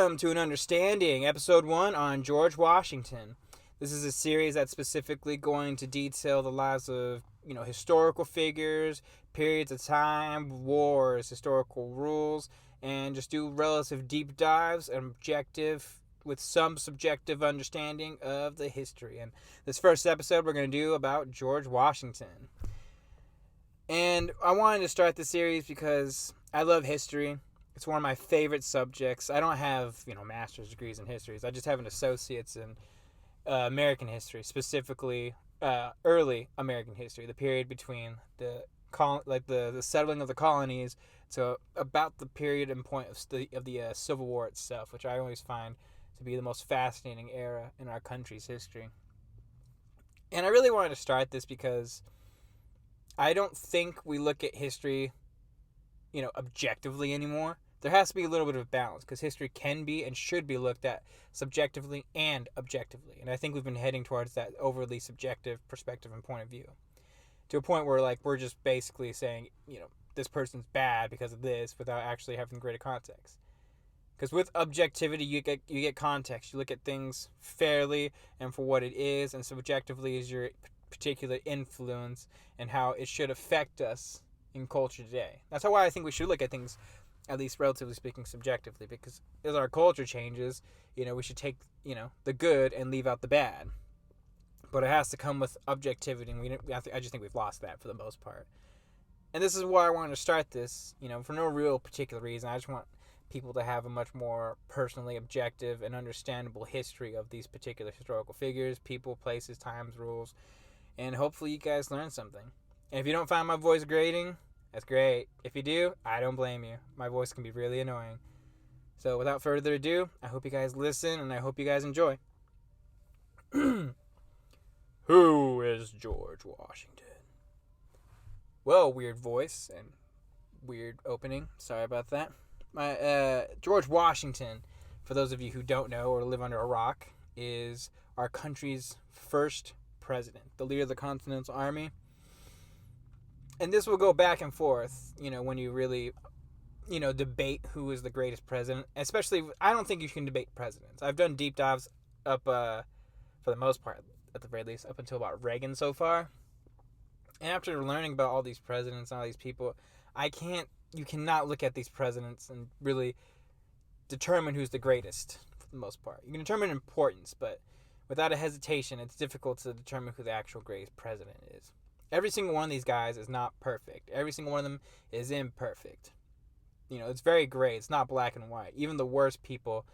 Welcome to an Understanding, Ep.1 on George Washington. This is a series that's specifically going to detail the lives of, historical figures, periods of time, wars, historical rules, and just do relative deep dives and objective with some subjective understanding of the history. And this first episode we're going to do about George Washington. And I wanted to start the series because I love history. It's one of my favorite subjects. I don't have, master's degrees in histories. I just have an associate's in American history, specifically early American history, the period between the settling of the colonies to about the period and point of the Civil War itself, which I always find to be the most fascinating era in our country's history. And I really wanted to start this because I don't think we look at history, objectively anymore. There has to be a little bit of balance because history can be and should be looked at subjectively and objectively. And I think we've been heading towards that overly subjective perspective and point of view to a point where we're just basically saying, this person's bad because of this without actually having greater context. Because with objectivity, you get context. You look at things fairly and for what it is, and subjectively is your particular influence and how it should affect us in culture today. That's why I think we should look at things, at least relatively speaking, subjectively, because as our culture changes, we should take, the good and leave out the bad. But it has to come with objectivity, and I just think we've lost that for the most part. And this is why I wanted to start this, for no real particular reason. I just want people to have a much more personally objective and understandable history of these particular historical figures, people, places, times, rules, and hopefully you guys learn something. And if you don't find my voice grating, that's great. If you do, I don't blame you. My voice can be really annoying. So without further ado, I hope you guys listen and I hope you guys enjoy. Who is George Washington? Well, weird voice and weird opening. Sorry about that. George Washington, for those of you who don't know or live under a rock, is our country's first president, the leader of the Continental Army. And this will go back and forth, when you really, debate who is the greatest president. Especially, I don't think you can debate presidents. I've done deep dives up, for the most part, at the very least, up until about Reagan so far. And after learning about all these presidents and all these people, you cannot look at these presidents and really determine who's the greatest, for the most part. You can determine importance, but without a hesitation, it's difficult to determine who the actual greatest president is. Every single one of these guys is not perfect. Every single one of them is imperfect. It's very gray. It's not black and white. Even the worst people.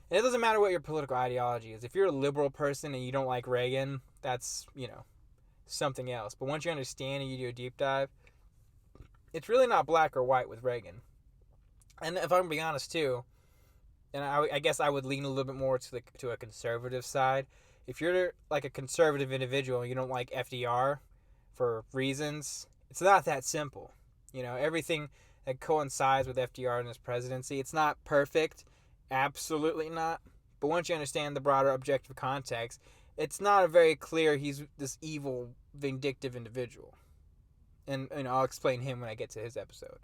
And it doesn't matter what your political ideology is. If you're a liberal person and you don't like Reagan, that's, something else. But once you understand and you do a deep dive, it's really not black or white with Reagan. And if I'm going to be honest too, and I guess I would lean a little bit more to a conservative side. If you're like a conservative individual and you don't like FDR for reasons, it's not that simple. Everything that coincides with FDR and his presidency, it's not perfect, absolutely not. But once you understand the broader objective context, it's not a very clear he's this evil, vindictive individual. And I'll explain him when I get to his episode.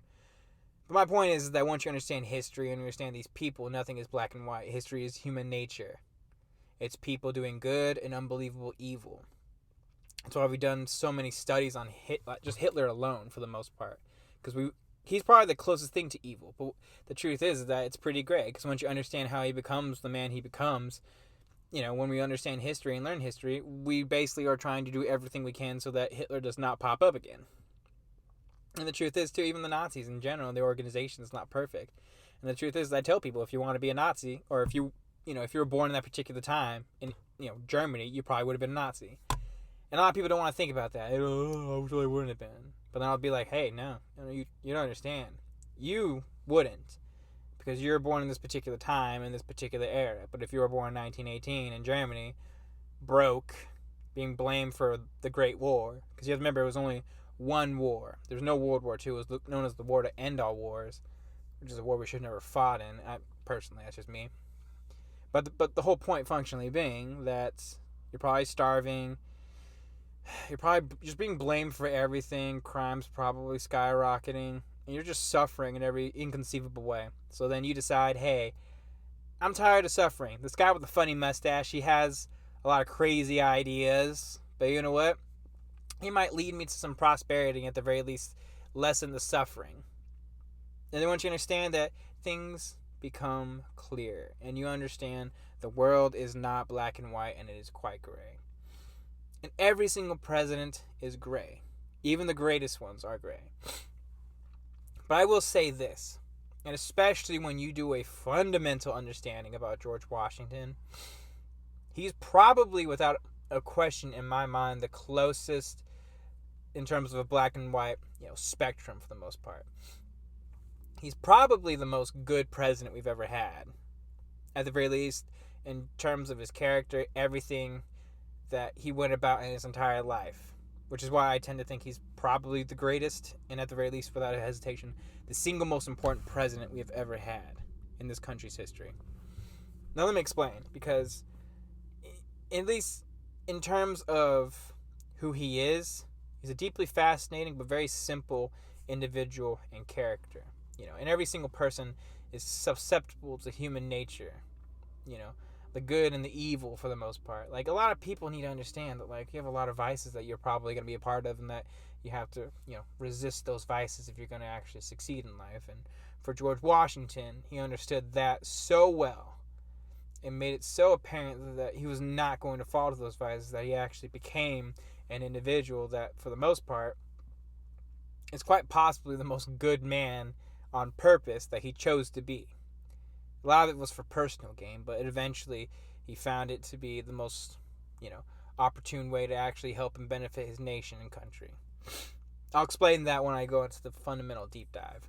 But my point is that once you understand history and understand these people, nothing is black and white. History is human nature. It's people doing good and unbelievable evil. That's why we've done so many studies on just Hitler alone, for the most part. Because he's probably the closest thing to evil. But the truth is that it's pretty great. Because once you understand how he becomes the man he becomes, when we understand history and learn history, we basically are trying to do everything we can so that Hitler does not pop up again. And the truth is, too, even the Nazis in general, the organization is not perfect. And the truth is, I tell people, if you want to be a Nazi, or if you were born in that particular time in, Germany, you probably would have been a Nazi. And a lot of people don't want to think about that. Oh, I wish I wouldn't have been. But then I'll be like, hey, no, you don't understand. You wouldn't. Because you were born in this particular time, in this particular era. But if you were born in 1918 in Germany, broke, being blamed for the Great War. Because you have to remember, it was only one war. There's no World War II. It was known as the war to end all wars, which is a war we should have never fought in. Personally, that's just me. But the whole point functionally being that you're probably starving. You're probably just being blamed for everything. Crime's probably skyrocketing. And you're just suffering in every inconceivable way. So then you decide, hey, I'm tired of suffering. This guy with the funny mustache, he has a lot of crazy ideas, but you know what? He might lead me to some prosperity, and at the very least, lessen the suffering. And I want you to understand that things become clear, and you understand the world is not black and white, and it is quite gray. And every single president is gray. Even the greatest ones are gray. But I will say this, and especially when you do a fundamental understanding about George Washington, he's probably, without a question in my mind, the closest in terms of a black and white, spectrum for the most part. He's probably the most good president we've ever had. At the very least, in terms of his character, everything that he went about in his entire life. Which is why I tend to think he's probably the greatest, and at the very least, without a hesitation, the single most important president we have ever had in this country's history. Now let me explain, because at least in terms of who he is, he's a deeply fascinating but very simple individual and character. And every single person is susceptible to human nature. The good and the evil for the most part. Like, a lot of people need to understand that, like, you have a lot of vices that you're probably going to be a part of, and that you have to, resist those vices if you're going to actually succeed in life. And for George Washington, he understood that so well and made it so apparent that he was not going to fall to those vices, that he actually became an individual that, for the most part, is quite possibly the most good man on purpose that he chose to be. A lot of it was for personal gain, but eventually he found it to be the most, opportune way to actually help and benefit his nation and country. I'll explain that when I go into the fundamental deep dive.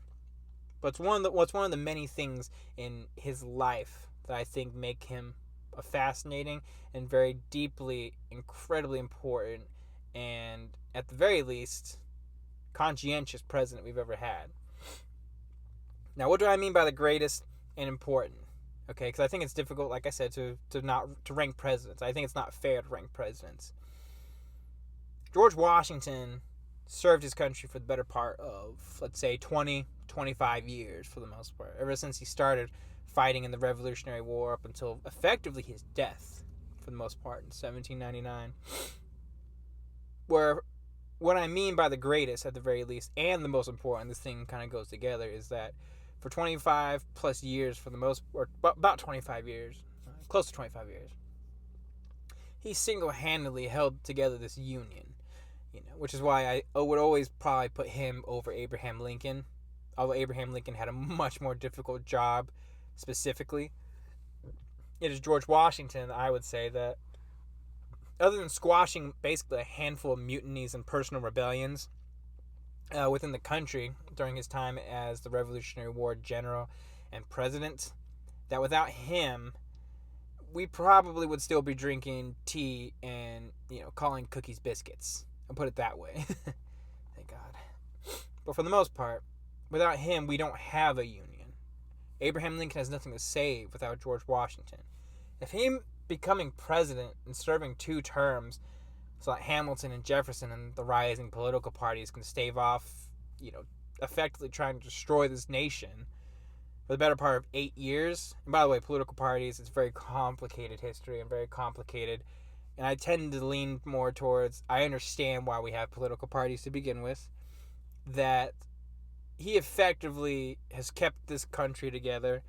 But what's one of the many things in his life that I think make him a fascinating and very deeply, incredibly important, and at the very least, conscientious president we've ever had. Now, what do I mean by the greatest and important? Okay, because I think it's difficult, like I said, to rank presidents. I think it's not fair to rank presidents. George Washington served his country for the better part of, let's say, 20, 25 years for the most part. Ever since he started fighting in the Revolutionary War up until effectively his death, for the most part, in 1799. Where what I mean by the greatest, at the very least, and the most important, this thing kind of goes together, is that for 25 plus years, for the most, or about 25 years, close to 25 years, he single-handedly held together this union, which is why I would always probably put him over Abraham Lincoln, although Abraham Lincoln had a much more difficult job specifically. It is George Washington, I would say, that other than squashing basically a handful of mutinies and personal rebellions within the country during his time as the Revolutionary War general and president, that without him, we probably would still be drinking tea and, calling cookies biscuits. I'll put it that way. Thank God. But for the most part, without him, we don't have a union. Abraham Lincoln has nothing to say without George Washington. If him becoming president and serving 2 terms, so that Hamilton and Jefferson and the rising political parties can stave off, effectively trying to destroy this nation for the better part of 8 years. And by the way, political parties, it's very complicated history and very complicated. And I tend to lean more towards, I understand why we have political parties to begin with, that he effectively has kept this country together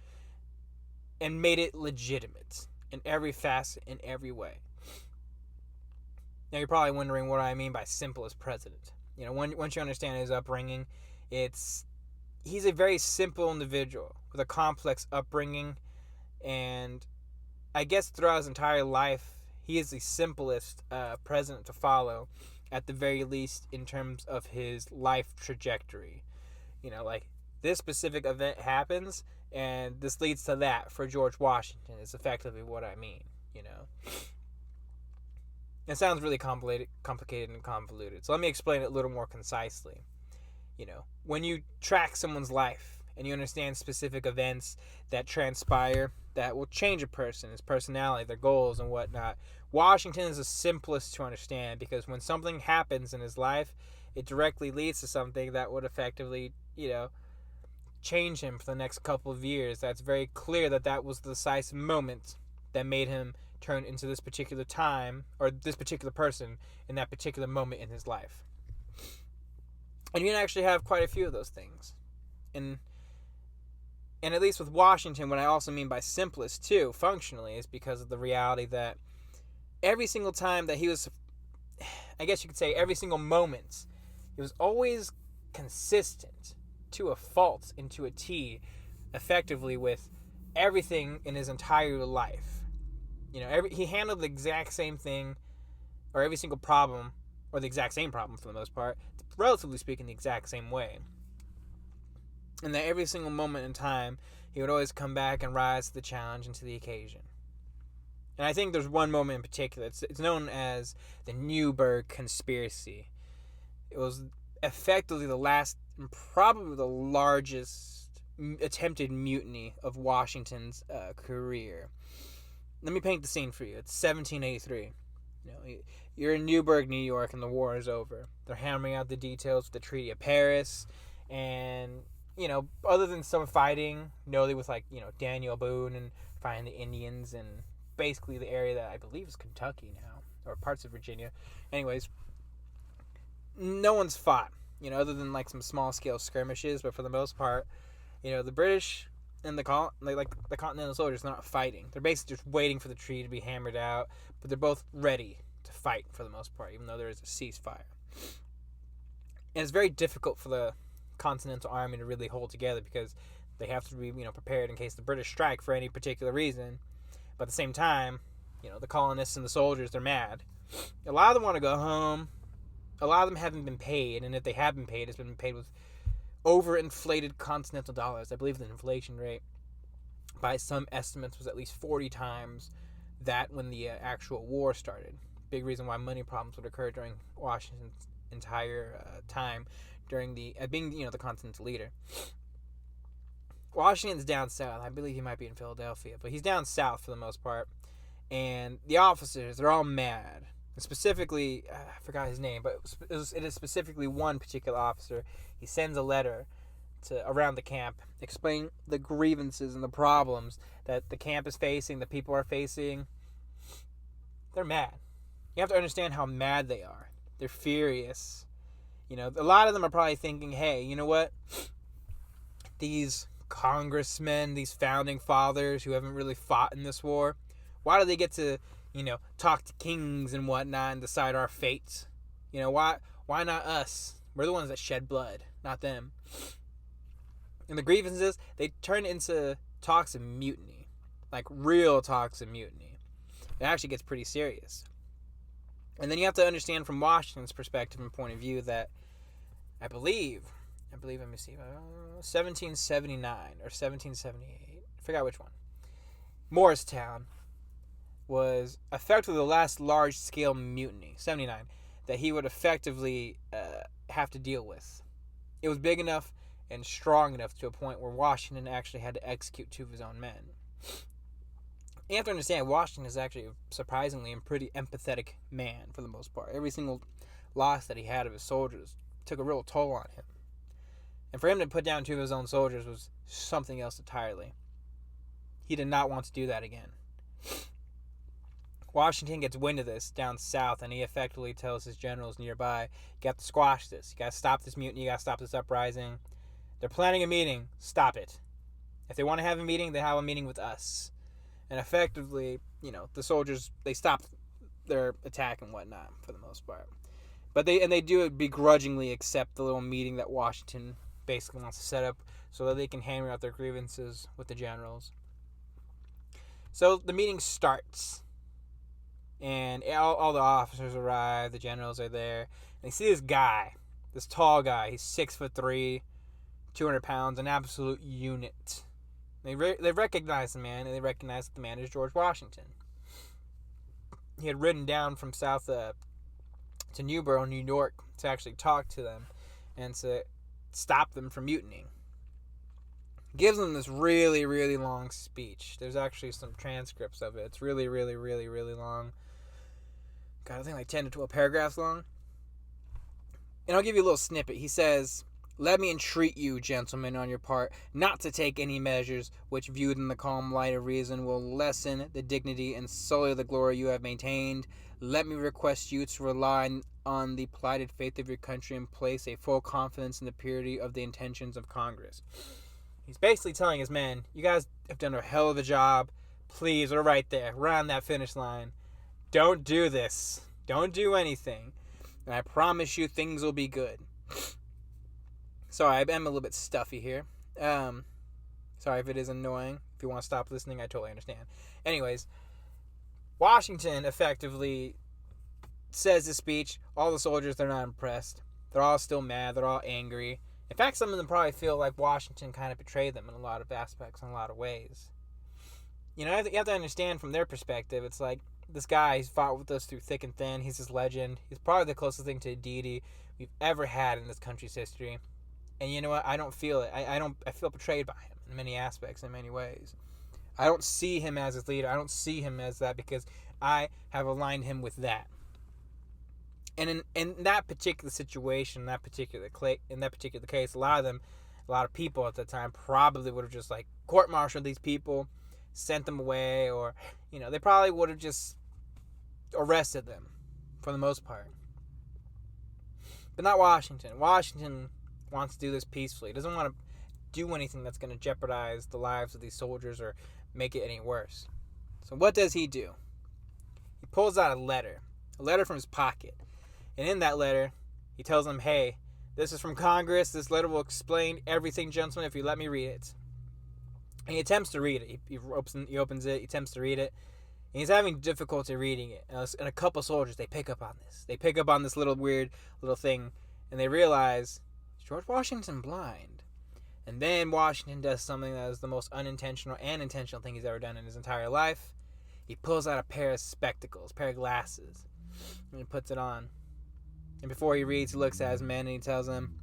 and made it legitimate in every facet, in every way. Now, you're probably wondering what I mean by simplest president. Once you understand his upbringing, he's a very simple individual with a complex upbringing, and I guess throughout his entire life, he is the simplest president to follow, at the very least in terms of his life trajectory. Like, this specific event happens, and this leads to that for George Washington, is effectively what I mean, It sounds really complicated and convoluted. So let me explain it a little more concisely. When you track someone's life and you understand specific events that transpire that will change a person, his personality, their goals, and whatnot, Washington is the simplest to understand, because when something happens in his life, it directly leads to something that would effectively, change him for the next couple of years. That's very clear that was the decisive moment that made him turn into this particular time, or this particular person in that particular moment in his life. And you can actually have quite a few of those things. And at least with Washington, what I also mean by simplest too, functionally, is because of the reality that every single time that he was, I guess you could say every single moment, he was always consistent to a fault and to a T, effectively, with everything in his entire life. He handled the exact same thing, or every single problem, or the exact same problem for the most part, relatively speaking, the exact same way. And that every single moment in time, he would always come back and rise to the challenge and to the occasion. And I think there's one moment in particular. It's known as the Newburgh Conspiracy. It was effectively the last, and probably the largest attempted mutiny of Washington's career. Let me paint the scene for you. It's 1783. You're in Newburgh, New York, and the war is over. They're hammering out the details of the Treaty of Paris, and other than some fighting, notably with Daniel Boone and fighting the Indians and basically the area that I believe is Kentucky now, or parts of Virginia. Anyways, no one's fought, other than some small scale skirmishes, but for the most part, the British and the Continental soldiers, they're not fighting. They're basically just waiting for the treaty to be hammered out, but they're both ready to fight for the most part, even though there is a ceasefire. And it's very difficult for the Continental Army to really hold together because they have to be, prepared in case the British strike for any particular reason. But at the same time, the colonists and the soldiers, they're mad. A lot of them want to go home. A lot of them haven't been paid, and if they have been paid, it's been paid with overinflated continental dollars. I believe the inflation rate, by some estimates, was at least 40 times that when the actual war started. Big reason why money problems would occur during Washington's entire time during being the continental leader. Washington's down south. I believe he might be in Philadelphia, but he's down south for the most part. And the officers, they're all mad. And specifically, I forgot his name, but it is specifically one particular officer. He sends a letter around the camp, explaining the grievances and the problems that the camp is facing, the people are facing. They're mad. You have to understand how mad they are. They're furious. A lot of them are probably thinking, hey, you know what? These congressmen, these founding fathers who haven't really fought in this war, why do they get to, talk to kings and whatnot and decide our fates? Why not us? We're the ones that shed blood, not them. And the grievances, they turn into talks of mutiny, like real talks of mutiny. It actually gets pretty serious. And then you have to understand from Washington's perspective and point of view that I believe, let me see, 1779 or 1778, I forgot which one. Morristown was effectively the last large-scale mutiny, 79, that he would effectively have to deal with. It was big enough and strong enough to a point where Washington actually had to execute 2 of his own men. You have to understand, Washington is actually a surprisingly and pretty empathetic man for the most part. Every single loss that he had of his soldiers took a real toll on him. And for him to put down 2 of his own soldiers was something else entirely. He did not want to do that again. Washington gets wind of this down south, and he effectively tells his generals nearby, you got to squash this. You got to stop this mutiny. You got to stop this uprising. They're planning a meeting. Stop it. If they want to have a meeting, they have a meeting with us. And effectively, the soldiers, they stop their attack and whatnot for the most part. But they do begrudgingly accept the little meeting that Washington basically wants to set up so that they can hammer out their grievances with the generals. So the meeting starts. And all the officers arrive, the generals are there. And they see this guy, this tall guy. He's 6'3", 200 pounds, an absolute unit. They recognize the man, and they recognize that the man is George Washington. He had ridden down from south to Newburgh, New York, to actually talk to them and to stop them from mutinying. Gives them this really, really long speech. There's actually some transcripts of it. It's really, really, really, really long. God, I think 10 to 12 paragraphs long. And I'll give you a little snippet. He says, Let me entreat you, gentlemen, on your part, not to take any measures which, viewed in the calm light of reason, will lessen the dignity and sully the glory you have maintained. Let me request you to rely on the plighted faith of your country and place a full confidence in the purity of the intentions of Congress. He's basically telling his men, you guys have done a hell of a job. Please, we're right there. We're on that finish line. Don't do this. Don't do anything. And I promise you things will be good. Sorry, I'm a little bit stuffy here. Sorry if it is annoying. If you want to stop listening, I totally understand. Anyways, Washington effectively says this speech. All the soldiers, they're not impressed. They're all still mad. They're all angry. In fact, some of them probably feel like Washington kind of betrayed them in a lot of aspects, in a lot of ways. You know, you have to understand from their perspective, it's like, this guy, he's fought with us through thick and thin. He's this legend. He's probably the closest thing to a deity we've ever had in this country's history. And you know what? I don't feel it. I feel betrayed by him in many aspects, in many ways. I don't see him as his leader. I don't see him as that because I have aligned him with that. And in that particular situation, in that particular case, a lot of people at the time probably would have just like court-martialed these people, sent them away, or, you know, they probably would have just arrested them for the most part. But not Washington. Washington wants to do this peacefully. He doesn't want to do anything that's going to jeopardize the lives of these soldiers or make it any worse. So what does he do? He pulls out a letter from his pocket. And in that letter, he tells them, hey, this is from Congress. This letter will explain everything, gentlemen, if you let me read it. And he attempts to read it. He opens it. He attempts to read it. And he's having difficulty reading it. And a couple soldiers, they pick up on this. They pick up on this little weird little thing. And they realize, is George Washington blind? And then Washington does something that is the most unintentional and intentional thing he's ever done in his entire life. He pulls out a pair of spectacles, a pair of glasses. And he puts it on. And before he reads, he looks at his men and he tells them,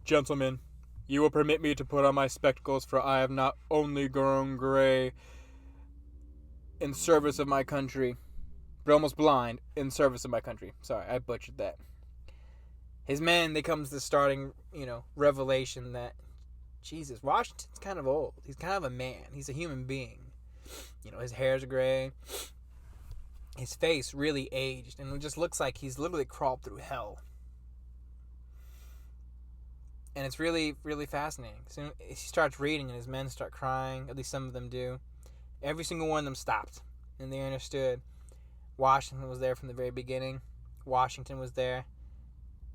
gentlemen, you will permit me to put on my spectacles, for I have not only grown gray in service of my country, but almost blind in service of my country. Sorry, I butchered that. His men, they come to the starting, revelation that, Jesus, Washington's kind of old. He's kind of a man. He's a human being. His hair's gray. His face really aged, and it just looks like he's literally crawled through hell. And it's really, really fascinating. So he starts reading, and his men start crying. At least some of them do. Every single one of them stopped, and they understood. Washington was there from the very beginning. Washington was there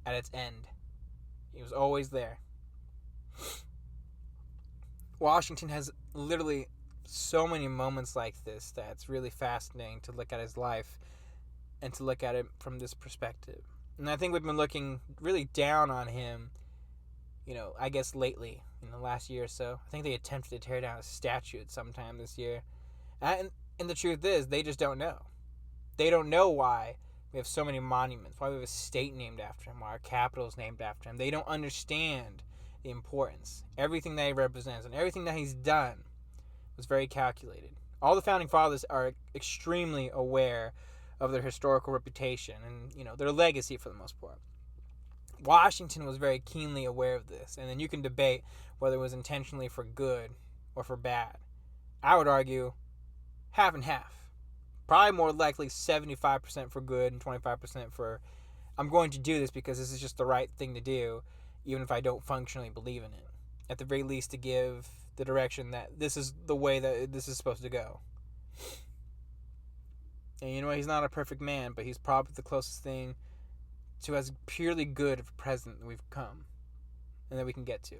at its end. He was always there. Washington has literally so many moments like this that it's really fascinating to look at his life and to look at it from this perspective. And I think we've been looking really down on him, I guess lately, in the last year or so. I think they attempted to tear down a statue at some time this year. And the truth is, they just don't know. They don't know why we have so many monuments, why we have a state named after him, why our capital is named after him. They don't understand the importance, everything that he represents, and everything that he's done was very calculated. All the founding fathers are extremely aware of their historical reputation and, their legacy for the most part. Washington was very keenly aware of this, and then you can debate whether it was intentionally for good or for bad. I would argue half and half. Probably more likely 75% for good and 25% for, I'm going to do this because this is just the right thing to do, even if I don't functionally believe in it. At the very least, to give the direction that this is the way that this is supposed to go. And he's not a perfect man, but he's probably the closest thing to as purely good of a president that we've come and that we can get to.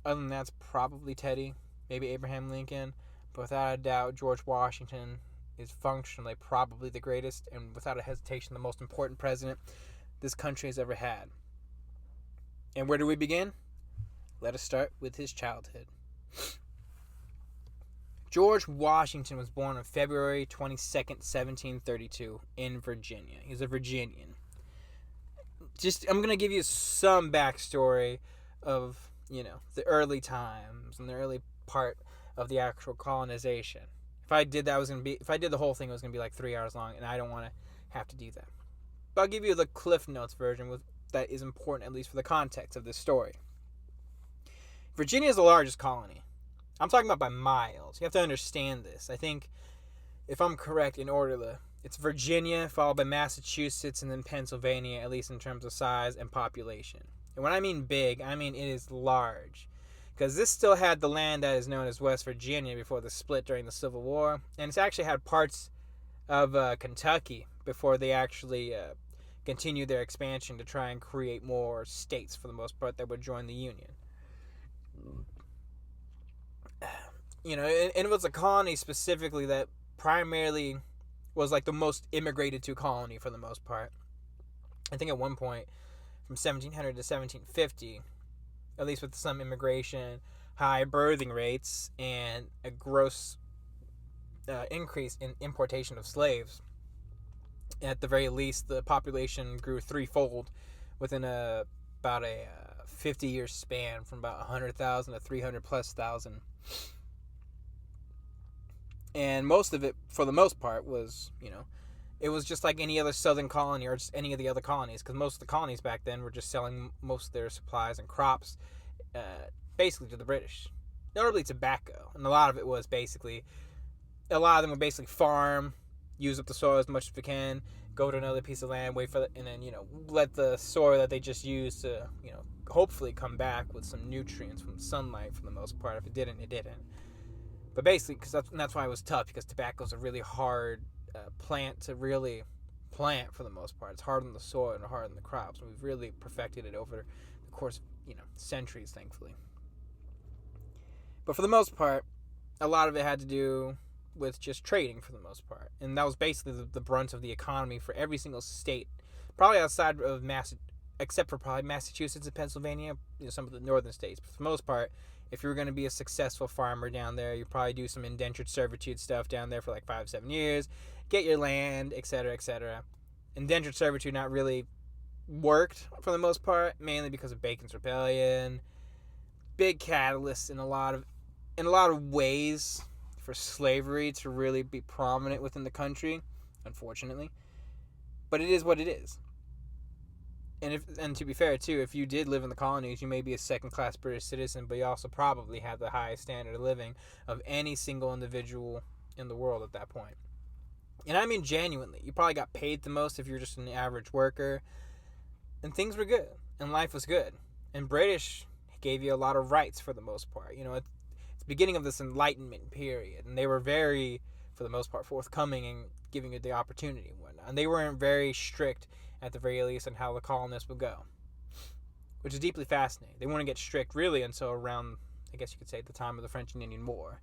Other than that, it's probably Teddy, maybe Abraham Lincoln, but without a doubt, George Washington is functionally probably the greatest and without a hesitation the most important president this country has ever had. And where do we begin? Let us start with his childhood. George Washington was born on February 22nd, 1732 in Virginia. He's a Virginian. I'm going to give you some backstory of, the early times and the early part of the actual colonization. If I did the whole thing, it was going to be like 3 hours long, and I don't want to have to do that. But I'll give you the Cliff Notes version with that is important, at least for the context of this story. Virginia is the largest colony. I'm talking about by miles. You have to understand this. I think, if I'm correct in order, it's Virginia, followed by Massachusetts, and then Pennsylvania, at least in terms of size and population. And when I mean big, I mean it is large. Because this still had the land that is known as West Virginia before the split during the Civil War. And it's actually had parts of Kentucky before they actually continued their expansion to try and create more states, for the most part, that would join the Union. And it was a colony specifically that primarily was like the most immigrated to colony for the most part. I think at one point, from 1700 to 1750, at least with some immigration, high birthing rates, and a gross increase in importation of slaves. At the very least, the population grew threefold within about a 50-year span, from about 100,000 to 300 plus thousand. And most of it, for the most part, was, it was just like any other southern colony or just any of the other colonies, because most of the colonies back then were just selling most of their supplies and crops basically to the British. Notably tobacco. And a lot of them were basically farm, use up the soil as much as we can, go to another piece of land, wait for it, and then, let the soil that they just used to, hopefully come back with some nutrients from sunlight for the most part. If it didn't, it didn't. But basically, because that's why it was tough, because tobacco is a really hard plant to really plant for the most part. It's hard on the soil and hard on the crops. And we've really perfected it over the course of, centuries, thankfully. But for the most part, a lot of it had to do with just trading for the most part. And that was basically the brunt of the economy for every single state, probably outside of except for probably Massachusetts and Pennsylvania, some of the northern states. But for the most part, if you were going to be a successful farmer down there, you probably do some indentured servitude stuff down there for like 5-7 years, get your land, etc., etc. Indentured servitude not really worked for the most part, mainly because of Bacon's Rebellion. Big catalyst in a lot of ways for slavery to really be prominent within the country, unfortunately. But it is what it is. And to be fair, too, if you did live in the colonies, you may be a second-class British citizen, but you also probably have the highest standard of living of any single individual in the world at that point. And I mean genuinely. You probably got paid the most if you're just an average worker. And things were good. And life was good. And British gave you a lot of rights for the most part. It's the beginning of this Enlightenment period. And they were very, for the most part, forthcoming in giving you the opportunity and whatnot. And they weren't very strict, at the very least, on how the colonists would go, which is deeply fascinating. They wouldn't get strict really until around, I guess you could say, the time of the French and Indian War.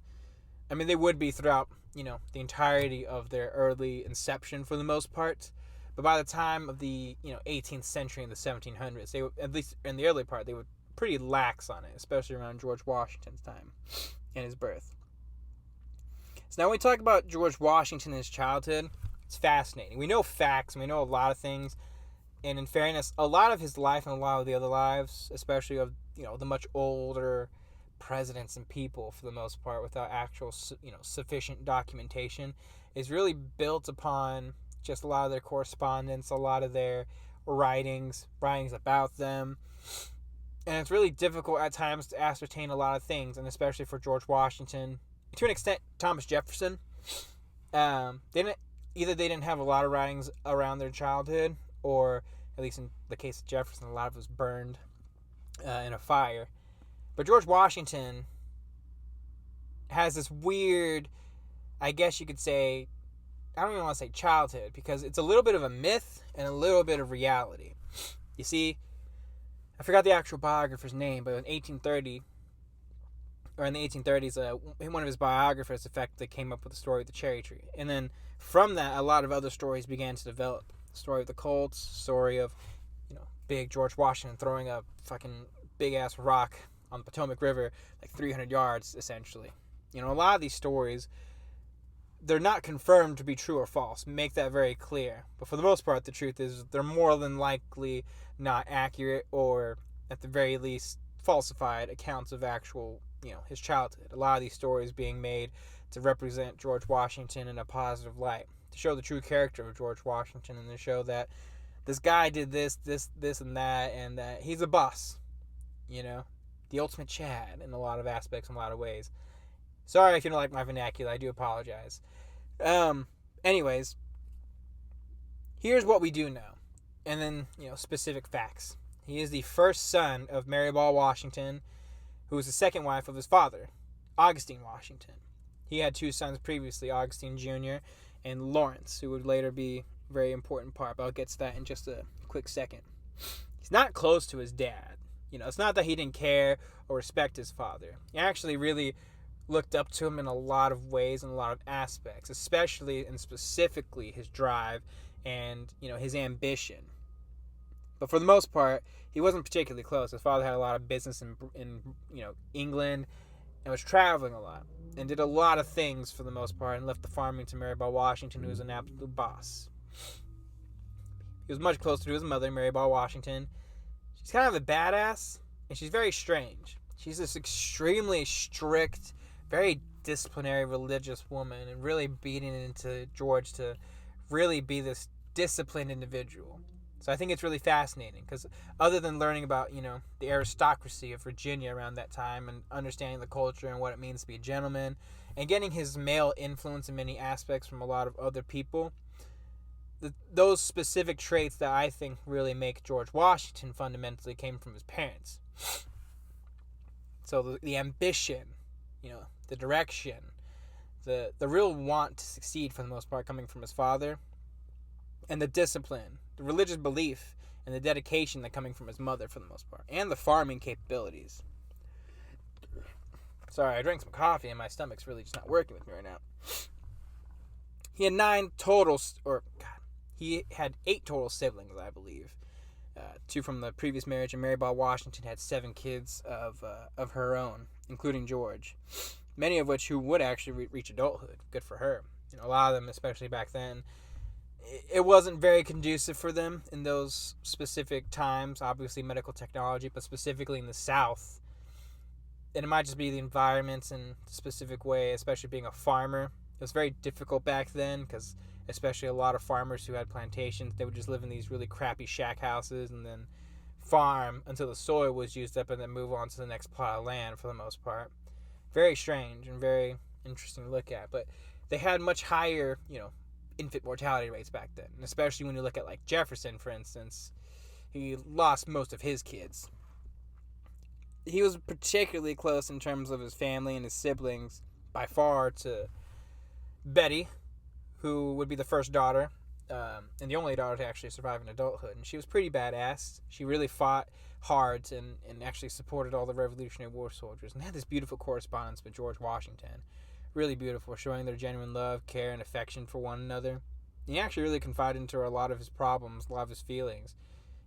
I mean, they would be throughout, the entirety of their early inception for the most part. But by the time of the, 18th century and the 1700s, they, at least in the early part, they were pretty lax on it, especially around George Washington's time and his birth. So now when we talk about George Washington and his childhood, it's fascinating. We know facts, and we know a lot of things. And in fairness, a lot of his life and a lot of the other lives, especially of, the much older presidents and people for the most part without actual, sufficient documentation, is really built upon just a lot of their correspondence, a lot of their writings about them. And it's really difficult at times to ascertain a lot of things, and especially for George Washington. To an extent, Thomas Jefferson. They didn't have a lot of writings around their childhood, or at least in the case of Jefferson, a lot of it was burned in a fire. But George Washington has this weird, I guess you could say, I don't even want to say childhood, because it's a little bit of a myth and a little bit of reality. You see, I forgot the actual biographer's name, but in 1830, or in the 1830s, one of his biographers effectively came up with the story of the cherry tree. And then from that, a lot of other stories began to develop. The story of the Colts, story of, big George Washington throwing a fucking big-ass rock on the Potomac River, like 300 yards, essentially. A lot of these stories, they're not confirmed to be true or false. Make that very clear. But for the most part, the truth is they're more than likely not accurate, or at the very least falsified accounts of actual, his childhood. A lot of these stories being made to represent George Washington in a positive light, to show the true character of George Washington, and to show that this guy did this, and that, and that. He's a boss, you know, the ultimate Chad in a lot of aspects, in a lot of ways. Sorry if you don't like my vernacular. I do apologize. Anyways, here's what we do know, and then specific facts. He is the first son of Mary Ball Washington, who was the second wife of his father, Augustine Washington. He had two sons previously, Augustine Jr. and Lawrence, who would later be a very important part, but I'll get to that in just a quick second. He's not close to his dad. It's not that he didn't care or respect his father. He actually really looked up to him in a lot of ways and a lot of aspects, especially and specifically his drive and his ambition. But for the most part, he wasn't particularly close. His father had a lot of business in England and was traveling a lot and did a lot of things for the most part and left the farming to Mary Ball Washington, who was an absolute boss. He was much closer to his mother, Mary Ball Washington. She's kind of a badass, and she's very strange. She's this extremely strict, very disciplinary religious woman, and really beating into George to really be this disciplined individual. So I think it's really fascinating because other than learning about, the aristocracy of Virginia around that time and understanding the culture and what it means to be a gentleman and getting his male influence in many aspects from a lot of other people, those specific traits that I think really make George Washington fundamentally came from his parents. So the ambition, the direction, the real want to succeed for the most part coming from his father, and the discipline, the religious belief, and the dedication that coming from his mother for the most part, and the farming capabilities. Sorry, I drank some coffee and my stomach's really just not working with me right now. He had 8 total siblings, I believe. 2 from the previous marriage, and Mary Ball Washington had 7 kids of her own, including George. Many of which who would actually reach adulthood. Good for her. A lot of them, especially back then, it wasn't very conducive for them in those specific times. Obviously, medical technology, but specifically in the South. And it might just be the environments in a specific way, especially being a farmer. It was very difficult back then because especially a lot of farmers who had plantations, they would just live in these really crappy shack houses and then farm until the soil was used up and then move on to the next plot of land for the most part. Very strange and very interesting to look at. But they had much higher, infant mortality rates back then. And especially when you look at like Jefferson, for instance, he lost most of his kids. He was particularly close in terms of his family and his siblings by far to Betty, who would be the first daughter and the only daughter to actually survive in adulthood. And she was pretty badass. She really fought hard and actually supported all the Revolutionary War soldiers and had this beautiful correspondence with George Washington. Really beautiful, showing their genuine love, care, and affection for one another. And he actually really confided into her a lot of his problems, a lot of his feelings,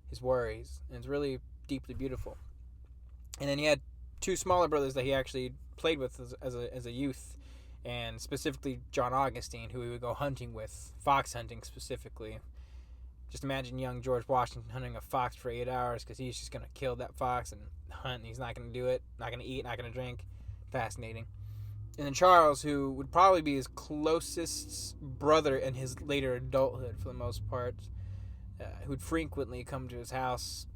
his worries, and it's really deeply beautiful. And then he had 2 smaller brothers that he actually played with as a youth, and specifically John Augustine, who he would go hunting with, fox hunting specifically. Just imagine young George Washington hunting a fox for 8 hours because he's just going to kill that fox and hunt, and he's not going to do it, not going to eat, not going to drink. Fascinating. And then Charles, who would probably be his closest brother in his later adulthood for the most part, who would frequently come to his house,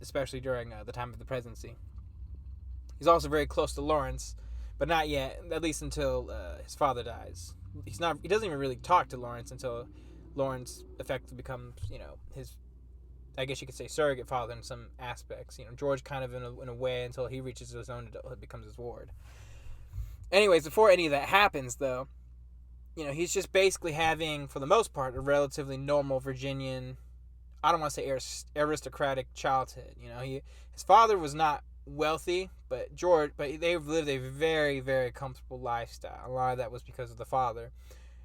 especially during the time of the presidency. He's also very close to Lawrence, but not yet, at least until his father dies. He doesn't even really talk to Lawrence until Lawrence effectively becomes, his, I guess you could say, surrogate father in some aspects. George kind of in a way until he reaches his own adulthood, becomes his ward. Anyways, before any of that happens, though, he's just basically having, for the most part, a relatively normal Virginian, I don't want to say aristocratic childhood. His father was not wealthy, but they've lived a very, very comfortable lifestyle. A lot of that was because of the father,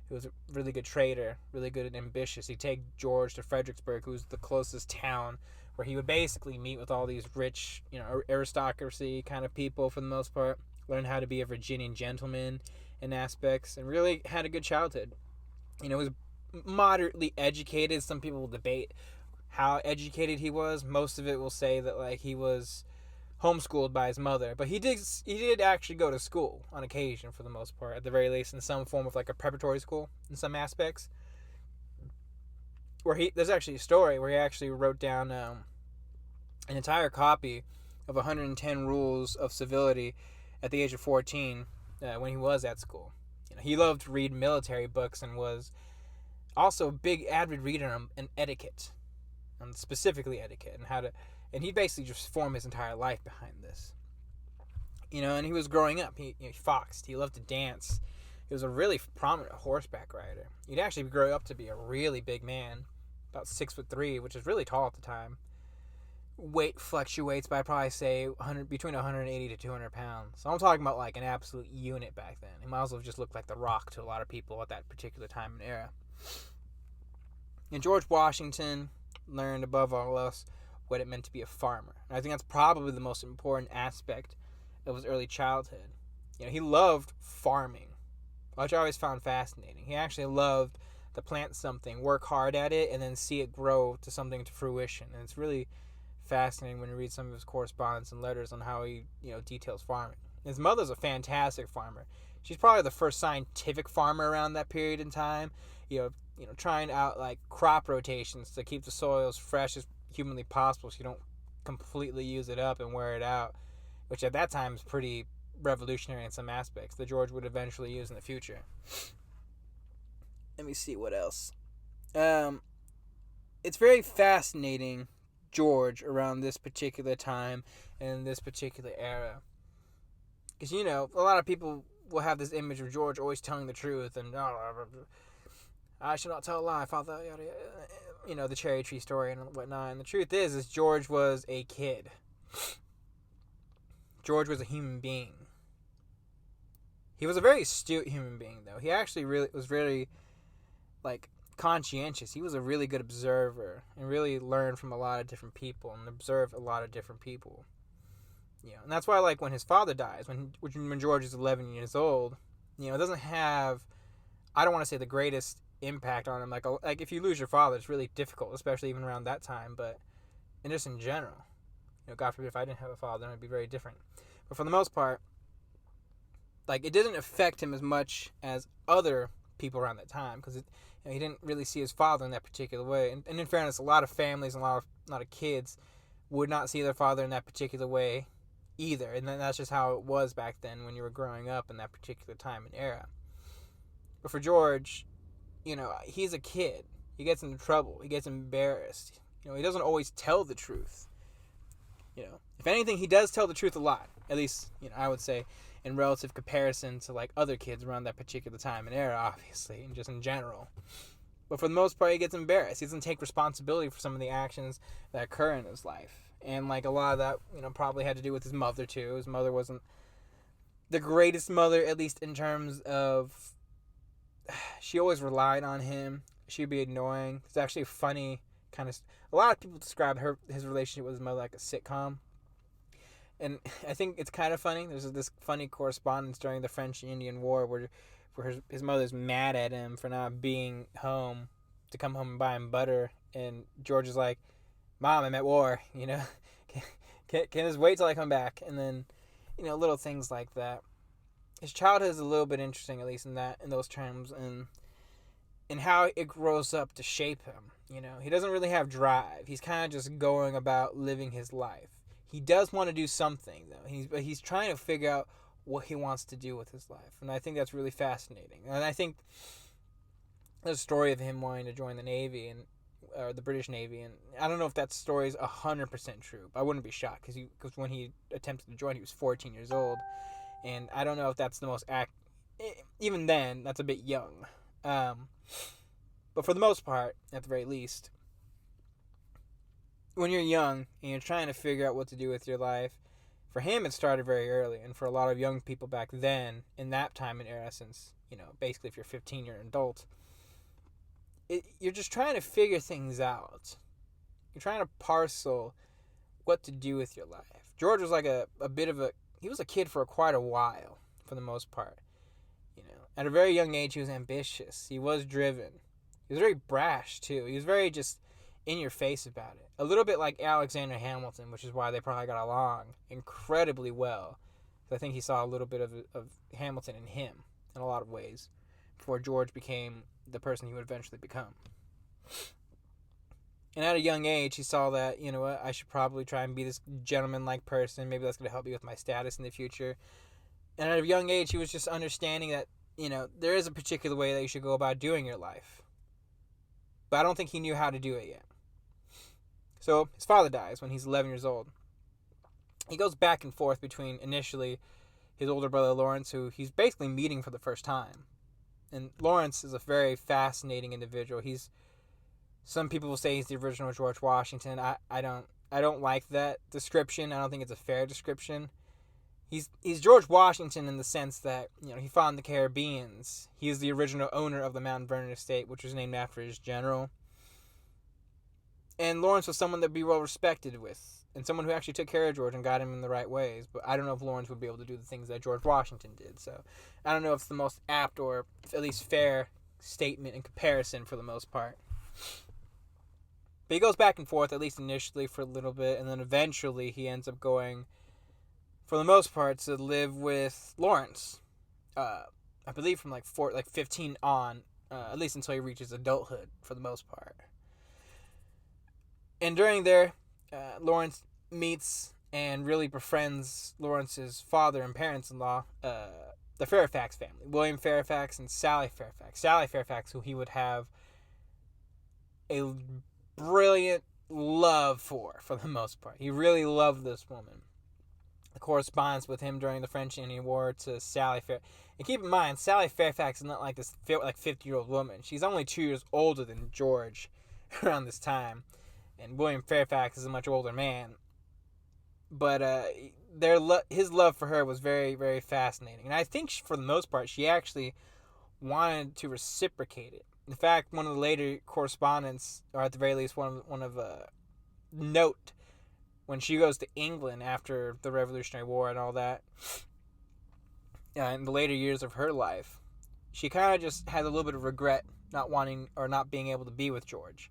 who was a really good trader, really good and ambitious. He'd take George to Fredericksburg, who was the closest town, where he would basically meet with all these rich, aristocracy kind of people for the most part, learn how to be a Virginian gentleman in aspects, and really had a good childhood. He was moderately educated. Some people will debate how educated he was. Most of it will say that he was homeschooled by his mother, but he did actually go to school on occasion for the most part, at the very least in some form of a preparatory school in some aspects. there's actually a story where he actually wrote down an entire copy of 110 rules of civility at the age of 14 when he was at school. He loved to read military books and was also a big avid reader on etiquette, specifically etiquette, and how to. And he basically just formed his entire life behind this. And he was growing up. He foxed. He loved to dance. He was a really prominent horseback rider. He'd actually grow up to be a really big man, about 6'3", which is really tall at the time. Weight fluctuates by probably say between 180 to 200 pounds. So I'm talking about like an absolute unit back then. He might as well have just looked like The Rock to a lot of people at that particular time and era. And George Washington learned above all else what it meant to be a farmer. And I think that's probably the most important aspect of his early childhood. He loved farming, which I always found fascinating. He actually loved to plant something, work hard at it, and then see it grow to something to fruition. And it's really fascinating when you read some of his correspondence and letters on how he, details farming. His mother's a fantastic farmer. She's probably the first scientific farmer around that period in time. Trying out like crop rotations to keep the soil as fresh as humanly possible, so you don't completely use it up and wear it out, which at that time is pretty revolutionary in some aspects that George would eventually use in the future. Let me see what else. It's very fascinating, George, around this particular time and this particular era. Because, a lot of people will have this image of George always telling the truth and, I should not tell a lie, father, yada, yada, the cherry tree story and whatnot. And the truth is George was a kid. George was a human being. He was a very astute human being, though. He actually really was very, conscientious. He was a really good observer and really learned from a lot of different people and observed a lot of different people. And that's why, when his father dies, when George is 11 years old, it doesn't have, I don't want to say the greatest impact on him. Like if you lose your father, it's really difficult, especially even around that time, but and just in general. God forbid if I didn't have a father, it would be very different. But for the most part, it didn't affect him as much as other people around that time, because he didn't really see his father in that particular way. And in fairness, a lot of families and a lot of kids would not see their father in that particular way either. And then that's just how it was back then when you were growing up in that particular time and era. But for George, he's a kid. He gets into trouble. He gets embarrassed. He doesn't always tell the truth. If anything, he does tell the truth a lot. At least, I would say, in relative comparison to other kids around that particular time and era, obviously, and just in general. But for the most part, he gets embarrassed. He doesn't take responsibility for some of the actions that occur in his life. And a lot of that, probably had to do with his mother too. His mother wasn't the greatest mother, at least in terms of, she always relied on him. She'd be annoying. It's actually a funny kind of, a lot of people describe his relationship with his mother like a sitcom. And I think it's kind of funny. There's this funny correspondence during the French and Indian War where his mother's mad at him for not being home to come home and buy him butter. And George is like, Mom, I'm at war, Can just wait till I come back? And then, little things like that. His childhood is a little bit interesting, at least in those terms, and how it grows up to shape him. He doesn't really have drive. He's kind of just going about living his life. He does want to do something, though. He's trying to figure out what he wants to do with his life. And I think that's really fascinating. And I think there's a story of him wanting to join the Navy, or the British Navy. And I don't know if that story is 100% true. I wouldn't be shocked, because when he attempted to join, he was 14 years old. And I don't know if that's the most even then, that's a bit young. But for the most part, at the very least, when you're young and you're trying to figure out what to do with your life, for him it started very early, and for a lot of young people back then, in that time and era, since, basically if you're 15, you're an adult, you're just trying to figure things out. You're trying to parcel what to do with your life. George was he was a kid for quite a while, for the most part. At a very young age, he was ambitious. He was driven. He was very brash, too. He was very just in your face about it. A little bit like Alexander Hamilton, which is why they probably got along incredibly well. I think he saw a little bit of Hamilton in him in a lot of ways before George became the person he would eventually become. And at a young age, he saw that, you know what, I should probably try and be this gentleman-like person. Maybe that's going to help me with my status in the future. And at a young age, he was just understanding that, you know, there is a particular way that you should go about doing your life. But I don't think he knew how to do it yet. So his father dies when he's 11 years old. He goes back and forth between initially his older brother Lawrence, who he's basically meeting for the first time. And Lawrence is a very fascinating individual. Some people will say he's the original George Washington. I don't like that description. I don't think it's a fair description. He's George Washington in the sense that, you know, he fought in the Caribbeans. He is the original owner of the Mount Vernon estate, which was named after his general. And Lawrence was someone that would be well respected with, and someone who actually took care of George and got him in the right ways. But I don't know if Lawrence would be able to do the things that George Washington did. So I don't know if it's the most apt or at least fair statement in comparison for the most part. But he goes back and forth, at least initially, for a little bit, and then eventually he ends up going, for the most part, to live with Lawrence. I believe from like 15 on, at least until he reaches adulthood, for the most part. And during there, Lawrence meets and really befriends Lawrence's father and parents-in-law, the Fairfax family, William Fairfax and Sally Fairfax. Sally Fairfax, who he would have a brilliant love for the most part. He really loved this woman. The correspondence with him during the French Indian War to Sally Fairfax. And keep in mind, Sally Fairfax is not like this 50-year-old woman. She's only 2 years older than George around this time. And William Fairfax is a much older man. But his love for her was very, very fascinating. And I think for the most part, she actually wanted to reciprocate it. In fact, one of the later correspondence, or at the very least one of note, when she goes to England after the Revolutionary War and all that, in the later years of her life, she kind of just had a little bit of regret not wanting or not being able to be with George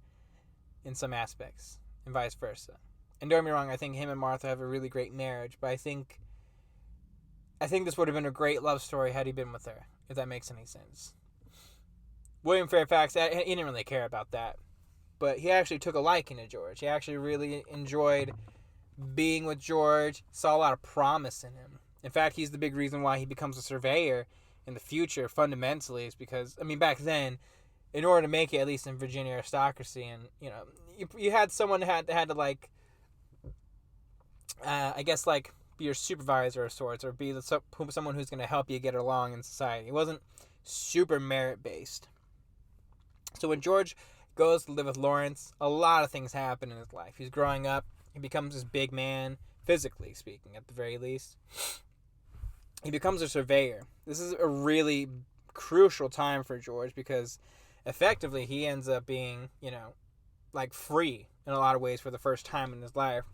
in some aspects, and vice versa. And don't get me wrong, I think him and Martha have a really great marriage, but I think this would have been a great love story had he been with her, if that makes any sense. William Fairfax, he didn't really care about that, but he actually took a liking to George. He actually really enjoyed being with George, saw a lot of promise in him. In fact, he's the big reason why he becomes a surveyor in the future, fundamentally, is because, I mean, back then, in order to make it, at least in Virginia aristocracy, and, you know, you had someone that had to, like, I guess, like, be your supervisor of sorts, or be someone who's going to help you get along in society. It wasn't super merit-based. So when George goes to live with Lawrence, a lot of things happen in his life. He's growing up. He becomes this big man, physically speaking, at the very least. He becomes a surveyor. This is a really crucial time for George because effectively he ends up being, you know, like free in a lot of ways for the first time in his life,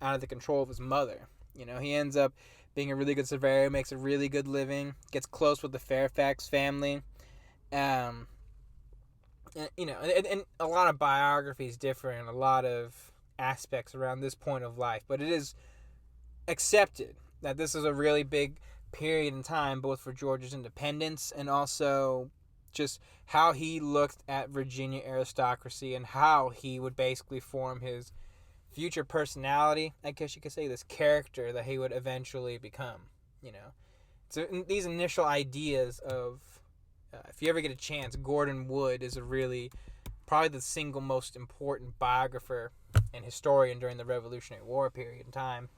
out of the control of his mother. You know, he ends up being a really good surveyor, makes a really good living, gets close with the Fairfax family. You know, and a lot of biographies differ in a lot of aspects around this point of life, but it is accepted that this is a really big period in time, both for George's independence and also just how he looked at Virginia aristocracy and how he would basically form his future personality, I guess you could say, this character that he would eventually become, you know. So these initial ideas of, if you ever get a chance, Gordon Wood is probably the single most important biographer and historian during the Revolutionary War period in time.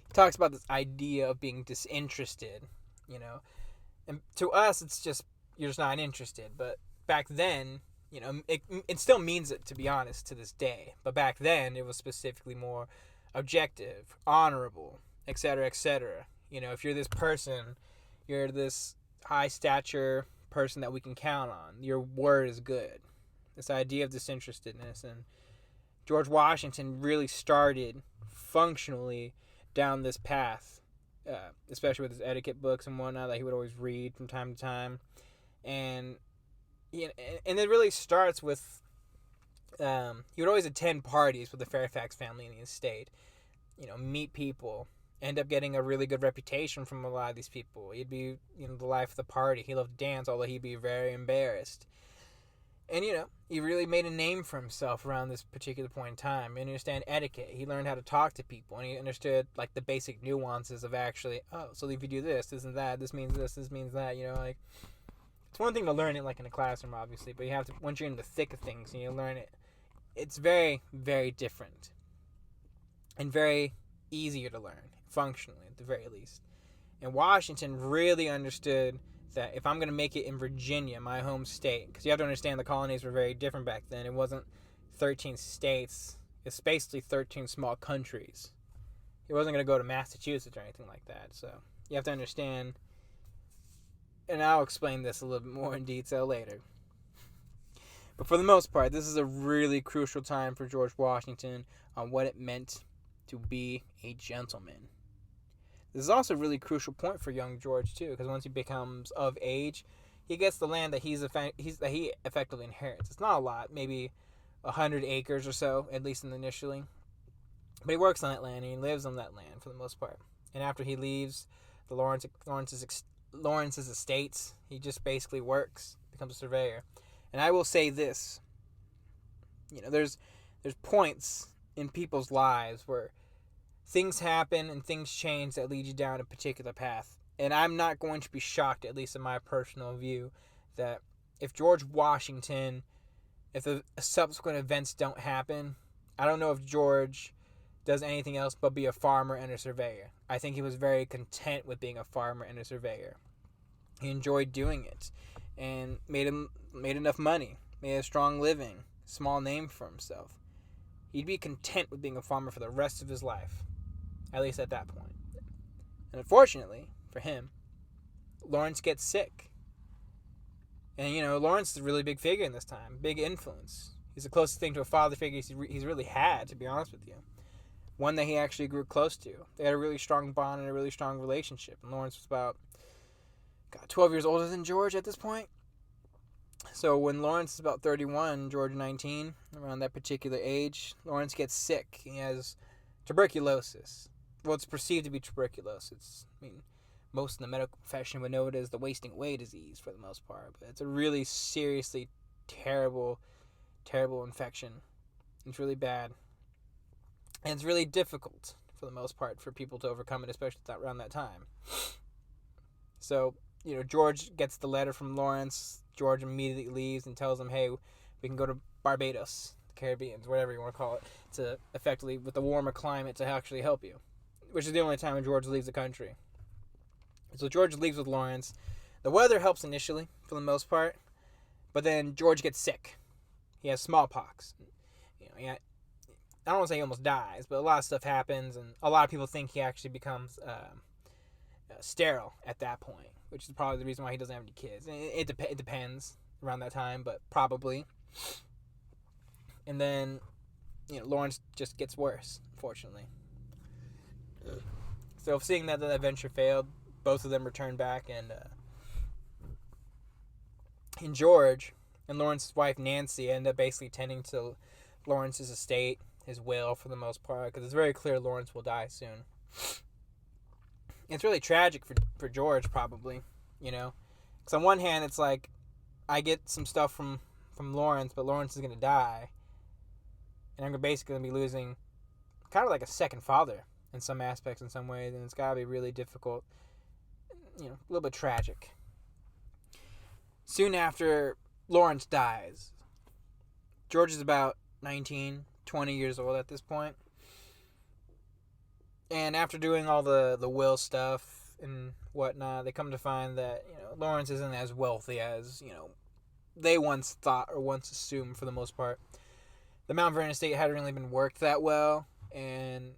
He talks about this idea of being disinterested, you know. And to us, it's just, you're just not interested. But back then, you know, it still means it, to be honest, to this day. But back then, it was specifically more objective, honorable, etc., etc. You know, if you're this person, you're this high stature person that we can count on. Your word is good. This idea of disinterestedness. And George Washington really started functionally down this path, especially with his etiquette books and whatnot that he would always read from time to time. And and it really starts with, he would always attend parties with the Fairfax family in the estate, you know, meet people, end up getting a really good reputation from a lot of these people. He'd be, you know, the life of the party. He loved to dance, although he'd be very embarrassed. And, he really made a name for himself around this particular point in time. He understand etiquette. He learned how to talk to people, and he understood, like, the basic nuances of actually, so if you do this and that, this means this means that, like, it's one thing to learn it, like, in a classroom, obviously, but you have to, once you're in the thick of things and you learn it, it's very, very different and very easier to learn, functionally, at the very least. And Washington really understood that if I'm going to make it in Virginia, my home state, because you have to understand the colonies were very different back then. It wasn't 13 states. It's basically 13 small countries. He wasn't going to go to Massachusetts or anything like that. So you have to understand, and I'll explain this a little bit more in detail later. But for the most part, this is a really crucial time for George Washington on what it meant to be a gentleman. This is also a really crucial point for young George, too, because once he becomes of age, he gets the land that he effectively inherits. It's not a lot, maybe 100 acres or so, at least initially. But he works on that land, and he lives on that land for the most part. And after he leaves the Lawrence's estates, he just basically works, becomes a surveyor. And I will say this, there's points in people's lives where things happen and things change that lead you down a particular path. And I'm not going to be shocked, at least in my personal view, that if George Washington, if the subsequent events don't happen, I don't know if George does anything else but be a farmer and a surveyor. I think he was very content with being a farmer and a surveyor. He enjoyed doing it and made enough money, made a strong living, small name for himself. He'd be content with being a farmer for the rest of his life. At least at that point. And unfortunately, for him, Lawrence gets sick. And, Lawrence is a really big figure in this time. Big influence. He's the closest thing to a father figure he's really had, to be honest with you. One that he actually grew close to. They had a really strong bond and a really strong relationship. And Lawrence was about 12 years older than George at this point. So when Lawrence is about 31, George 19, around that particular age, Lawrence gets sick. He has tuberculosis. Well, it's perceived to be tuberculosis. Most in the medical profession would know it as the wasting away disease for the most part. But it's a really seriously terrible, terrible infection. It's really bad. And it's really difficult, for the most part, for people to overcome it, especially around that time. So, George gets the letter from Lawrence. George immediately leaves and tells him, hey, we can go to Barbados, the Caribbean, whatever you want to call it, to effectively, with a warmer climate, to actually help you. Which is the only time when George leaves the country. So George leaves with Lawrence. The weather helps initially, for the most part. But then George gets sick. He has smallpox. I don't want to say he almost dies, but a lot of stuff happens, and a lot of people think he actually becomes sterile at that point, which is probably the reason why he doesn't have any kids. It depends around that time, but probably. And then, Lawrence just gets worse, unfortunately. So seeing that the adventure failed, both of them returned back, and George and Lawrence's wife Nancy end up basically tending to Lawrence's estate, his will for the most part, because it's very clear Lawrence will die soon. It's really tragic for George, probably, because on one hand it's like I get some stuff from Lawrence, but Lawrence is going to die, and I'm basically going to be losing kind of like a second father in some aspects, in some ways, and it's got to be really difficult, a little bit tragic. Soon after Lawrence dies, George is about 19, 20 years old at this point, and after doing all the will stuff and whatnot, they come to find that, Lawrence isn't as wealthy as, they once thought or once assumed for the most part. The Mount Vernon estate hadn't really been worked that well, and,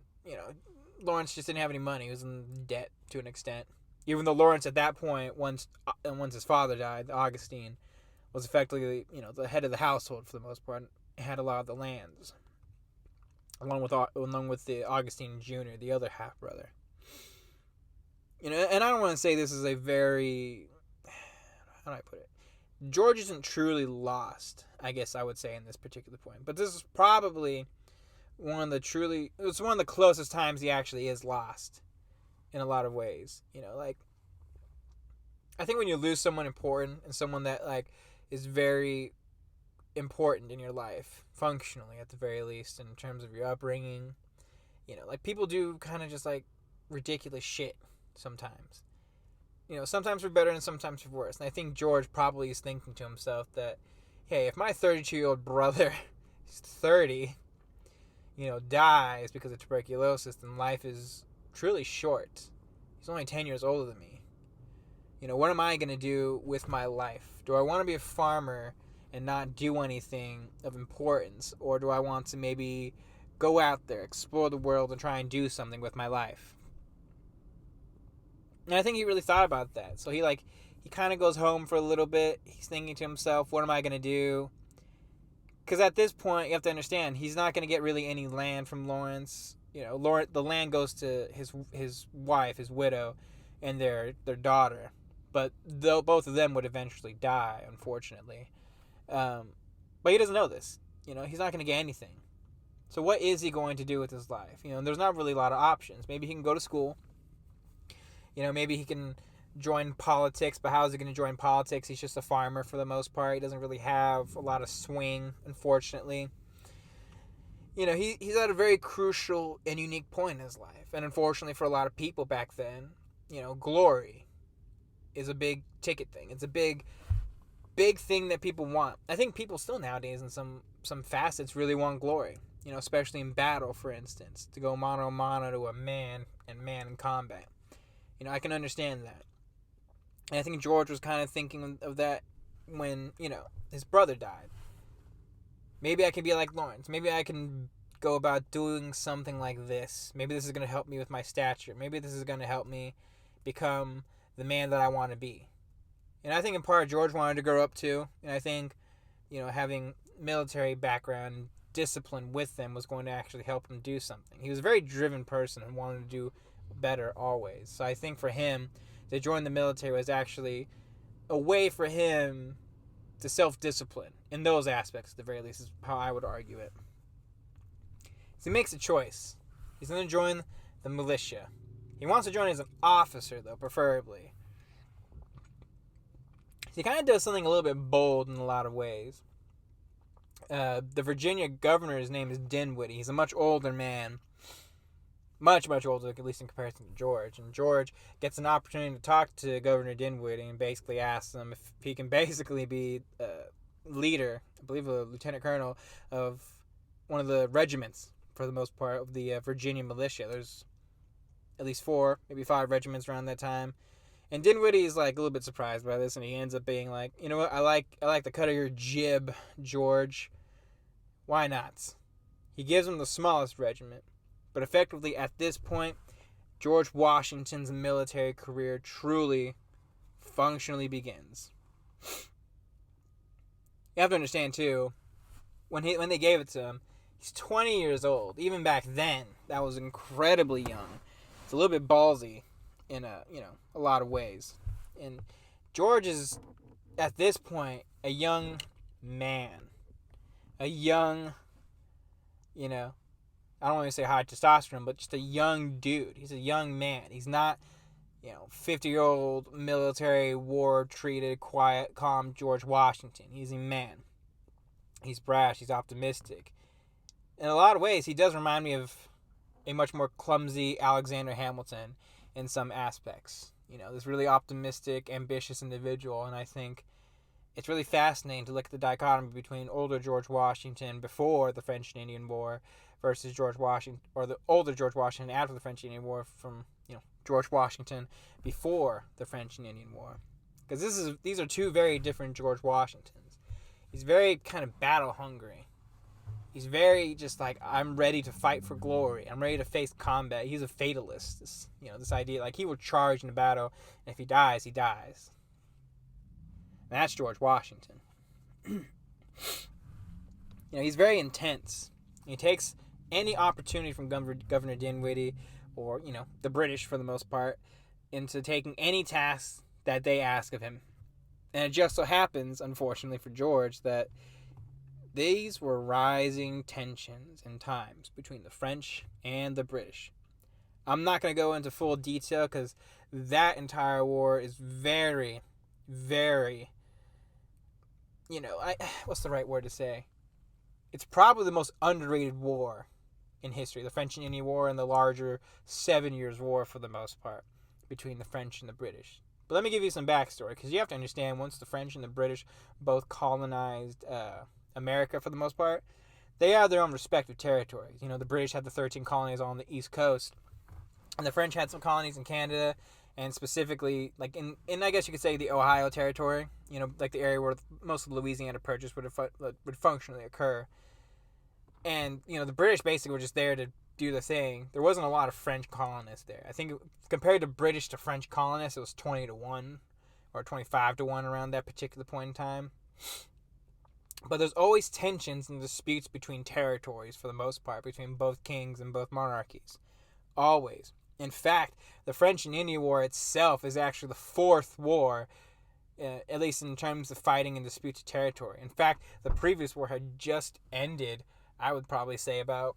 Lawrence just didn't have any money. He was in debt to an extent. Even though Lawrence at that point, once his father died, Augustine, was effectively, the head of the household for the most part, and had a lot of the lands, along with the Augustine Jr., the other half brother. And I don't want to say this is a very, how do I put it? George isn't truly lost, I guess I would say, in this particular point. But this is probably it's one of the closest times he actually is lost in a lot of ways. I think when you lose someone important and someone that, is very important in your life, functionally at the very least, in terms of your upbringing. Like people do kind of just like ridiculous shit sometimes. Sometimes for better and sometimes for worse. And I think George probably is thinking to himself that, hey, if my 32-year-old brother is 30, dies because of tuberculosis, then life is truly short. He's only 10 years older than me. What am I going to do with my life? Do I want to be a farmer and not do anything of importance? Or do I want to maybe go out there, explore the world, and try and do something with my life? And I think he really thought about that. So he kind of goes home for a little bit. He's thinking to himself, what am I going to do? Because at this point, you have to understand, he's not going to get really any land from Lawrence. The land goes to his wife, his widow, and their daughter. But both of them would eventually die, unfortunately. But he doesn't know this. He's not going to get anything. So what is he going to do with his life? There's not really a lot of options. Maybe he can go to school. Maybe he can join politics, but how is he going to join politics? He's just a farmer for the most part. He doesn't really have a lot of swing, unfortunately. He's at a very crucial and unique point in his life. And unfortunately for a lot of people back then, glory is a big ticket thing. It's a big thing that people want. I think people still nowadays in some facets really want glory. Especially in battle, for instance, to go mano a mano to a man in combat. I can understand that. And I think George was kind of thinking of that when, his brother died. Maybe I can be like Lawrence. Maybe I can go about doing something like this. Maybe this is going to help me with my stature. Maybe this is going to help me become the man that I want to be. And I think in part George wanted to grow up too. And I think, having military background, discipline with them was going to actually help him do something. He was a very driven person and wanted to do better always. So I think for him to join the military was actually a way for him to self-discipline in those aspects, at the very least, is how I would argue it. So he makes a choice. He's going to join the militia. He wants to join as an officer, though, preferably. He kind of does something a little bit bold in a lot of ways. The Virginia governor's name is Dinwiddie. He's a much older man. Much, much older, at least in comparison to George. And George gets an opportunity to talk to Governor Dinwiddie and basically asks him if he can basically be leader, I believe a lieutenant colonel, of one of the regiments, for the most part, of the Virginia militia. There's at least 4, maybe 5 regiments around that time. And Dinwiddie is like a little bit surprised by this, and he ends up being like, you know what, I like the cut of your jib, George. Why not? He gives him the smallest regiment. But effectively, at this point, George Washington's military career truly, functionally begins. You have to understand, too, when they gave it to him, he's 20 years old. Even back then, that was incredibly young. It's a little bit ballsy in a lot of ways. And George is, at this point, a young man. A young, I don't want to say high testosterone, but just a young dude. He's a young man. He's not, 50-year-old military war-treated, quiet, calm George Washington. He's a man. He's brash. He's optimistic. In a lot of ways, he does remind me of a much more clumsy Alexander Hamilton in some aspects. This really optimistic, ambitious individual. And I think it's really fascinating to look at the dichotomy between older George Washington before the French and Indian War versus George Washington, or the older George Washington after the French and Indian War, from George Washington before the French and Indian War. Because these are two very different George Washingtons. He's very kind of battle hungry. He's very just like, I'm ready to fight for glory. I'm ready to face combat. He's a fatalist. This idea, like, he will charge in a battle, and if he dies, he dies. And that's George Washington. He's very intense. He takes any opportunity from Governor Dinwiddie, or, the British for the most part, into taking any task that they ask of him. And it just so happens, unfortunately for George, that these were rising tensions and times between the French and the British. I'm not going to go into full detail because that entire war is very, very what's the right word to say? It's probably the most underrated war in history. The French and Indian War and the larger 7 Years' War, for the most part, between the French and the British. But let me give you some backstory, because you have to understand, once the French and the British both colonized America for the most part, they have their own respective territories. The British had the 13 colonies on the East Coast, and the French had some colonies in Canada, and specifically, like in I guess you could say the Ohio Territory, like the area where most of the Louisiana Purchase would functionally occur. And, the British basically were just there to do the thing. There wasn't a lot of French colonists there. I think compared to British to French colonists, it was 20-1 or 25-1 around that particular point in time. But there's always tensions and disputes between territories, for the most part, between both kings and both monarchies. Always. In fact, the French and Indian War itself is actually the fourth war, at least in terms of fighting and disputed territory. In fact, the previous war had just ended, I would probably say, about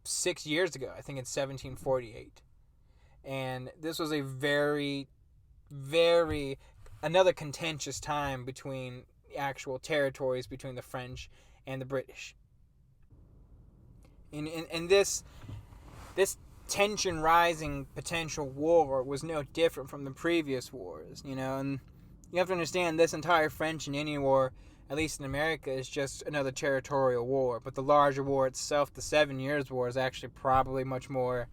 6 years ago. I think in 1748. And this was a very, very, another contentious time between actual territories between the French and the British. And this tension rising potential war was no different from the previous wars, and you have to understand, this entire French and Indian War, at least in America, is just another territorial war. But the larger war itself, the 7 Years' War, is actually probably much more,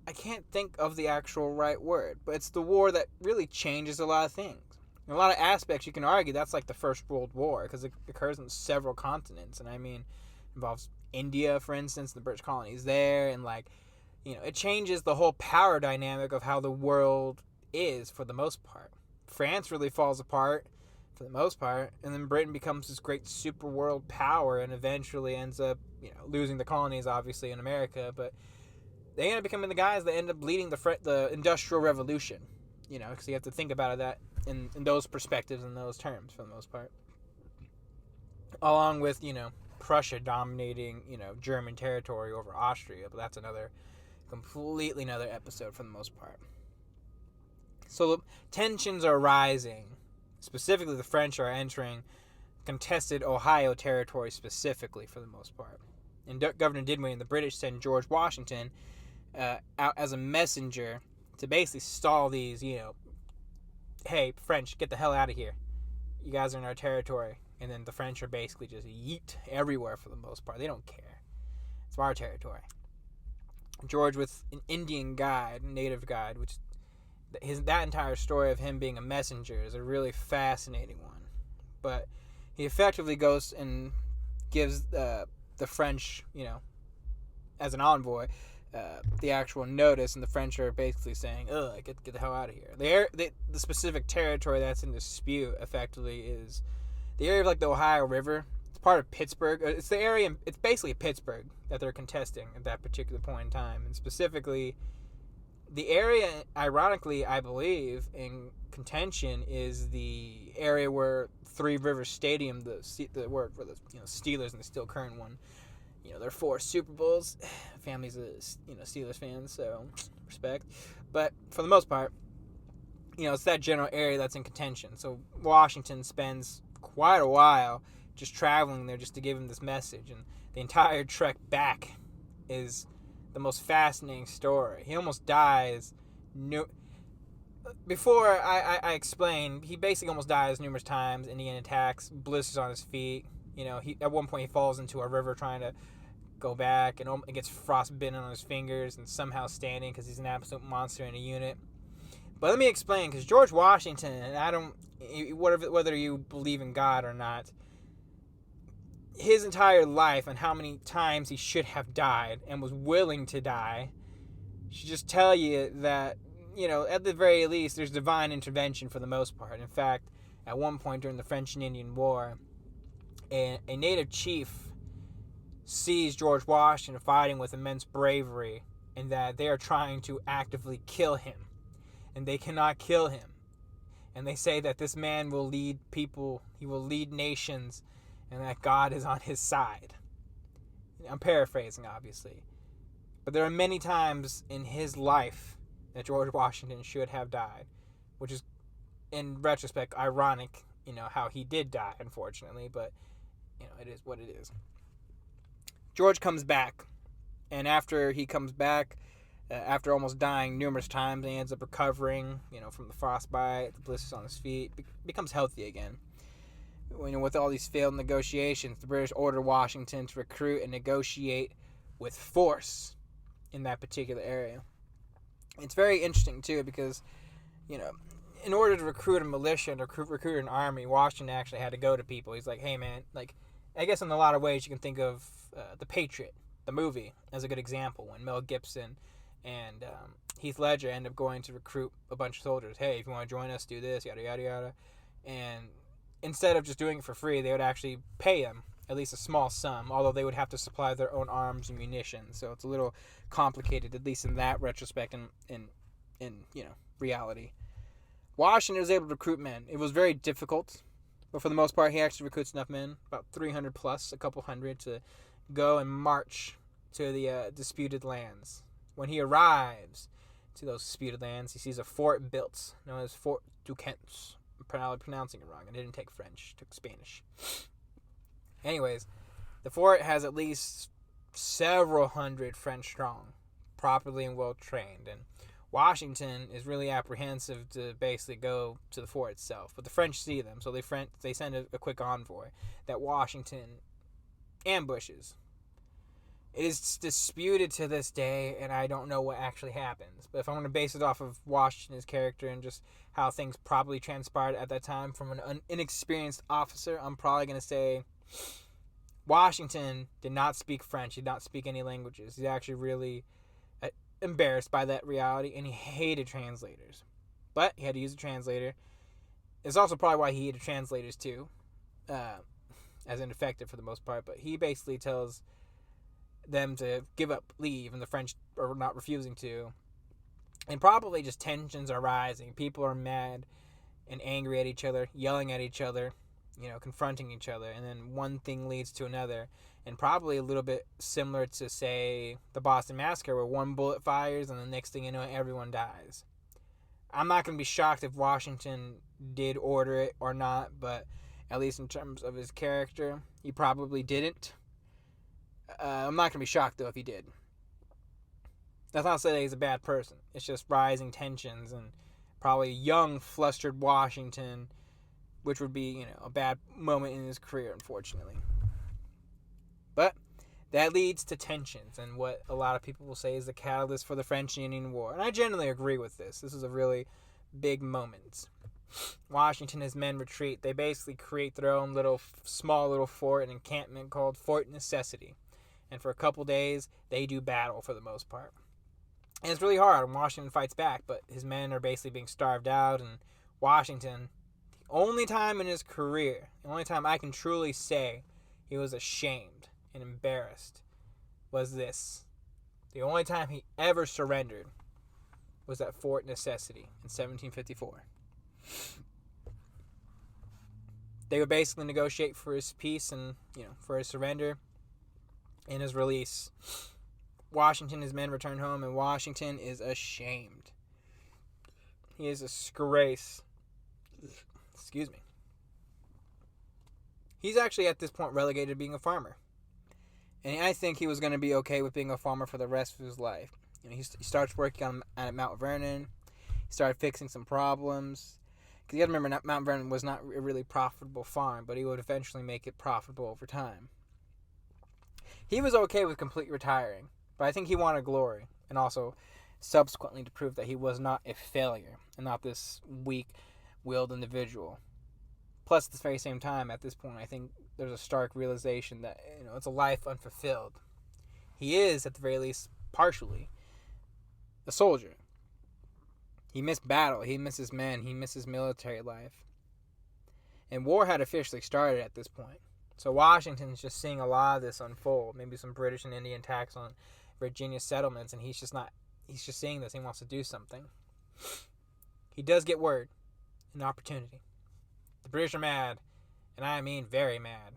I can't think of the actual right word, but it's the war that really changes a lot of things. In a lot of aspects, you can argue that's like the First World War, because it occurs in several continents, and involves India, for instance, the British colonies there, and it changes the whole power dynamic of how the world is, for the most part. France really falls apart, for the most part, and then Britain becomes this great super world power, and eventually ends up, losing the colonies, obviously, in America, but they end up becoming the guys that end up leading the Industrial Revolution, because you have to think about that in those perspectives and those terms, for the most part. Along with, Prussia dominating, German territory over Austria, but that's completely another episode for the most part. So tensions are rising. Specifically, the French are entering contested Ohio territory specifically, for the most part. And Governor Dinwiddie and the British send George Washington out as a messenger to basically stall these, hey, French, get the hell out of here. You guys are in our territory. And then the French are basically just yeet everywhere, for the most part. They don't care. It's our territory. George, with an Indian guide, native guide, which that entire story of him being a messenger is a really fascinating one. But he effectively goes and gives the French, as an envoy, the actual notice, and the French are basically saying, "Ugh, get the hell out of here." The specific territory that's in dispute, effectively, is the area of the Ohio River. It's part of Pittsburgh. It's the area. It's basically Pittsburgh that they're contesting at that particular point in time, and specifically, the area, ironically, I believe, in contention is the area where Three Rivers Stadium, where the Steelers and the still current one, their 4 Super Bowls. Family's a Steelers fan, so respect. But for the most part, it's that general area that's in contention. So Washington spends quite a while just traveling there just to give him this message, and the entire trek back is the most fascinating story. He almost dies. Before I explain, he basically almost dies numerous times. Indian attacks, blisters on his feet. He at one point he falls into a river trying to go back, and it gets frostbitten on his fingers, and somehow standing because he's an absolute monster in a unit. But let me explain, because George Washington, and whether you believe in God or not, his entire life and how many times he should have died and was willing to die should just tell you that, at the very least, there's divine intervention for the most part. In fact, at one point during the French and Indian War, a native chief sees George Washington fighting with immense bravery, and that they are trying to actively kill him, and they cannot kill him. And they say that this man will lead people, he will lead nations, and that God is on his side. I'm paraphrasing, obviously. But there are many times in his life that George Washington should have died, which is in retrospect, ironic, how he did die, unfortunately, but, it is what it is. George comes back, and after he comes back, after almost dying numerous times, he ends up recovering, from the frostbite, the blisters on his feet, becomes healthy again. With all these failed negotiations, the British ordered Washington to recruit and negotiate with force in that particular area. It's very interesting, too, because, in order to recruit a militia and recruit an army, Washington actually had to go to people. He's like, hey, man, I guess in a lot of ways you can think of The Patriot, the movie, as a good example, when Mel Gibson and Heath Ledger end up going to recruit a bunch of soldiers. Hey, if you want to join us, do this, yada, yada, yada. And instead of just doing it for free, they would actually pay them at least a small sum, although they would have to supply their own arms and munitions. So it's a little complicated, at least in that retrospect, in reality. Washington was able to recruit men. It was very difficult, but for the most part, he actually recruits enough men, about 300 plus, a couple hundred, to go and march to the disputed lands. When he arrives to those disputed lands, he sees a fort built, known as Fort Duquesne. I'm probably pronouncing it wrong. I didn't take French, I took Spanish. Anyways, the fort has at least several hundred French strong, properly and well trained, and Washington is really apprehensive to basically go to the fort itself. But the French see them, so they send a quick envoy that Washington ambushes. It is disputed to this day, and I don't know what actually happens. But if I'm going to base it off of Washington's character and just how things probably transpired at that time from an inexperienced officer, I'm probably going to say Washington did not speak French. He did not speak any languages. He's actually really embarrassed by that reality, and he hated translators. But he had to use a translator. It's also probably why he hated translators too, as ineffective for the most part. But he basically tells them to give up, leave, and the French are not refusing to. And probably just tensions are rising. People are mad and angry at each other, yelling at each other, confronting each other. And then one thing leads to another. And probably a little bit similar to, say, the Boston Massacre, where one bullet fires and the next thing you know, everyone dies. I'm not going to be shocked if Washington did order it or not, but at least in terms of his character, he probably didn't. I'm not going to be shocked, though, if he did. That's not to say that he's a bad person. It's just rising tensions and probably young, flustered Washington, which would be, a bad moment in his career, unfortunately. But that leads to tensions and what a lot of people will say is the catalyst for the French and Indian War. And I generally agree with this. This is a really big moment. Washington and his men retreat. They basically create their own small little fort and encampment called Fort Necessity. And for a couple days, they do battle for the most part. And it's really hard, and Washington fights back, but his men are basically being starved out, and Washington, the only time in his career, the only time I can truly say he was ashamed and embarrassed was this. The only time he ever surrendered was at Fort Necessity in 1754. They would basically negotiate for his peace and, for his surrender and his release. Washington and his men return home, and Washington is ashamed. He is a disgrace. Excuse me. He's actually at this point relegated to being a farmer. And I think he was going to be okay with being a farmer for the rest of his life. He starts working at Mount Vernon. He started fixing some problems. Because you got to remember, Mount Vernon was not a really profitable farm, but he would eventually make it profitable over time. He was okay with completely retiring, but I think he wanted glory, and also subsequently to prove that he was not a failure and not this weak-willed individual. Plus, at the very same time, at this point, I think there's a stark realization that, it's a life unfulfilled. He is, at the very least, partially a soldier. He missed battle. He misses men. He misses military life. And war had officially started at this point. So Washington's just seeing a lot of this unfold. Maybe some British and Indian attacks on Virginia settlements, and he's just seeing this. He wants to do something. He does get word, an opportunity. The British are mad, and I mean very mad.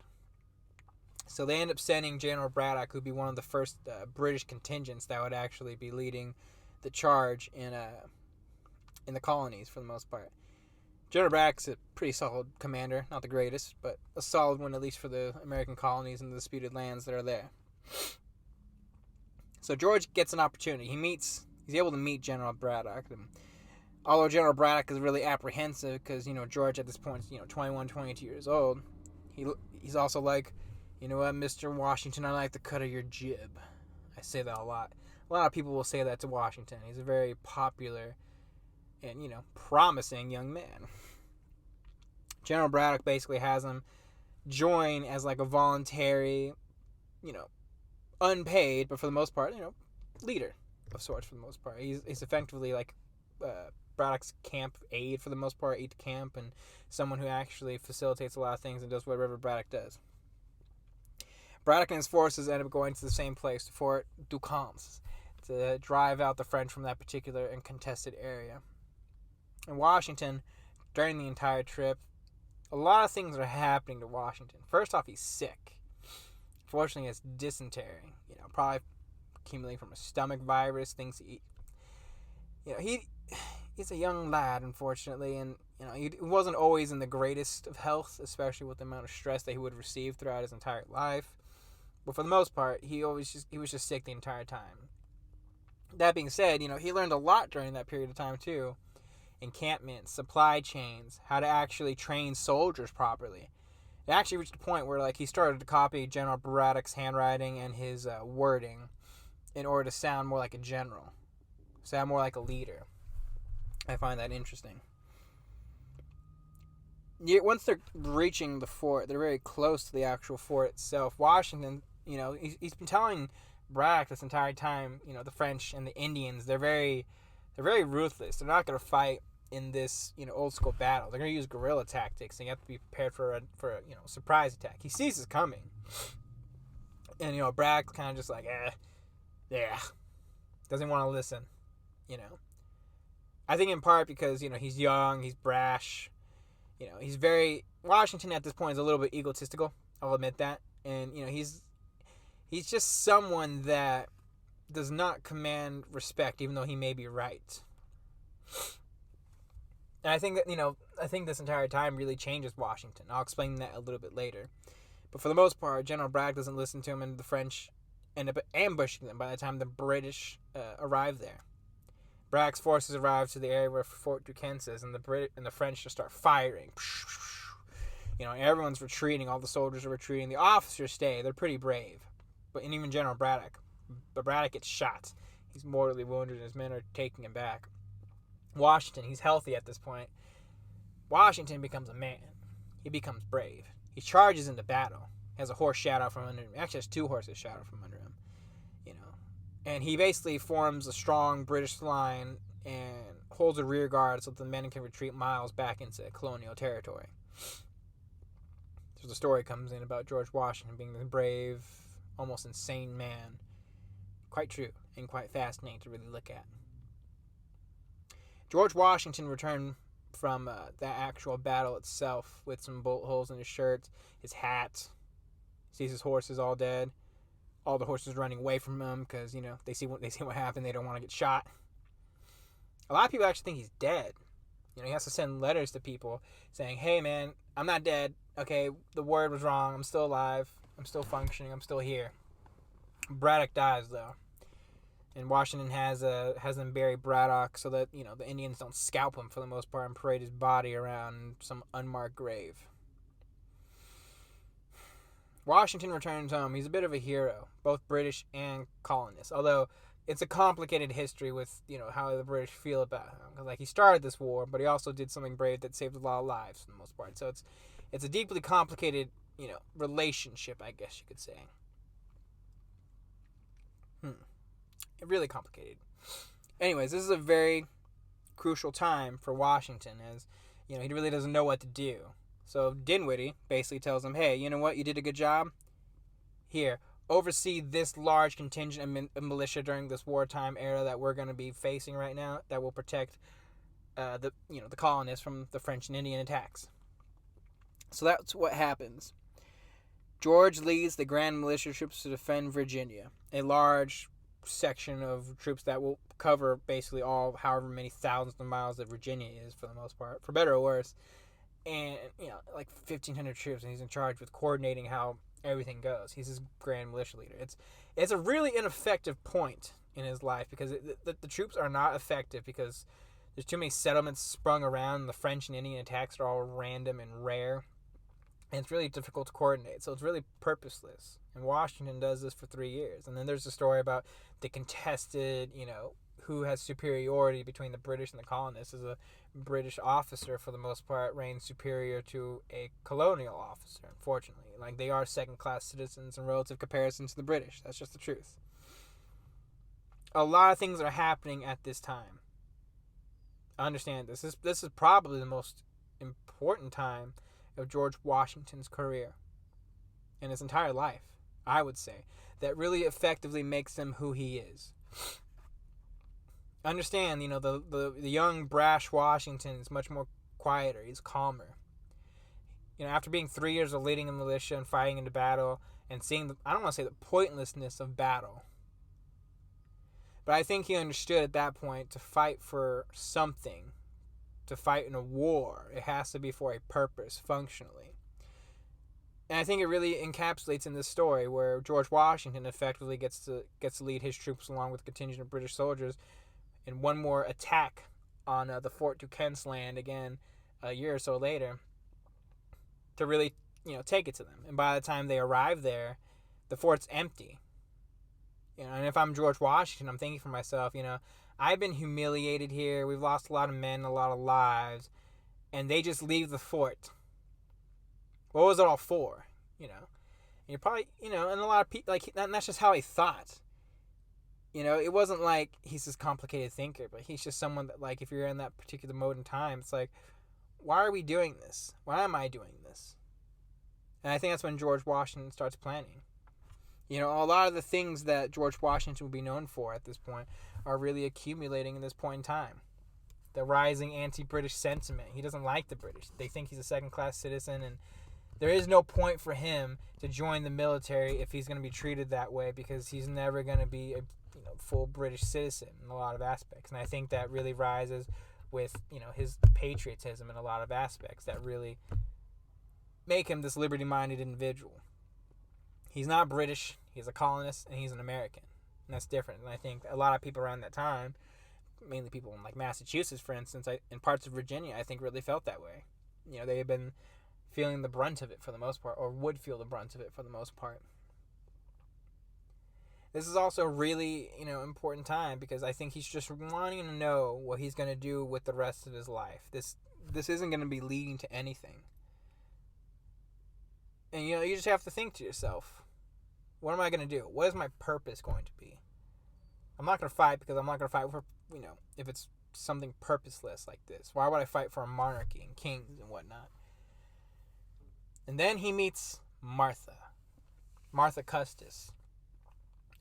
So they end up sending General Braddock, who'd be one of the first British contingents that would actually be leading the charge in the colonies for the most part. General Braddock's a pretty solid commander, not the greatest, but a solid one at least for the American colonies and the disputed lands that are there. So George gets an opportunity. He's able to meet General Braddock. And although General Braddock is really apprehensive because, George at this point is, 21, 22 years old, he's also like, you know what, Mr. Washington, I like the cut of your jib. I say that a lot. A lot of people will say that to Washington. He's a very popular and, promising young man. General Braddock basically has him join as like a voluntary, unpaid, but for the most part, leader of sorts for the most part. He's effectively like Braddock's camp aide for the most part, aide to camp, and someone who actually facilitates a lot of things and does whatever Braddock does. Braddock and his forces end up going to the same place, Fort Duquesne, to drive out the French from that particular and contested area. In Washington, during the entire trip, a lot of things are happening to Washington. First off, he's sick. Fortunately, it's dysentery. Probably accumulating from a stomach virus. Things he, he's a young lad, unfortunately, and he wasn't always in the greatest of health, especially with the amount of stress that he would receive throughout his entire life. But for the most part, he was just sick the entire time. That being said, he learned a lot during that period of time too. Encampments, supply chains, how to actually train soldiers properly. It actually reached a point where he started to copy General Braddock's handwriting and his wording in order to sound more like a general, sound more like a leader. I find that interesting. Once they're reaching the fort, they're very close to the actual fort itself. Washington, he's been telling Braddock this entire time, the French and the Indians, they're very ruthless. They're not going to fight in this, old school battle. They're going to use guerrilla tactics, and you have to be prepared for a surprise attack. He sees this coming. And, Braddock's kind of just like, yeah. Doesn't want to listen, I think in part because, he's young, he's brash, Washington at this point is a little bit egotistical. I'll admit that. And, he's just someone that does not command respect, even though he may be right. And I think that, this entire time really changes Washington. I'll explain that a little bit later. But for the most part, General Braddock doesn't listen to him, and the French end up ambushing them by the time the British arrive there. Braddock's forces arrive to the area where Fort Duquesne is, and the French just start firing. Everyone's retreating. All the soldiers are retreating. The officers stay. They're pretty brave. And even General Braddock. But Braddock gets shot. He's mortally wounded, and his men are taking him back. Washington, he's healthy at this point. Washington becomes a man. He becomes brave. He charges into battle. He has a horse shot out from under him. He actually has two horses shot out from under him. And he basically forms a strong British line and holds a rear guard so that the men can retreat miles back into colonial territory. So the story comes in about George Washington being the brave, almost insane man. Quite true and quite fascinating to really look at. George Washington returned from the actual battle itself with some bullet holes in his shirt, his hat. Sees his horses all dead. All the horses running away from him because, they see what happened. They don't want to get shot. A lot of people actually think he's dead. He has to send letters to people saying, hey, man, I'm not dead. Okay, the word was wrong. I'm still alive. I'm still functioning. I'm still here. Braddock dies, though. And Washington has them bury Braddock so that, the Indians don't scalp him for the most part and parade his body around some unmarked grave. Washington returns home. He's a bit of a hero, both British and colonists. Although it's a complicated history with, how the British feel about him. Because, he started this war, but he also did something brave that saved a lot of lives for the most part. So it's a deeply complicated, relationship, I guess you could say. Really complicated. Anyways, this is a very crucial time for Washington as, he really doesn't know what to do. So Dinwiddie basically tells him, hey, you know what? You did a good job. Here, oversee this large contingent of militia during this wartime era that we're going to be facing right now that will protect the colonists from the French and Indian attacks. So that's what happens. George leads the Grand Militia troops to defend Virginia, a large section of troops that will cover basically all, however many thousands of miles that Virginia is, for the most part, for better or worse. And, like 1,500 troops, and he's in charge with coordinating how everything goes. He's his grand militia leader. It's a really ineffective point in his life, because the troops are not effective because there's too many settlements sprung around, and the French and Indian attacks are all random and rare. And it's really difficult to coordinate, so it's really purposeless. And Washington does this for 3 years. And then there's a story about the contested, who has superiority between the British and the colonists. As a British officer, for the most part, reigns superior to a colonial officer, unfortunately. Like, they are second-class citizens in relative comparison to the British. That's just the truth. A lot of things are happening at this time. Understand this. This is probably the most important time of George Washington's career and his entire life, I would say, that really effectively makes him who he is. Understand, the young, brash Washington is much more quieter. He's calmer. After being 3 years of leading a militia and fighting into battle and seeing I don't want to say the pointlessness of battle, but I think he understood at that point, to fight for something, to fight in a war, it has to be for a purpose, functionally. And I think it really encapsulates in this story, where George Washington effectively gets to lead his troops along with a contingent of British soldiers in one more attack on the Fort Duquesne's land again a year or so later, to really take it to them. And by the time they arrive there, the fort's empty. And if I'm George Washington, I'm thinking for myself, I've been humiliated here. We've lost a lot of men, a lot of lives, and they just leave the fort. What was it all for? And you're probably, and a lot of people, and that's just how he thought. It wasn't like he's this complicated thinker, but he's just someone that, like, if you're in that particular mode in time, it's like, why are we doing this? Why am I doing this? And I think that's when George Washington starts planning. A lot of the things that George Washington will be known for at this point are really accumulating in this point in time. The rising anti-British sentiment. He doesn't like the British. They think he's a second-class citizen, and there is no point for him to join the military if he's going to be treated that way, because he's never going to be a full British citizen in a lot of aspects. And I think that really rises with his patriotism in a lot of aspects that really make him this liberty-minded individual. He's not British, he's a colonist, and he's an American. And that's different. And I think a lot of people around that time, mainly people in like Massachusetts, for instance, in parts of Virginia, I think really felt that way. They had been feeling the brunt of it for the most part, or would feel the brunt of it for the most part. This is also a really, important time, because I think he's just wanting to know what he's going to do with the rest of his life. This isn't going to be leading to anything. And, you just have to think to yourself, what am I going to do? What is my purpose going to be? I'm not going to fight because I'm not going to fight for, if it's something purposeless like this. Why would I fight for a monarchy and kings and whatnot? And then he meets Martha Custis,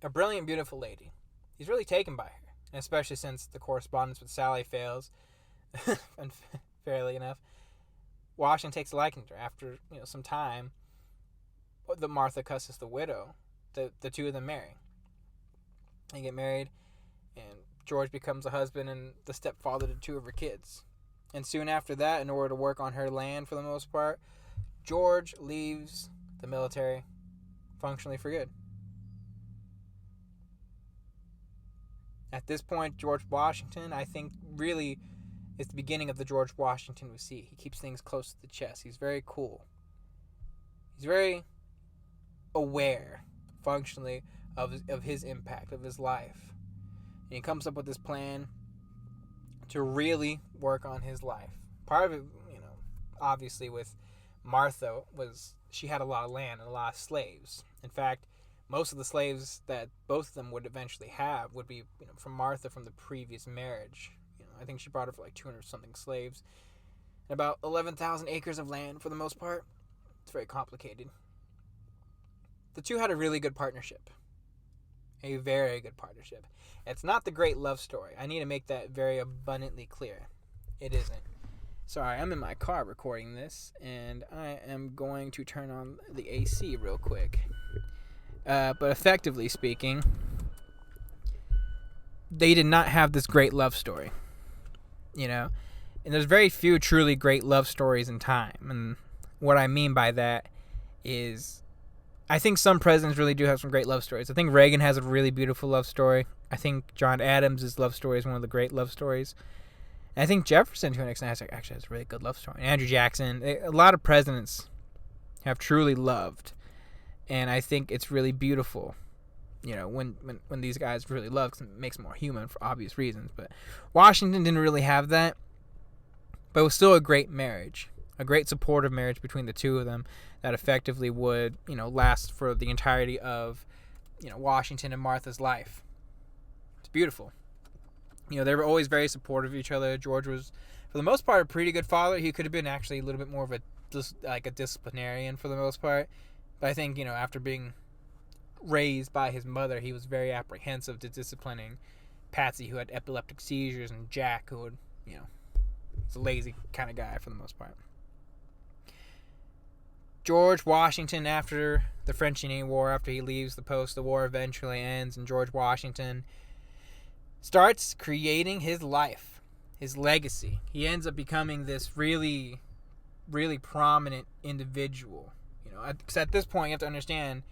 a brilliant, beautiful lady. He's really taken by her, and especially since the correspondence with Sally fails, and fairly enough, Washington takes a liking to her. After some time, the Martha Custis, the widow, the two of them marry. They get married, and George becomes a husband and the stepfather to two of her kids. And soon after that, in order to work on her land for the most part, George leaves the military functionally for good. At this point, George Washington, I think, really is the beginning of the George Washington we see. He keeps things close to the chest. He's very cool. He's very aware, functionally, of his impact, of his life. And he comes up with this plan to really work on his life. Part of it, obviously with Martha, was she had a lot of land and a lot of slaves. In fact, most of the slaves that both of them would eventually have would be, from Martha from the previous marriage. I think she brought her for like 200-something slaves. And about 11,000 acres of land for the most part. It's very complicated. The two had a really good partnership. A very good partnership. It's not the great love story. I need to make that very abundantly clear. It isn't. Sorry, I'm in my car recording this, and I am going to turn on the AC real quick. But effectively speaking, they did not have this great love story, you know? And there's very few truly great love stories in time. And what I mean by that is, I think some presidents really do have some great love stories. I think Reagan has a really beautiful love story. I think John Adams' love story is one of the great love stories. And I think Jefferson, to an extent, actually has a really good love story. And Andrew Jackson, a lot of presidents have truly loved. And I think it's really beautiful, you know, when these guys really love, because it makes them more human for obvious reasons. But Washington didn't really have that. But it was still a great marriage, a great supportive marriage between the two of them that effectively would, you know, last for the entirety of, you know, Washington and Martha's life. It's beautiful. You know, they were always very supportive of each other. George was, for the most part, a pretty good father. He could have been actually a little bit more of a disciplinarian for the most part. But I think, you know, after being raised by his mother, he was very apprehensive to disciplining Patsy, who had epileptic seizures, and Jack, who would, you know, he's a lazy kind of guy for the most part. George Washington, after the French Indian War, after he leaves the post, the war eventually ends, and George Washington starts creating his life, his legacy. He ends up becoming this really, really prominent individual. You know, because at this point, you have to understand,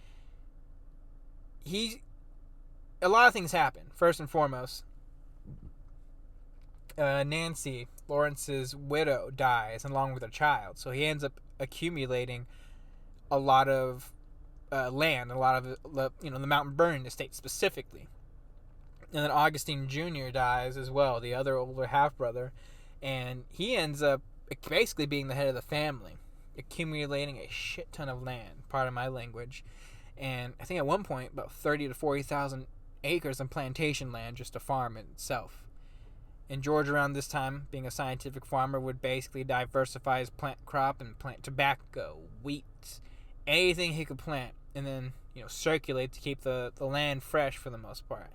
a lot of things happen. First and foremost, Nancy, Lawrence's widow, dies along with her child. So he ends up accumulating a lot of land, a lot of, you know, the Mount Vernon estate specifically. And then Augustine Jr. dies as well, the other older half-brother. And he ends up basically being the head of the family, accumulating a shit ton of land, pardon my language. And I think at one point, about 30 to 40,000 acres of plantation land just to farm itself. And George, around this time, being a scientific farmer, would basically diversify his plant crop and plant tobacco, wheat, anything he could plant, and then, you know, circulate to keep the land fresh for the most part.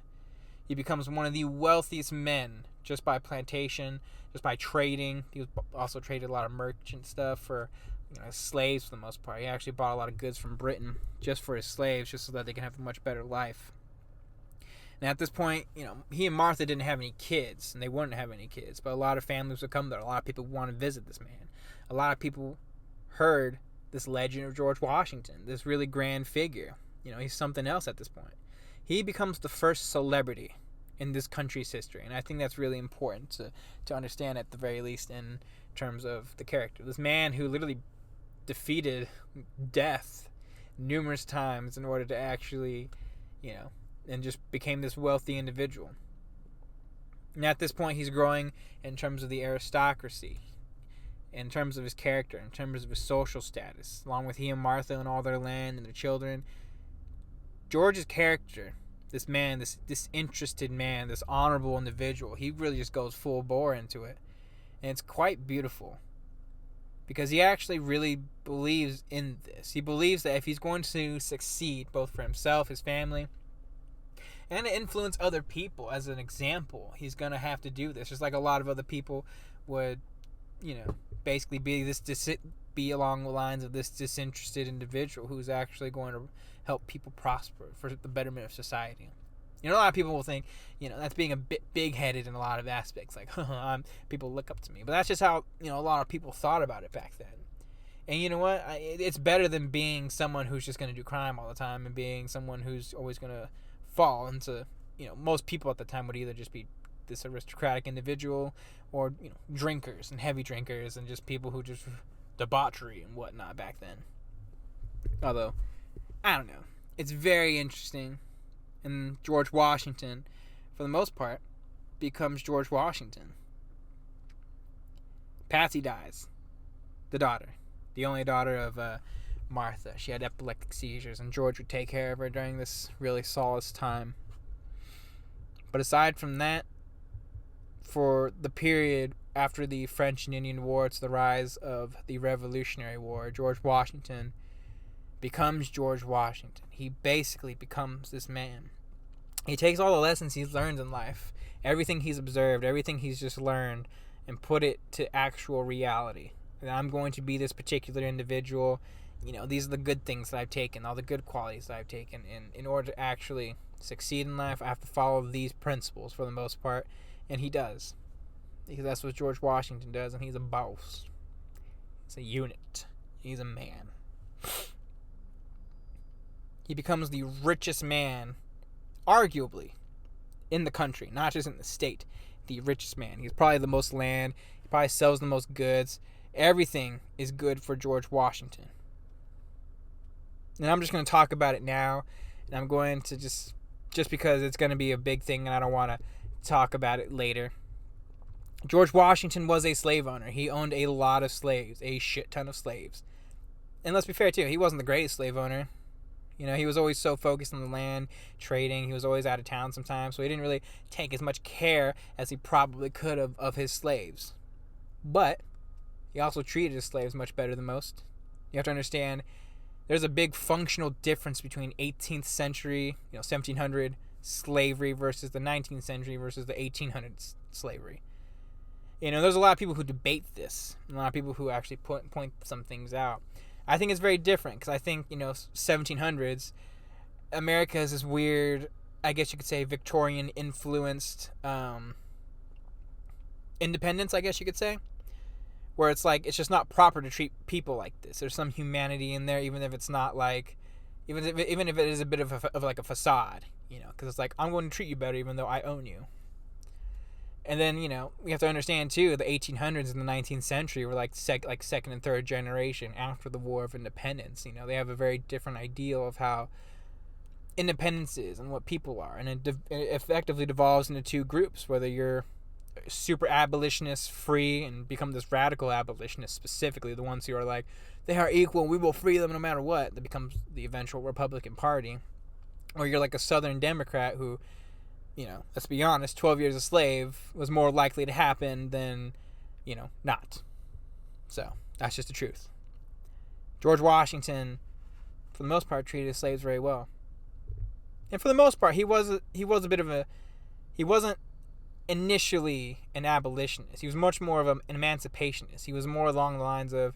He becomes one of the wealthiest men just by plantation, just by trading. He also traded a lot of merchant stuff for, you know, slaves for the most part. He actually bought a lot of goods from Britain just for his slaves, just so that they can have a much better life. And at this point, you know, he and Martha didn't have any kids, and they wouldn't have any kids, but a lot of families would come there. A lot of people would want to visit this man. A lot of people heard this legend of George Washington, this really grand figure. You know, he's something else at this point. He becomes the first celebrity in this country's history, and I think that's really important to understand, at the very least, in terms of the character. This man who literally defeated death numerous times in order to actually, you know, and just became this wealthy individual. And at this point, he's growing in terms of the aristocracy, in terms of his character, in terms of his social status, along with he and Martha and all their land and their children. George's character, this man, this disinterested man, this honorable individual, he really just goes full bore into it. And it's quite beautiful, because he actually really believes in this. He believes that if he's going to succeed, both for himself, his family, and to influence other people as an example, he's going to have to do this. Just like a lot of other people would, you know, basically be along the lines of this disinterested individual who's actually going to help people prosper for the betterment of society. You know, a lot of people will think, you know, that's being a bit big-headed in a lot of aspects. Like, people look up to me. But that's just how, you know, a lot of people thought about it back then. And you know what? It's better than being someone who's just going to do crime all the time and being someone who's always going to fall into, you know, most people at the time would either just be this aristocratic individual or, you know, drinkers and heavy drinkers and just people who just debauchery and whatnot back then. Although, I don't know. It's very interesting. And George Washington, for the most part, becomes George Washington. Patsy dies. The daughter. The only daughter of Martha. She had epileptic seizures, and George would take care of her during this really solace time. But aside from that, for the period after the French and Indian War to the rise of the Revolutionary War, George Washington becomes George Washington. He basically becomes this man. He takes all the lessons he's learned in life, everything he's observed, everything he's just learned, and put it to actual reality. And I'm going to be this particular individual. these are the good things that I've taken, all the good qualities that I've taken. And in order to actually succeed in life, I have to follow these principles for the most part. And he does. Because that's what George Washington does, and he's a boss. He's a unit. He's a man. He becomes the richest man, arguably, in the country, not just in the state. The richest man. He's probably the most land. He probably sells the most goods. Everything is good for George Washington. And I'm just going to talk about it now. And I'm going to just because it's going to be a big thing and I don't want to talk about it later. George Washington was a slave owner. He owned a lot of slaves, a shit ton of slaves. And let's be fair too, he wasn't the greatest slave owner. He was always so focused on the land, trading. He was always out of town sometimes, so he didn't really take as much care as he probably could have of his slaves. But he also treated his slaves much better than most. You have to understand, there's a big functional difference between 18th century, 1700 slavery versus the 19th century versus the 1800s slavery. There's a lot of people who debate this. A lot of people who actually point some things out. I think it's very different because I think, 1700s, America is this weird, I guess you could say, Victorian influenced independence, I guess you could say, where it's like, it's just not proper to treat people like this. There's some humanity in there, even if it's not like, even if it is a bit of a facade, because it's like, I'm going to treat you better even though I own you. And then, we have to understand, too, the 1800s and the 19th century were like second and third generation after the War of Independence. They have a very different ideal of how independence is and what people are. And it effectively devolves into two groups, whether you're super abolitionist free and become this radical abolitionist, specifically the ones who are like, they are equal, we will free them no matter what. That becomes the eventual Republican Party. Or you're like a Southern Democrat who, let's be honest, 12 years a slave was more likely to happen than, not. So, that's just the truth. George Washington, for the most part, treated his slaves very well. And for the most part, he wasn't initially an abolitionist. He was much more of an emancipationist. He was more along the lines of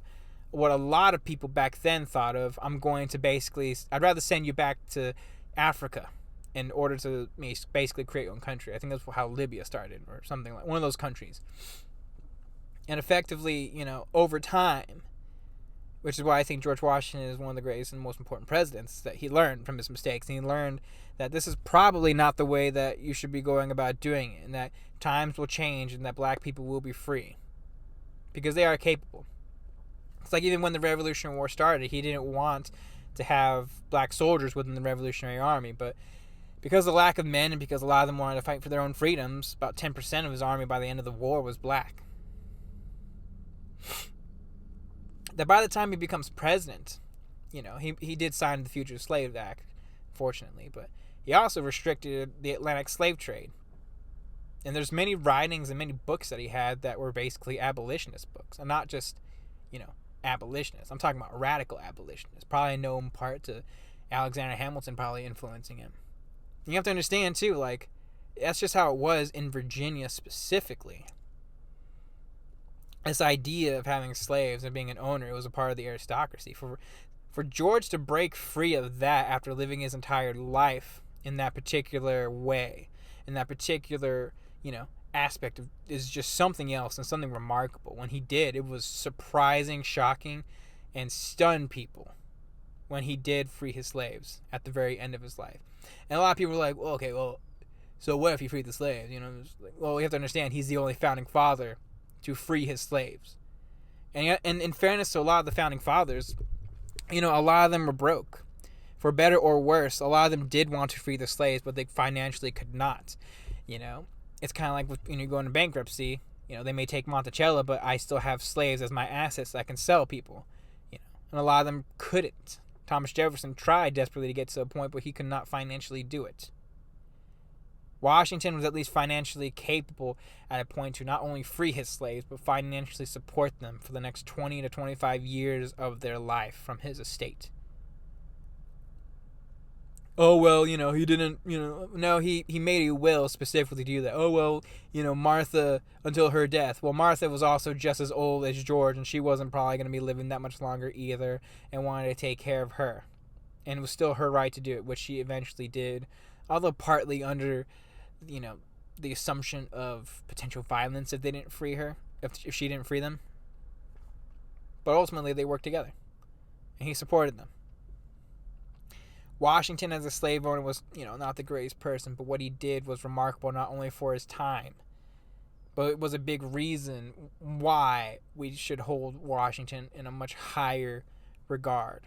what a lot of people back then thought of, I'd rather send you back to Africa in order to basically create your own country. I think that's how Libya started, or something like one of those countries. And effectively, over time, which is why I think George Washington is one of the greatest and most important presidents, that he learned from his mistakes. And he learned that this is probably not the way that you should be going about doing it, and that times will change and that black people will be free. Because they are capable. It's like even when the Revolutionary War started, he didn't want to have black soldiers within the Revolutionary Army, but because of the lack of men and because a lot of them wanted to fight for their own freedoms, about 10% of his army by the end of the war was black. That by the time he becomes president, he did sign the Fugitive Slave Act, fortunately, but he also restricted the Atlantic slave trade. And there's many writings and many books that he had that were basically abolitionist books, and not just, abolitionists. I'm talking about radical abolitionists, probably known in part to Alexander Hamilton probably influencing him. You have to understand, too, that's just how it was in Virginia specifically. This idea of having slaves and being an owner, it was a part of the aristocracy. For George to break free of that after living his entire life in that particular way, in that particular, aspect of, is just something else and something remarkable. When he did, it was surprising, shocking, and stunned people when he did free his slaves at the very end of his life. And a lot of people were like, well, okay, well, so what if he freed the slaves? Well, we have to understand, he's the only founding father to free his slaves. And in fairness to a lot of the founding fathers, a lot of them were broke. For better or worse, a lot of them did want to free the slaves, but they financially could not. It's kind of like when you go into bankruptcy, they may take Monticello, but I still have slaves as my assets that I can sell people. And a lot of them couldn't. Thomas Jefferson tried desperately to get to a point where he could not financially do it. Washington was at least financially capable at a point to not only free his slaves, but financially support them for the next 20 to 25 years of their life from his estate. oh, well, he didn't, no, he made a will specifically to do that. Oh, well, Martha until her death. Well, Martha was also just as old as George, and she wasn't probably going to be living that much longer either, and wanted to take care of her. And it was still her right to do it, which she eventually did, although partly under, the assumption of potential violence if they didn't free her, if she didn't free them. But ultimately, they worked together, and he supported them. Washington, as a slave owner, was, not the greatest person, but what he did was remarkable not only for his time, but it was a big reason why we should hold Washington in a much higher regard.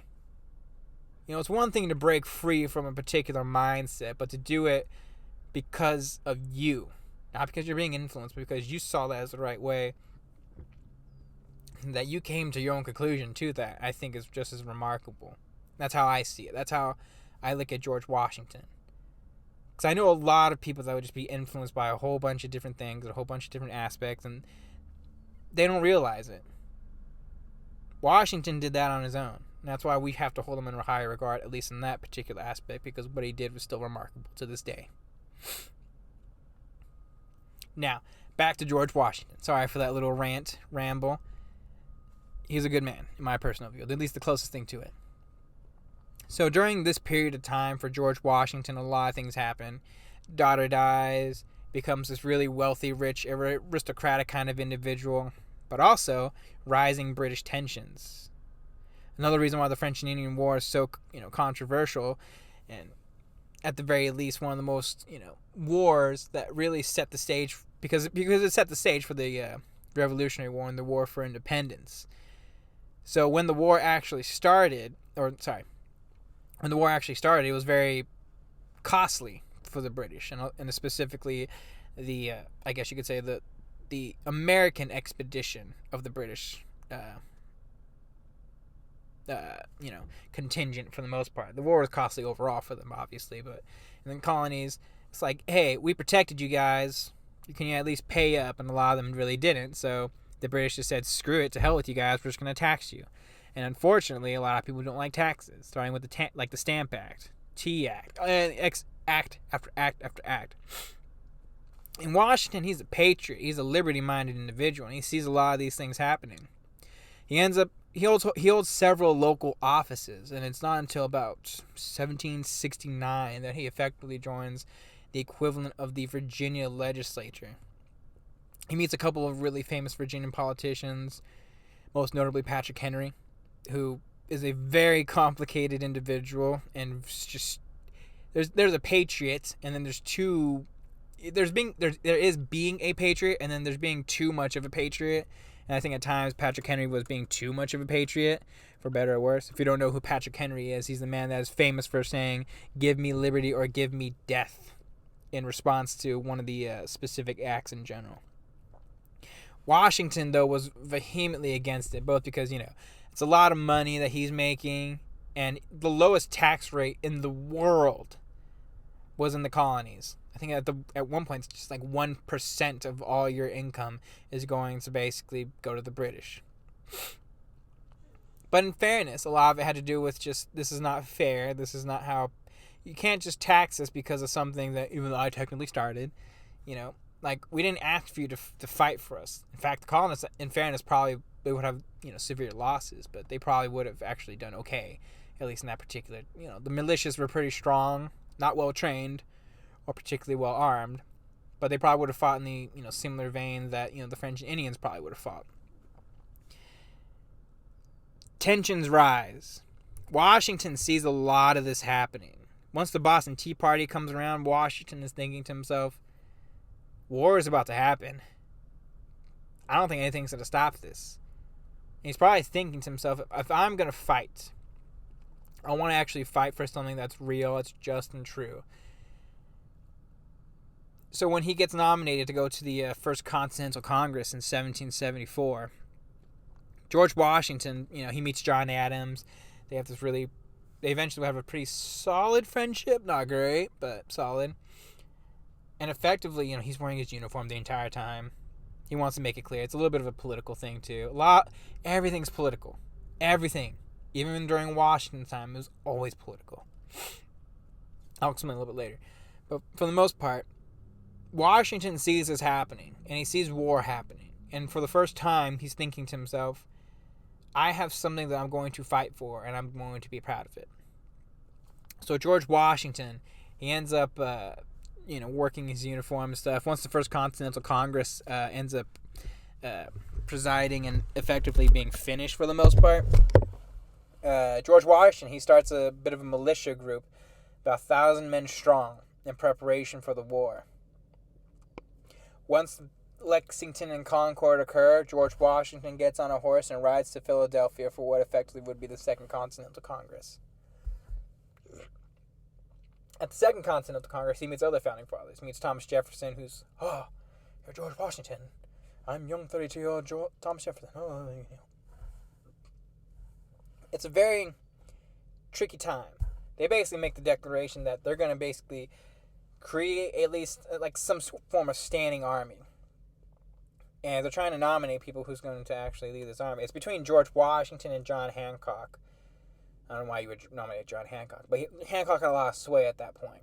It's one thing to break free from a particular mindset, but to do it because of you. Not because you're being influenced, but because you saw that as the right way. That you came to your own conclusion to that, I think is just as remarkable. That's how I see it. That's how I look at George Washington. Because I know a lot of people that would just be influenced by a whole bunch of different things, a whole bunch of different aspects, and they don't realize it. Washington did that on his own. And that's why we have to hold him in a higher regard, at least in that particular aspect, because what he did was still remarkable to this day. Now, back to George Washington. Sorry for that little ramble. He's a good man, in my personal view, at least the closest thing to it. So during this period of time for George Washington, a lot of things happen. Daughter dies, becomes this really wealthy, rich, aristocratic kind of individual, but also rising British tensions. Another reason why the French and Indian War is so, controversial, and at the very least one of the most, wars that really set the stage, because it set the stage for the Revolutionary War and the War for Independence. So when the war actually started, it was very costly for the British, and specifically the, I guess you could say, the American expedition of the British, contingent for the most part. The war was costly overall for them, obviously, but in the colonies, it's like, hey, we protected you guys. Can you at least pay up? And a lot of them really didn't, so the British just said, screw it, to hell with you guys, we're just going to tax you. And unfortunately, a lot of people don't like taxes, starting with the Stamp Act, Tea Act, act after act after act. In Washington, he's a patriot. He's a liberty-minded individual, and he sees a lot of these things happening. He holds several local offices, and it's not until about 1769 that he effectively joins the equivalent of the Virginia legislature. He meets a couple of really famous Virginian politicians, most notably Patrick Henry, who is a very complicated individual, and just there's a patriot, and then there is being a patriot, and then there's being too much of a patriot. And I think at times Patrick Henry was being too much of a patriot, for better or worse. If you don't know who Patrick Henry is, he's the man that is famous for saying, "Give me liberty or give me death," in response to one of the specific acts in general. Washington, though, was vehemently against it, both because, it's a lot of money that he's making, and the lowest tax rate in the world was in the colonies. I think at one point, it's just like 1% of all your income is going to basically go to the British. But in fairness, a lot of it had to do with just, this is not fair. This is not how, you can't just tax us because of something that, even though I technically started, we didn't ask for you to fight for us. In fact, the colonists, in fairness, probably, they would have, severe losses, but they probably would have actually done okay, at least in that particular, the militias were pretty strong, not well trained, or particularly well armed, but they probably would have fought in the similar vein that the French and Indians probably would have fought. Tensions rise. Washington sees a lot of this happening. Once the Boston Tea Party comes around, Washington is thinking to himself, war is about to happen. I don't think anything's going to stop this. And he's probably thinking to himself, if I'm going to fight, I want to actually fight for something that's real, it's just and true. So when he gets nominated to go to the First Continental Congress in 1774, George Washington, he meets John Adams. They eventually have a pretty solid friendship. Not great, but solid. And effectively, he's wearing his uniform the entire time. He wants to make it clear. It's a little bit of a political thing, too. Everything's political. Everything. Even during Washington's time, it was always political. I'll explain a little bit later. But for the most part, Washington sees this happening, and he sees war happening. And for the first time, he's thinking to himself, I have something that I'm going to fight for, and I'm going to be proud of it. So George Washington, he ends up, working his uniform and stuff. Once the First Continental Congress ends up presiding and effectively being finished for the most part, George Washington, he starts a bit of a militia group, about 1,000 men strong, in preparation for the war. Once Lexington and Concord occur, George Washington gets on a horse and rides to Philadelphia for what effectively would be the Second Continental Congress. At the Second Continental Congress, he meets other founding fathers. He meets Thomas Jefferson, who's, you're George Washington. I'm young 32-year-old Thomas Jefferson. It's a very tricky time. They basically make the declaration that they're going to basically create at least like some form of standing army. And they're trying to nominate people who's going to actually lead this army. It's between George Washington and John Hancock. I don't know why you would nominate John Hancock, but Hancock had a lot of sway at that point.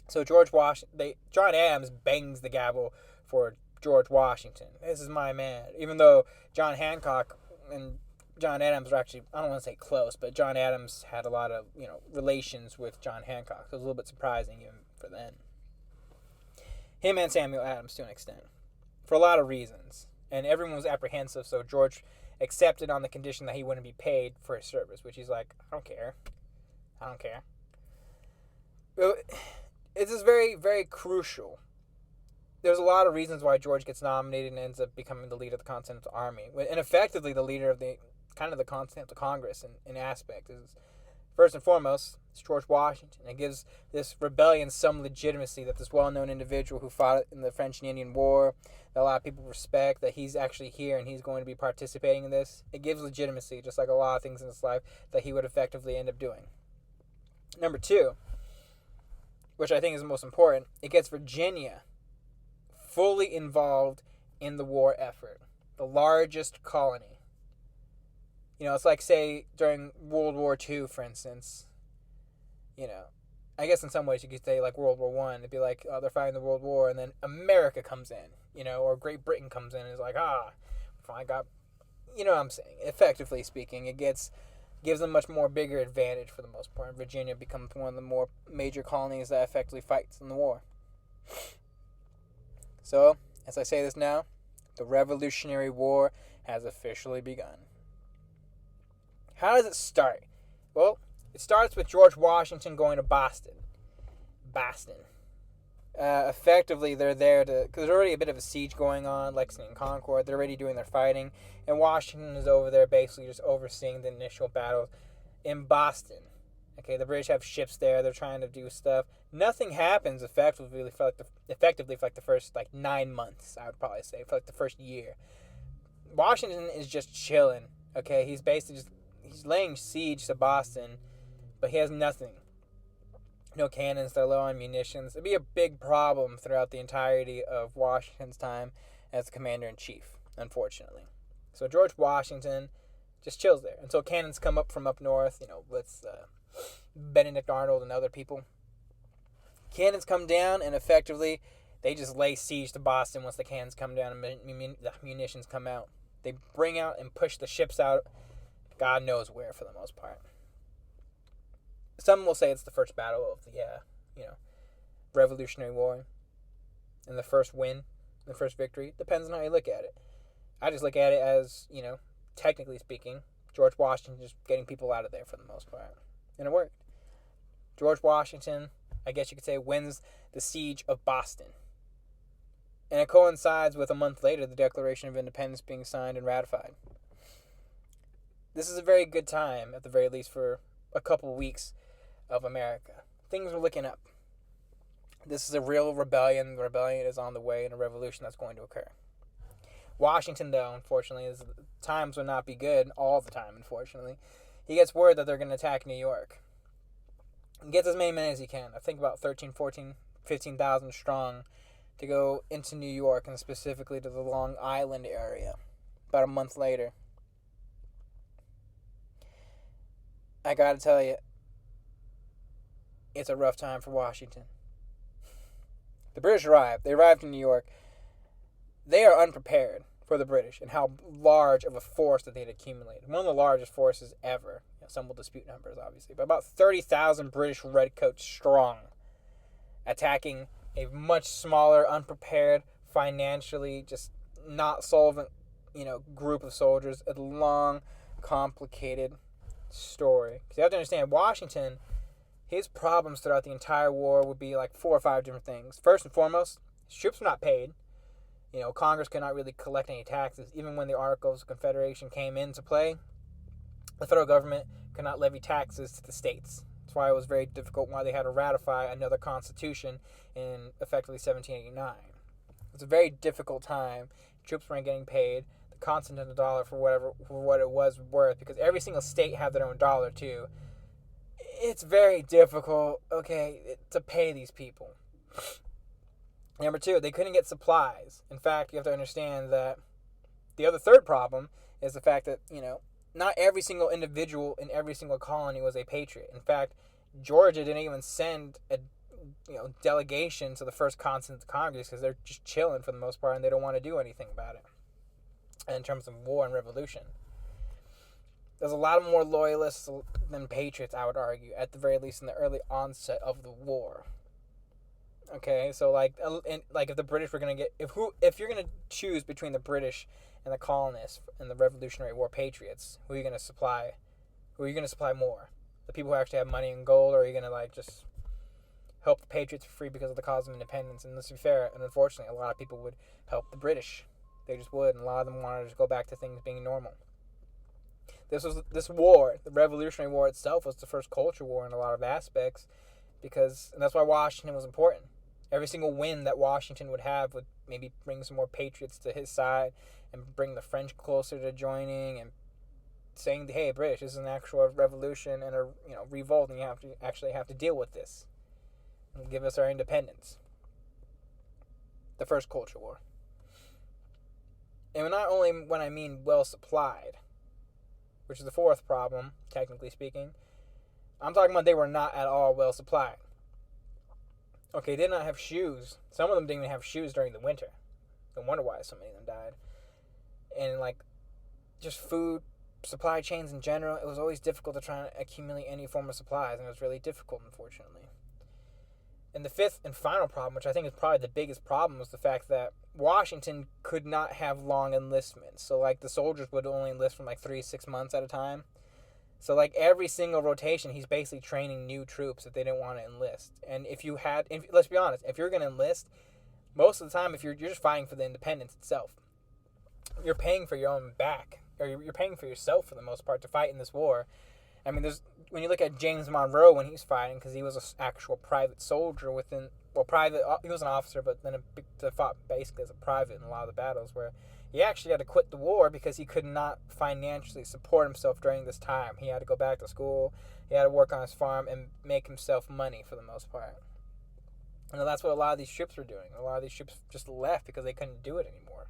So John Adams bangs the gavel for George Washington. This is my man. Even though John Hancock and John Adams were actually, I don't want to say close, but John Adams had a lot of, relations with John Hancock. It was a little bit surprising even for then. Him and Samuel Adams to an extent. For a lot of reasons. And everyone was apprehensive, so George accepted on the condition that he wouldn't be paid for his service, which he's like, I don't care. It's just very, very crucial. There's a lot of reasons why George gets nominated and ends up becoming the leader of the Continental Army. And effectively the leader of the Continental Congress in aspect is, first and foremost, it's George Washington. It gives this rebellion some legitimacy that this well-known individual who fought in the French and Indian War, that a lot of people respect, that he's actually here and he's going to be participating in this. It gives legitimacy, just like a lot of things in his life that he would effectively end up doing. Number two, which I think is the most important, it gets Virginia fully involved in the war effort. The largest colony. It's like, say, during World War II, for instance. I guess in some ways you could say, like, World War I. It'd be like, they're fighting the World War, and then America comes in, or Great Britain comes in and is like, I got, what I'm saying. Effectively speaking, it gives them much more bigger advantage for the most part. Virginia becomes one of the more major colonies that effectively fights in the war. So, as I say this now, the Revolutionary War has officially begun. How does it start? Well, it starts with George Washington going to Boston. Effectively, they're there because there's already a bit of a siege going on, Lexington and Concord. They're already doing their fighting, and Washington is over there basically just overseeing the initial battle in Boston. Okay, the British have ships there. They're trying to do stuff. Nothing happens effectively for the first 9 months, I would probably say, for the first year. Washington is just chilling. Okay, he's basically he's laying siege to Boston, but he has nothing. No cannons, they're low on munitions. It'd be a big problem throughout the entirety of Washington's time as commander-in-chief, unfortunately. So George Washington just chills there until cannons come up from up north, with Benedict Arnold and other people. Cannons come down, and effectively, they just lay siege to Boston once the cannons come down and the munitions come out. They bring out and push the ships out, God knows where for the most part. Some will say it's the first battle of the, Revolutionary War. And the first win, the first victory. Depends on how you look at it. I just look at it as, technically speaking, George Washington just getting people out of there for the most part. And it worked. George Washington, I guess you could say, wins the siege of Boston. And it coincides with a month later the Declaration of Independence being signed and ratified. This is a very good time, at the very least, for a couple weeks of America. Things are looking up. This is a real rebellion. The rebellion is on the way, and a revolution that's going to occur. Washington, though, unfortunately, times will not be good all the time, unfortunately. He gets word that they're going to attack New York. He gets as many men as he can. I think about 13, 14, 15,000 strong to go into New York, and specifically to the Long Island area. About a month later. I gotta tell you, it's a rough time for Washington. The British arrived. They arrived in New York. They are unprepared for the British and how large of a force that they'd accumulated. One of the largest forces ever. Some will dispute numbers, obviously, but about 30,000 British redcoats strong, attacking a much smaller, unprepared, financially just not solvent, group of soldiers. A long, complicated story. Because you have to understand, Washington, his problems throughout the entire war would be like 4 or 5 different things. First and foremost, his troops were not paid. Congress could not really collect any taxes. Even when the Articles of Confederation came into play, the federal government could not levy taxes to the states. That's why it was very difficult why they had to ratify another constitution in effectively 1789. It was a very difficult time. Troops weren't getting paid. The Continental dollar for what it was worth, because every single state had their own dollar too. It's very difficult, to pay these people. Number 2, they couldn't get supplies. In fact, you have to understand that the third problem is the fact that, not every single individual in every single colony was a patriot. In fact, Georgia didn't even send a delegation to the first Continental Congress because they're just chilling for the most part and they don't want to do anything about it. And in terms of war and revolution, there's a lot more loyalists than patriots, I would argue, at the very least in the early onset of the war. Okay, so if the British were gonna get if you're gonna choose between the British and the colonists in the Revolutionary War patriots, who are you gonna supply? Who are you gonna supply more? The people who actually have money and gold, or are you gonna just help the patriots for free because of the cause of independence? And let's be fair, and unfortunately, a lot of people would help the British. They just would, and a lot of them wanted to go back to things being normal. This war, the Revolutionary War itself, was the first culture war in a lot of aspects, and that's why Washington was important. Every single win that Washington would have would maybe bring some more patriots to his side and bring the French closer to joining and saying, hey, British, this is an actual revolution and a revolt, and you have to deal with this and give us our independence. The first culture war. And not only when I mean well supplied, which is the fourth problem, technically speaking, I'm talking about they were not at all well supplied. Okay, they did not have shoes. Some of them didn't even have shoes during the winter. No wonder why so many of them died. And just food, supply chains in general, it was always difficult to try and accumulate any form of supplies, and it was really difficult, unfortunately. And the fifth and final problem, which I think is probably the biggest problem, was the fact that Washington could not have long enlistments. So the soldiers would only enlist from 3-6 months at a time. So every single rotation, he's basically training new troops that they didn't want to enlist. And let's be honest, if you're going to enlist, most of the time, if you're just fighting for the independence itself, you're paying for your own back, or you're paying for yourself for the most part to fight in this war. I mean, when you look at James Monroe when he's fighting, because he was an actual private soldier he was an officer, but then he fought basically as a private in a lot of the battles, where he actually had to quit the war because he could not financially support himself during this time. He had to go back to school, he had to work on his farm and make himself money for the most part. And that's what a lot of these troops were doing. A lot of these troops just left because they couldn't do it anymore.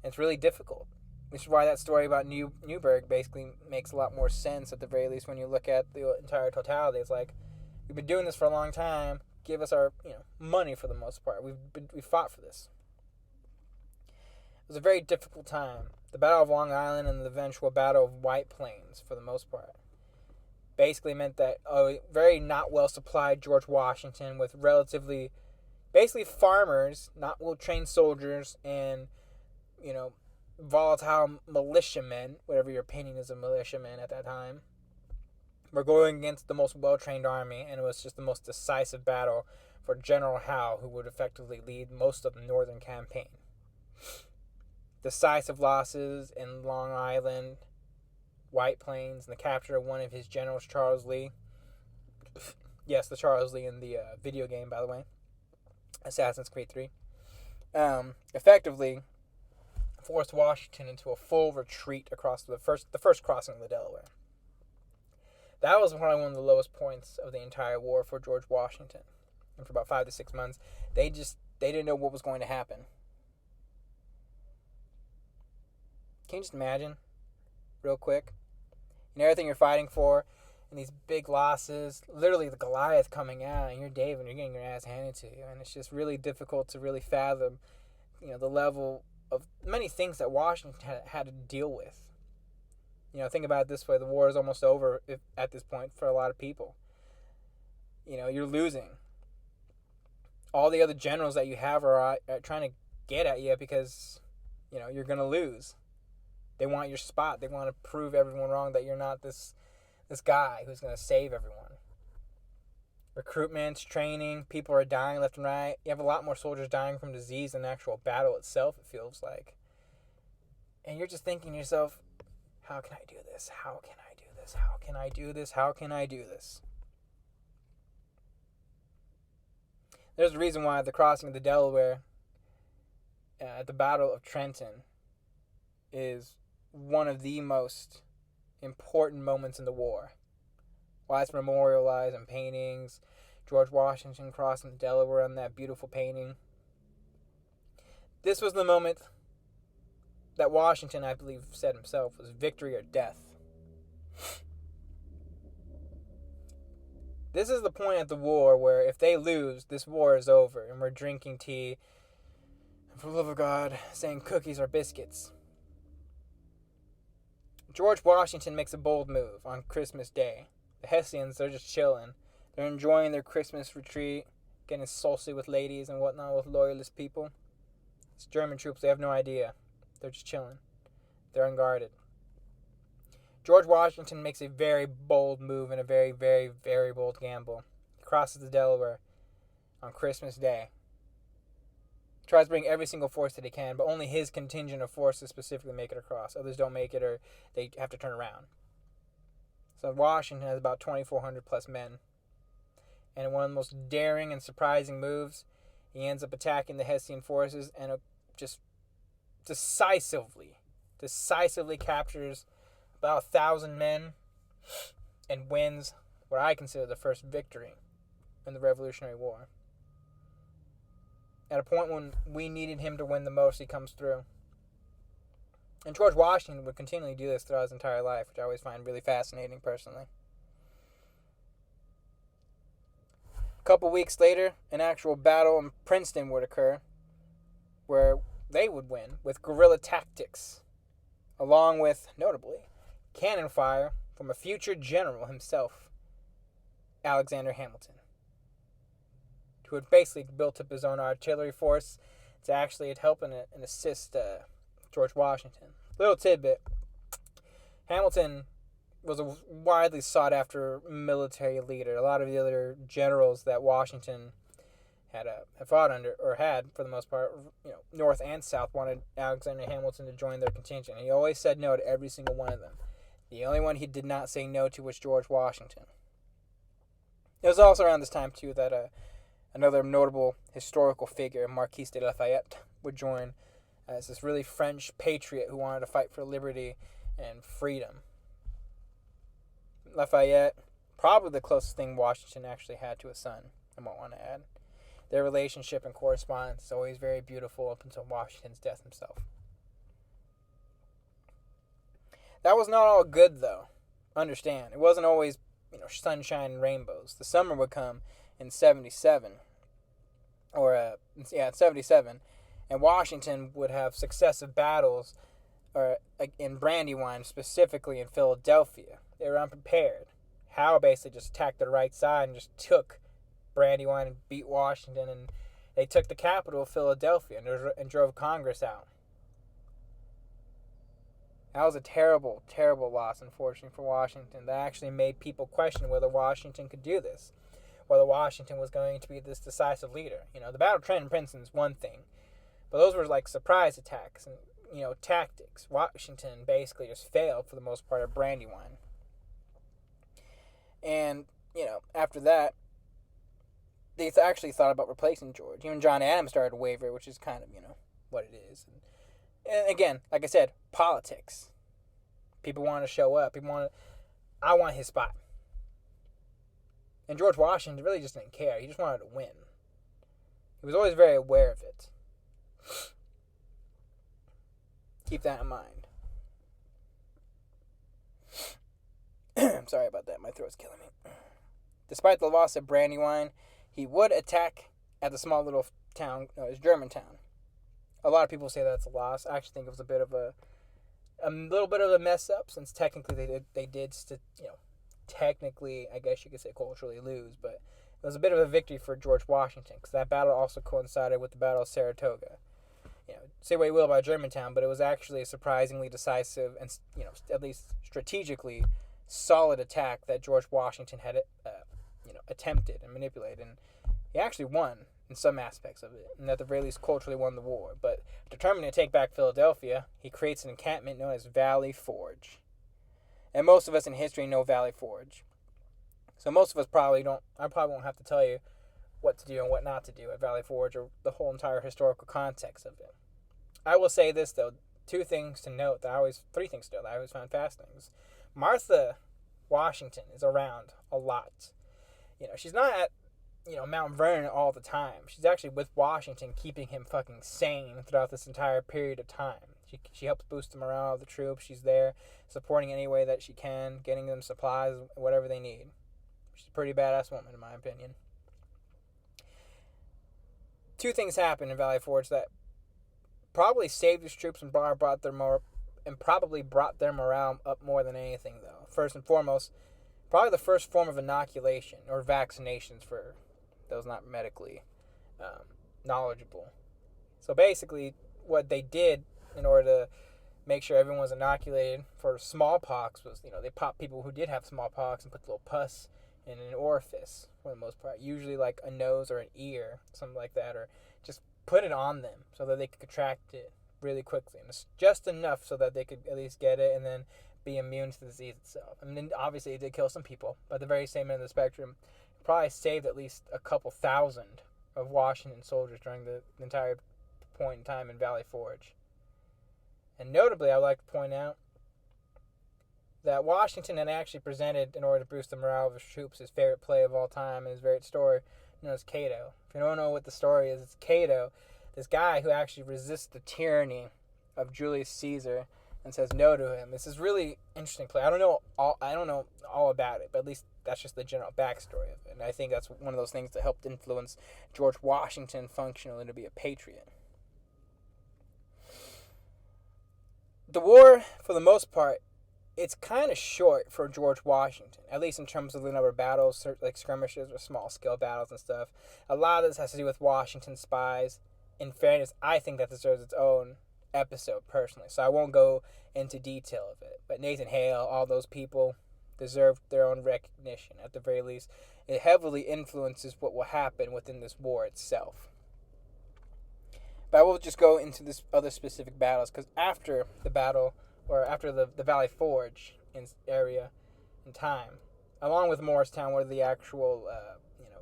And it's really difficult. Which is why that story about Newburgh basically makes a lot more sense, at the very least, when you look at the entire totality. It's we've been doing this for a long time. Give us our money for the most part. We fought for this. It was a very difficult time. The Battle of Long Island and the eventual Battle of White Plains, for the most part, basically meant that a very not well supplied George Washington with relatively, basically farmers, not well trained soldiers, and volatile militiamen, whatever your opinion is of militiamen at that time, were going against the most well-trained army, and it was just the most decisive battle for General Howe, who would effectively lead most of the northern campaign. Decisive losses in Long Island, White Plains, and the capture of one of his generals, Charles Lee. Yes, the Charles Lee in the video game, by the way. Assassin's Creed 3. Effectively forced Washington into a full retreat across the first crossing of the Delaware. That was probably one of the lowest points of the entire war for George Washington. And for about 5 to 6 months, they didn't know what was going to happen. Can you just imagine, real quick, everything you're fighting for, and these big losses, literally the Goliath coming out, and you're David, and you're getting your ass handed to you, and it's just really difficult to really fathom, the level of many things that Washington had to deal with. Think about it this way: the war is almost over at this point for a lot of people. You're losing. All the other generals that you have are trying to get at you because, you're gonna lose. They want your spot. They want to prove everyone wrong that you're not this guy who's going to save everyone. Recruitments, training, people are dying left and right. You have a lot more soldiers dying from disease than the actual battle itself, it feels like. And you're just thinking to yourself, how can I do this? How can I do this? How can I do this? How can I do this? There's a reason why the crossing of the Delaware at the Battle of Trenton is one of the most important moments in the war. Why it's memorialized in paintings, George Washington crossing the Delaware on that beautiful painting. This was the moment that Washington, I believe, said himself was victory or death. This is the point of the war where if they lose, this war is over, and we're drinking tea, and for the love of God, saying cookies or biscuits. George Washington makes a bold move on Christmas Day. The Hessians, they're just chilling. They're enjoying their Christmas retreat, getting saucy with ladies and whatnot with loyalist people. It's German troops, they have no idea. They're just chilling. They're unguarded. George Washington makes a very bold move and a very, very, very bold gamble. He crosses the Delaware on Christmas Day. Tries to bring every single force that he can, but only his contingent of forces specifically make it across. Others don't make it, or they have to turn around. So Washington has about 2,400 plus men. And in one of the most daring and surprising moves, he ends up attacking the Hessian forces and just decisively captures about 1,000 men and wins what I consider the first victory in the Revolutionary War. At a point when we needed him to win the most, he comes through. And George Washington would continually do this throughout his entire life, which I always find really fascinating personally. A couple weeks later, an actual battle in Princeton would occur, where they would win with guerrilla tactics, along with, notably, cannon fire from a future general himself, Alexander Hamilton, who had basically built up his own artillery force to actually help and assist George Washington. Little tidbit: Hamilton was a widely sought after military leader. A lot of the other generals that Washington had fought under, or had for the most part, North and South, wanted Alexander Hamilton to join their contingent. He always said no to every single one of them. The only one he did not say no to was George Washington. It was also around this time too that another notable historical figure, Marquis de Lafayette, would join as this really French patriot who wanted to fight for liberty and freedom. Lafayette, probably the closest thing Washington actually had to a son, I might want to add. Their relationship and correspondence is always very beautiful up until Washington's death himself. That was not all good, though. Understand, it wasn't always, sunshine and rainbows. The summer would come in 77, in 77, and Washington would have successive battles, in Brandywine, specifically in Philadelphia. They were unprepared. Howe basically just attacked the right side and just took Brandywine and beat Washington, and they took the capital of Philadelphia and drove Congress out. That was a terrible, terrible loss, unfortunately, for Washington. That actually made people question whether Washington could do this, whether Washington was going to be this decisive leader. The Battle of Trenton and Princeton is one thing, but those were like surprise attacks and, tactics. Washington basically just failed for the most part at Brandywine. And, after that, they actually thought about replacing George. Even John Adams started to waver, which is kind of, what it is. And again, like I said, politics. People want to show up. I want his spot. And George Washington really just didn't care. He just wanted to win. He was always very aware of it. Keep that in mind. Sorry about that. My throat's killing me. Despite the loss of Brandywine, he would attack at the small little town, his Germantown. A lot of people say that's a loss. I actually think it was a little bit of a mess up, since technically they did technically, I guess you could say culturally lose, but it was a bit of a victory for George Washington, because that battle also coincided with the Battle of Saratoga. Say what you will about Germantown, but it was actually a surprisingly decisive and, at least strategically solid attack that George Washington had, attempted and manipulated, and he actually won in some aspects of it, and at the very least culturally won the war. But determined to take back Philadelphia, he creates an encampment known as Valley Forge. And most of us in history know Valley Forge. So most of us probably won't have to tell you what to do and what not to do at Valley Forge, or the whole entire historical context of it. I will say this, though, three things to note that I always found fascinating. Martha Washington is around a lot. She's not at, Mount Vernon all the time. She's actually with Washington, keeping him fucking sane throughout this entire period of time. She helps boost the morale of the troops. She's there supporting any way that she can, getting them supplies, whatever they need. She's a pretty badass woman, in my opinion. Two things happened in Valley Forge that probably saved his troops and probably brought their morale up more than anything, though. First and foremost, probably the first form of inoculation or vaccinations for those not medically knowledgeable. So basically, what they did in order to make sure everyone was inoculated for smallpox was, they popped people who did have smallpox and put a little pus in an orifice, for the most part, usually like a nose or an ear, something like that, or just put it on them so that they could contract it really quickly, and it's just enough so that they could at least get it and then be immune to the disease itself. I mean, obviously it did kill some people, but at the very same end of the spectrum, it probably saved at least a couple thousand of Washington soldiers during the entire point in time in Valley Forge. And notably, I would like to point out that Washington had actually presented, in order to boost the morale of his troops, his favorite play of all time and his favorite story, known as Cato. If you don't know what the story is, it's Cato, this guy who actually resists the tyranny of Julius Caesar and says no to him. This is really interesting play. I don't know all about it, but at least that's just the general backstory of it. And I think that's one of those things that helped influence George Washington functionally to be a patriot. The war, for the most part, it's kind of short for George Washington, at least in terms of the number of battles, like skirmishes or small-scale battles and stuff. A lot of this has to do with Washington's spies. In fairness, I think that deserves its own episode, personally, so I won't go into detail of it. But Nathan Hale, all those people, deserve their own recognition, at the very least. It heavily influences what will happen within this war itself. But I will just go into this other specific battles, because after the battle, or after the Valley Forge area in time, along with Morristown, where the actual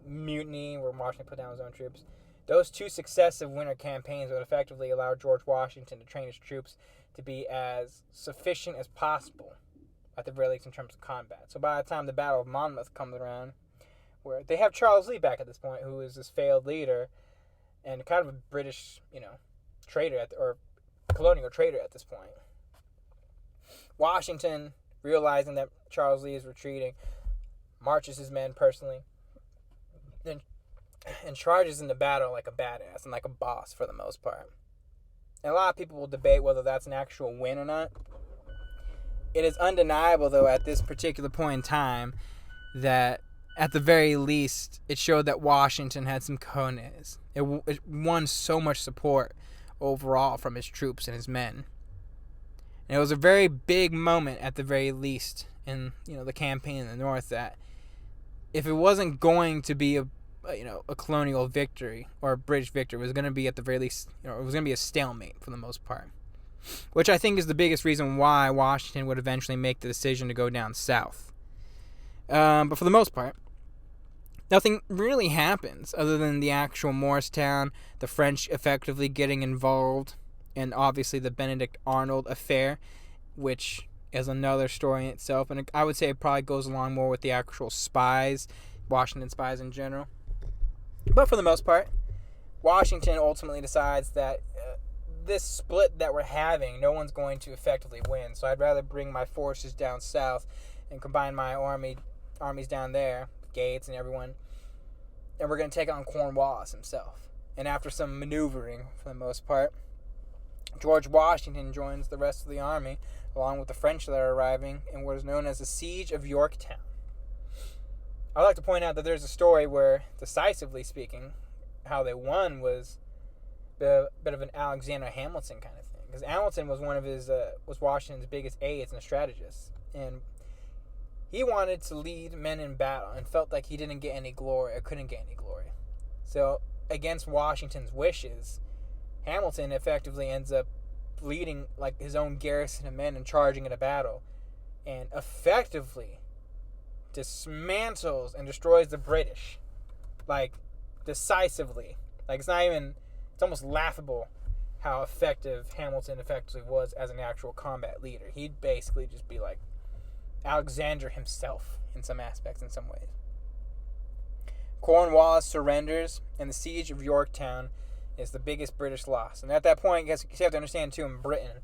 mutiny, where Washington put down his own troops, those two successive winter campaigns would effectively allow George Washington to train his troops to be as sufficient as possible, at the very least in terms of combat. So by the time the Battle of Monmouth comes around, where they have Charles Lee back at this point, who is this failed leader and kind of a British, traitor or colonial traitor at this point. Washington, realizing that Charles Lee is retreating, marches his men personally and charges into battle like a badass and like a boss for the most part. And a lot of people will debate whether that's an actual win or not. It is undeniable, though, at this particular point in time, that at the very least, it showed that Washington had some cojones. It won so much support overall from his troops and his men. And it was a very big moment, at the very least, in the campaign in the North, that if it wasn't going to be a colonial victory or a British victory, it was going to be, at the very least, it was going to be a stalemate for the most part. Which I think is the biggest reason why Washington would eventually make the decision to go down south. But for the most part, nothing really happens other than the actual Morristown, the French effectively getting involved, and obviously the Benedict Arnold affair, which is another story in itself. And I would say it probably goes along more with the actual spies, Washington spies in general. But for the most part, Washington ultimately decides that this split that we're having, no one's going to effectively win. So I'd rather bring my forces down south and combine my armies down there, Gates and everyone, and we're going to take on Cornwallis himself. And after some maneuvering, for the most part, George Washington joins the rest of the army, along with the French that are arriving, in what is known as the Siege of Yorktown. I'd like to point out that there's a story where, decisively speaking, how they won was a bit of an Alexander Hamilton kind of thing. Because Hamilton was was Washington's biggest aides and strategists. And he wanted to lead men in battle and felt like he didn't get any glory or couldn't get any glory. So, against Washington's wishes, Hamilton effectively ends up leading like his own garrison of men and charging in a battle, and effectively dismantles and destroys the British, like decisively. Like it's almost laughable how effective Hamilton effectively was as an actual combat leader. He'd basically just be like Alexander himself in some aspects, in some ways. Cornwallis surrenders, and the Siege of Yorktown is the biggest British loss. And at that point, you have to understand, too, in Britain,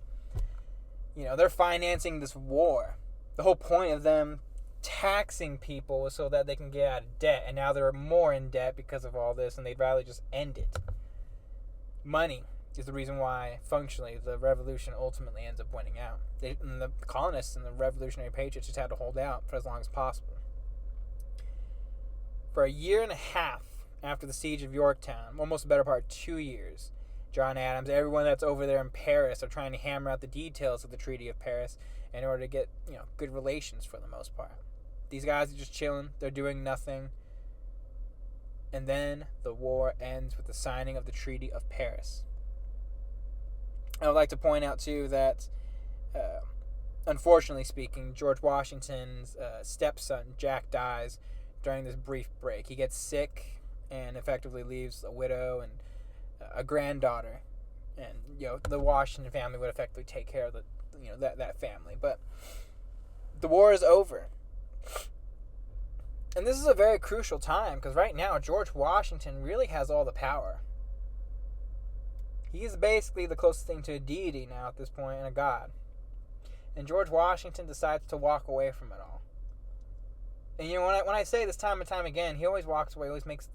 they're financing this war. The whole point of them taxing people was so that they can get out of debt. And now they're more in debt because of all this, and they'd rather just end it. Money is the reason why, functionally, the revolution ultimately ends up winning out. And the colonists and the revolutionary patriots just had to hold out for as long as possible. For a year and a half after the Siege of Yorktown, almost the better part 2 years, John Adams, everyone that's over there in Paris are trying to hammer out the details of the Treaty of Paris in order to get, good relations for the most part. These guys are just chilling. They're doing nothing. And then the war ends with the signing of the Treaty of Paris. I would like to point out, too, that, unfortunately speaking, George Washington's stepson, Jack, dies during this brief break. He gets sick and effectively leaves a widow and a granddaughter. And, the Washington family would effectively take care of that family. But the war is over. And this is a very crucial time, because right now, George Washington really has all the power. He's basically the closest thing to a deity now at this point, and a god. And George Washington decides to walk away from it all. And when I say this time and time again, he always walks away, always makes,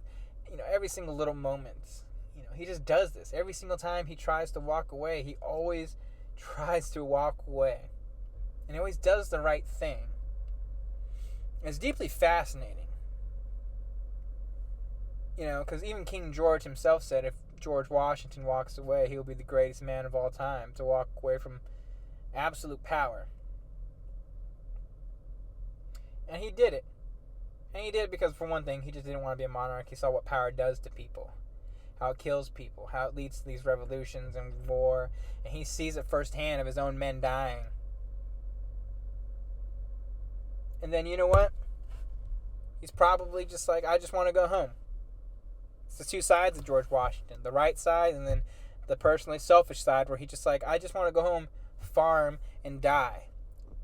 every single little moment. He just does this. Every single time he tries to walk away, he always tries to walk away. And he always does the right thing. And it's deeply fascinating. Because even King George himself said if George Washington walks away, he will be the greatest man of all time, to walk away from absolute power. And he did it. And he did it because, for one thing, he just didn't want to be a monarch. He saw what power does to people. How it kills people. How it leads to these revolutions and war. And he sees it firsthand of his own men dying. And then, you know what? He's probably just like, I just want to go home. It's the two sides of George Washington. The right side, and then the personally selfish side, where he just like, I just want to go home, farm, and die.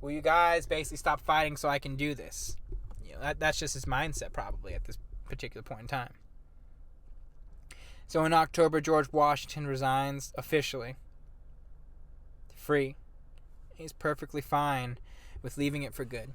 Will you guys basically stop fighting so I can do this? That's just his mindset probably at this particular point in time. So in October, George Washington resigns officially. Free. He's perfectly fine with leaving it for good.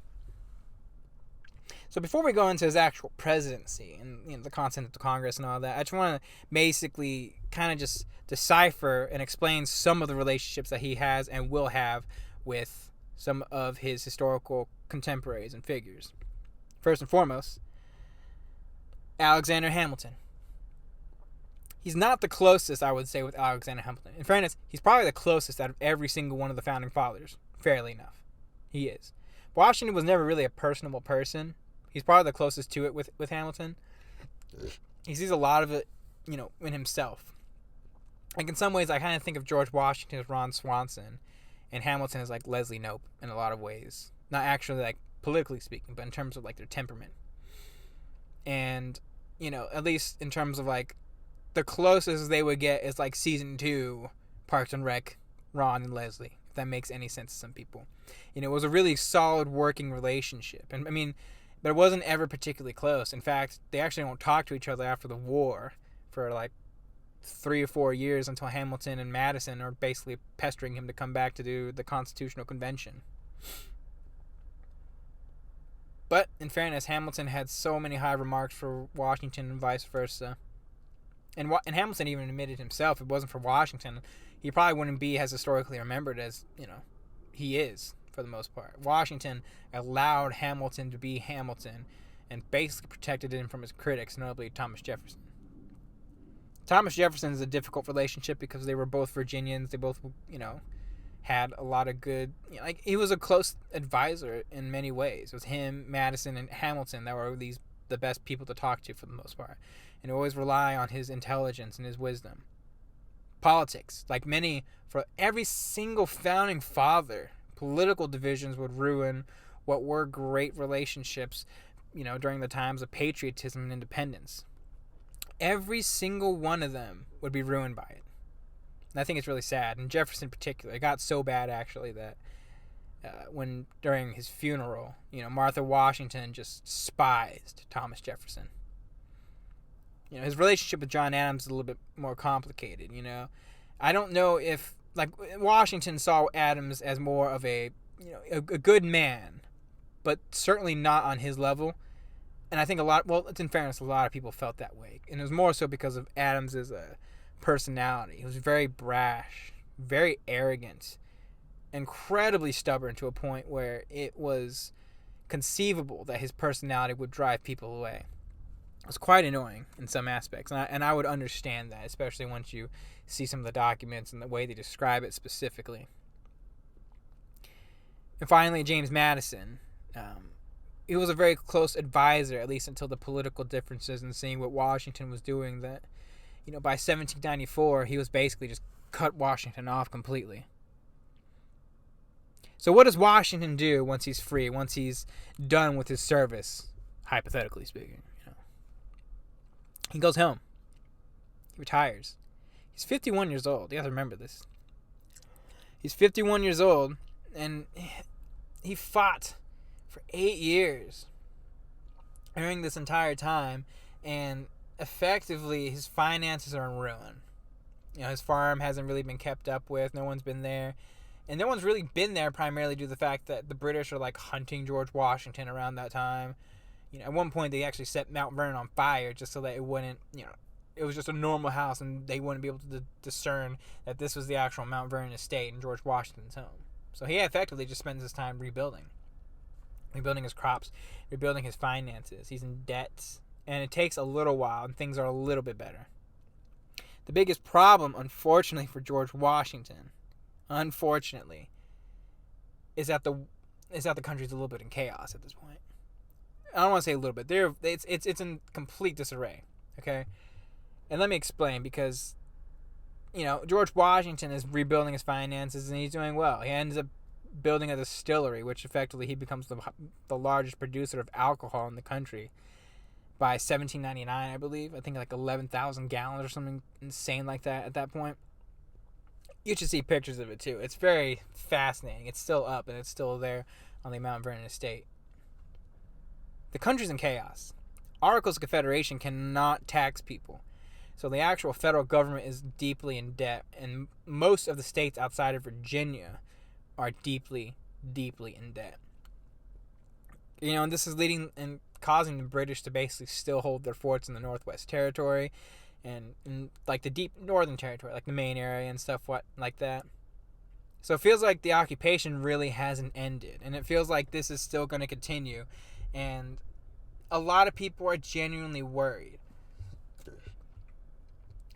So before we go into his actual presidency and the Continental Congress and all that, I just want to basically kind of just decipher and explain some of the relationships that he has and will have with some of his historical contemporaries and figures. First and foremost, Alexander Hamilton. He's not the closest, I would say, with Alexander Hamilton. In fairness, he's probably the closest out of every single one of the founding fathers, fairly enough. He is. Washington was never really a personable person. He's probably the closest to it with Hamilton. He sees a lot of it, in himself. Like, in some ways, I kind of think of George Washington as Ron Swanson, and Hamilton as, like, Leslie Knope in a lot of ways. Not actually, like, politically speaking, but in terms of, like, their temperament. And, at least in terms of, like, the closest they would get is, like, season 2, Parks and Rec, Ron and Leslie, if that makes any sense to some people. It was a really solid working relationship. And, but it wasn't ever particularly close. In fact, they actually don't talk to each other after the war for, like, 3 or 4 years until Hamilton and Madison are basically pestering him to come back to do the Constitutional Convention. But in fairness, Hamilton had so many high remarks for Washington and vice versa. And Hamilton even admitted himself, if it wasn't for Washington, he probably wouldn't be as historically remembered as, he is for the most part. Washington allowed Hamilton to be Hamilton and basically protected him from his critics, notably Thomas Jefferson. Thomas Jefferson is a difficult relationship because they were both Virginians. They both, had a lot of good, he was a close advisor in many ways. It was him, Madison, and Hamilton that were the best people to talk to for the most part, and always rely on his intelligence and his wisdom. Politics, for every single founding father, political divisions would ruin what were great relationships, during the times of patriotism and independence. Every single one of them would be ruined by it. And I think it's really sad. And Jefferson in particular, it got so bad actually that when during his funeral, Martha Washington just despised Thomas Jefferson. His relationship with John Adams is a little bit more complicated. I don't know if Washington saw Adams as more of a good man, but certainly not on his level. And I think it's in fairness, a lot of people felt that way. And it was more so because of Adams' personality. He was very brash, very arrogant, incredibly stubborn to a point where it was conceivable that his personality would drive people away. It was quite annoying in some aspects. And I would understand that, especially once you see some of the documents and the way they describe it specifically. And finally, James Madison. He was a very close advisor, at least until the political differences and seeing what Washington was doing, that, by 1794, he was basically just cut Washington off completely. So what does Washington do once he's free, once he's done with his service, hypothetically speaking? He goes home. He retires. He's 51 years old. You have to remember this. He's 51 years old, and he fought for 8 years during this entire time, and effectively his finances are in ruin. His farm hasn't really been kept up with. No one's been there, and no one's really been there primarily due to the fact that the British are hunting George Washington around that time. At one point they actually set Mount Vernon on fire just so that it wouldn't, it was just a normal house and they wouldn't be able to discern that this was the actual Mount Vernon estate and George Washington's home. So he effectively just spends his time rebuilding his crops, rebuilding his finances. He's in debt, and it takes a little while, and things are a little bit better. The biggest problem, unfortunately, for George Washington, is that the country's a little bit in chaos at this point. I don't want to say a little bit. It's in complete disarray. Okay, and let me explain, because George Washington is rebuilding his finances and he's doing well. He ends up building a distillery, which effectively he becomes the largest producer of alcohol in the country by 1799, I believe. I think 11,000 gallons or something insane like that at that point. You should see pictures of it too. It's very fascinating. It's still up and it's still there on the Mount Vernon estate. The country's in chaos. Articles of Confederation cannot tax people. So the actual federal government is deeply in debt, and most of the states outside of Virginia are deeply, deeply in debt. And this is leading and causing the British to basically still hold their forts in the Northwest Territory and the deep Northern Territory, the Maine area and stuff like that. So it feels like the occupation really hasn't ended, and it feels like this is still going to continue, and a lot of people are genuinely worried.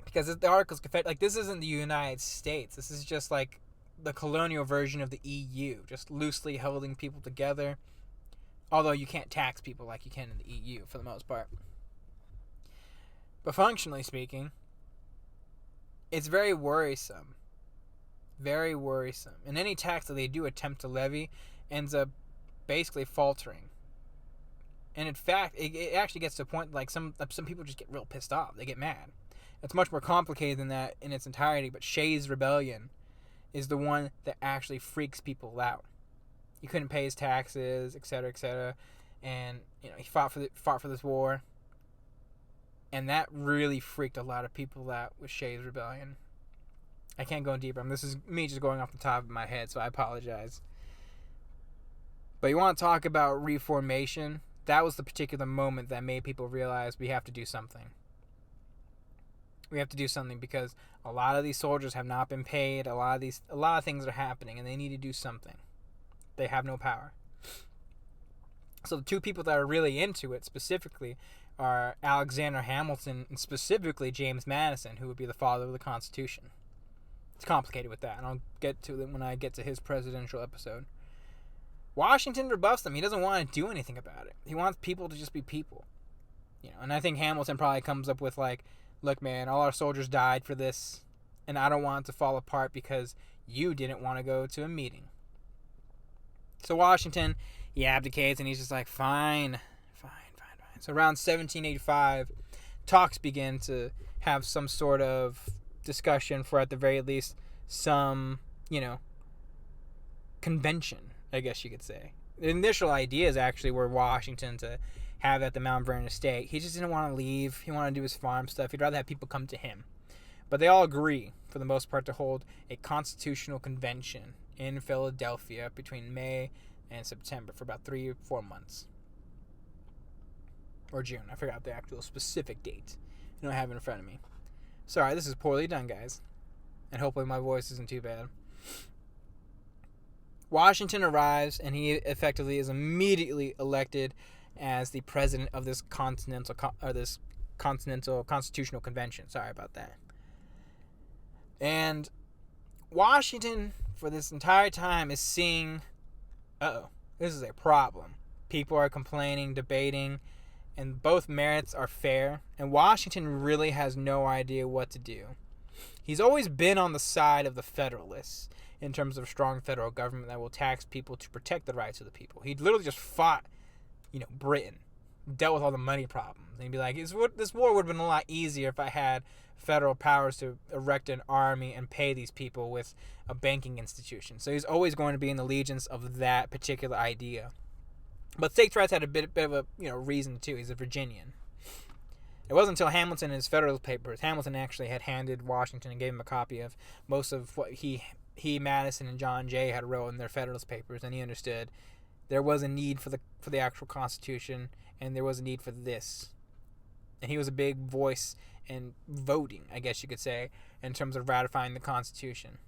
Because the Articles of Confederation, this isn't the United States. This is just the colonial version of the EU, just loosely holding people together. Although you can't tax people like you can in the EU for the most part. But functionally speaking, it's very worrisome. Very worrisome. And any tax that they do attempt to levy ends up basically faltering. And in fact, it actually gets to a point some people just get real pissed off. They get mad. It's much more complicated than that in its entirety, but Shays' Rebellion is the one that actually freaks people out. He couldn't pay his taxes, etc., and he fought for this war, and that really freaked a lot of people out with Shays' Rebellion. I can't go deeper. This is me just going off the top of my head, so I apologize. But you want to talk about reformation? That was the particular moment that made people realize we have to do something. We have to do something because a lot of these soldiers have not been paid. A lot of things are happening, and they need to do something. They have no power. So the two people that are really into it specifically are Alexander Hamilton and specifically James Madison, who would be the father of the Constitution. It's complicated with that, and I'll get to it when I get to his presidential episode. Washington rebuffs them. He doesn't want to do anything about it. He wants people to just be people. And I think Hamilton probably comes up with like, look, man, all our soldiers died for this, and I don't want it to fall apart because you didn't want to go to a meeting. So Washington, he abdicates, and he's just like, fine. So around 1785, talks begin to have some sort of discussion for, at the very least, some, convention, I guess you could say. The initial ideas actually were Washington to have at the Mount Vernon estate. He just didn't want to leave. He wanted to do his farm stuff. He'd rather have people come to him. But they all agree, for the most part, to hold a constitutional convention in Philadelphia between May and September for about 3 or 4 months. Or June. I forgot the actual specific date. I don't have it in front of me. Sorry, this is poorly done, guys. And hopefully my voice isn't too bad. Washington arrives, and he effectively is immediately elected as the president of this continental constitutional convention. Sorry about that. And Washington, for this entire time, is seeing, this is a problem. People are complaining, debating, and both merits are fair. And Washington really has no idea what to do. He's always been on the side of the Federalists in terms of a strong federal government that will tax people to protect the rights of the people. He literally just fought, Britain, dealt with all the money problems. And he'd be like, this war would have been a lot easier if I had federal powers to erect an army and pay these people with a banking institution. So he's always going to be in the allegiance of that particular idea. But states' rights had a bit of a reason too. He's a Virginian. It wasn't until Hamilton and his Federalist Papers, Hamilton actually had handed Washington and gave him a copy of most of what he, Madison, and John Jay had wrote in their Federalist Papers, and he understood there was a need for the actual Constitution, and there was a need for this. And he was a big voice in voting, I guess you could say, in terms of ratifying the Constitution.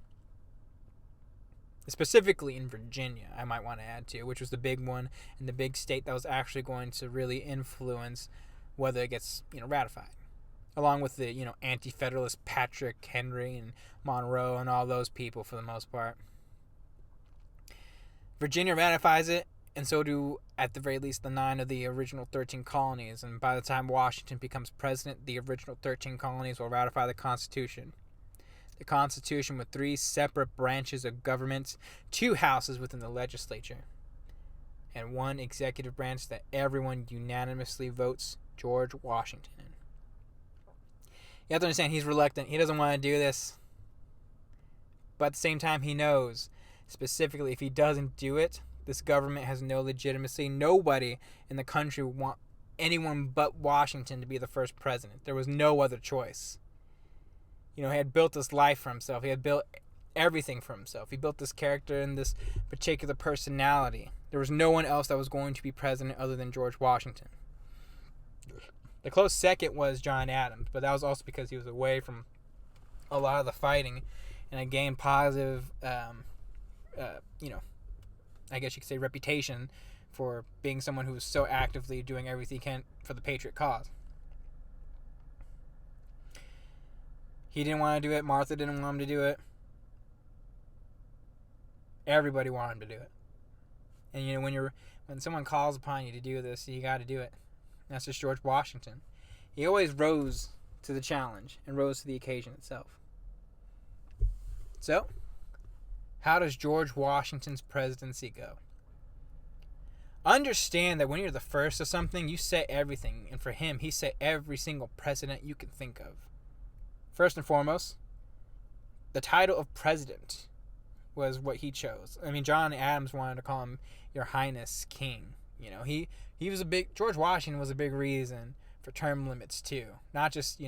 Specifically in Virginia, I might want to add to, which was the big one and the big state that was actually going to really influence whether it gets ratified, along with the anti-federalist Patrick Henry and Monroe and all those people for the most part. Virginia ratifies it, and so do at the very least the 9 of the original 13 colonies. And by the time Washington becomes president, the original 13 colonies will ratify the Constitution. The Constitution with 3 separate branches of government, 2 houses within the legislature, and 1 executive branch that everyone unanimously votes George Washington in. You have to understand, he's reluctant. He doesn't want to do this. But at the same time, he knows, specifically, if he doesn't do it, this government has no legitimacy. Nobody in the country would want anyone but Washington to be the first president. There was no other choice. He had built this life for himself. He had built everything for himself. He built this character and this particular personality. There was no one else that was going to be president other than George Washington. The close second was John Adams, but that was also because he was away from a lot of the fighting, and gained positive, I guess you could say, reputation for being someone who was so actively doing everything he can for the patriot cause. He didn't want to do it. Martha didn't want him to do it. Everybody wanted him to do it. And when someone calls upon you to do this, you got to do it. And that's just George Washington. He always rose to the challenge and rose to the occasion itself. So, how does George Washington's presidency go? Understand that when you're the first of something, you set everything. And for him, he set every single precedent you can think of. First and foremost, the title of president was what he chose. I mean, John Adams wanted to call him Your Highness King. He was George Washington was a big reason for term limits too. Not just,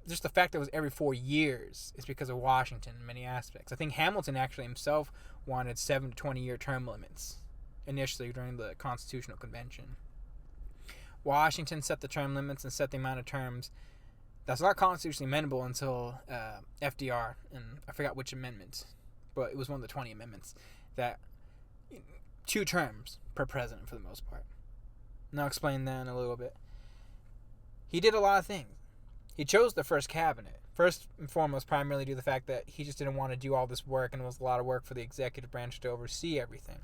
just the fact that it was every 4 years is because of Washington in many aspects. I think Hamilton actually himself wanted 7 to 20 year term limits. initially during the Constitutional Convention. Washington set the term limits and set the amount of terms that's not constitutionally amendable until FDR, and I forgot which amendment, but it was one of the 20 amendments, that 2 terms per president for the most part. And I'll explain that in a little bit. He did a lot of things. He chose the first cabinet. First and foremost, primarily due to the fact that he just didn't want to do all this work, and it was a lot of work for the executive branch to oversee everything.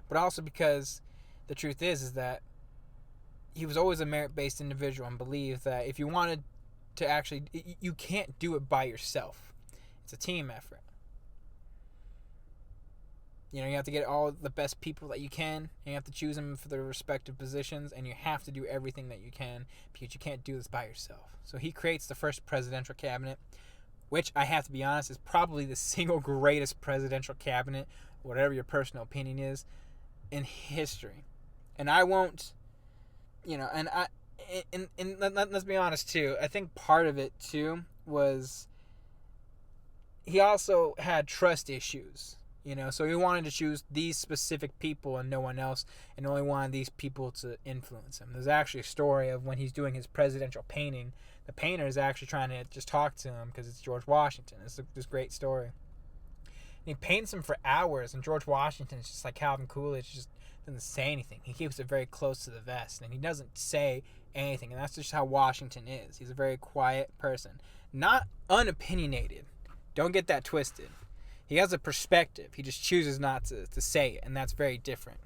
But also because the truth is that he was always a merit-based individual and believed that if you wanted to actually, you can't do it by yourself. It's a team effort. You have to get all the best people that you can, and you have to choose them for their respective positions, and you have to do everything that you can because you can't do this by yourself. So he creates the first presidential cabinet, which I have to be honest is probably the single greatest presidential cabinet, whatever your personal opinion is, in history. And I won't, and let's be honest too, I think part of it too was he also had trust issues. So he wanted to choose these specific people and no one else, and only wanted these people to influence him. There's actually a story of when he's doing his presidential painting. The painter is actually trying to just talk to him because it's George Washington. It's this great story. And he paints him for hours, and George Washington is just like Calvin Coolidge, just doesn't say anything. He keeps it very close to the vest, and he doesn't say anything, and that's just how Washington is. He's a very quiet person. Not unopinionated. Don't get that twisted. He has a perspective. He just chooses not to say it, and that's very different.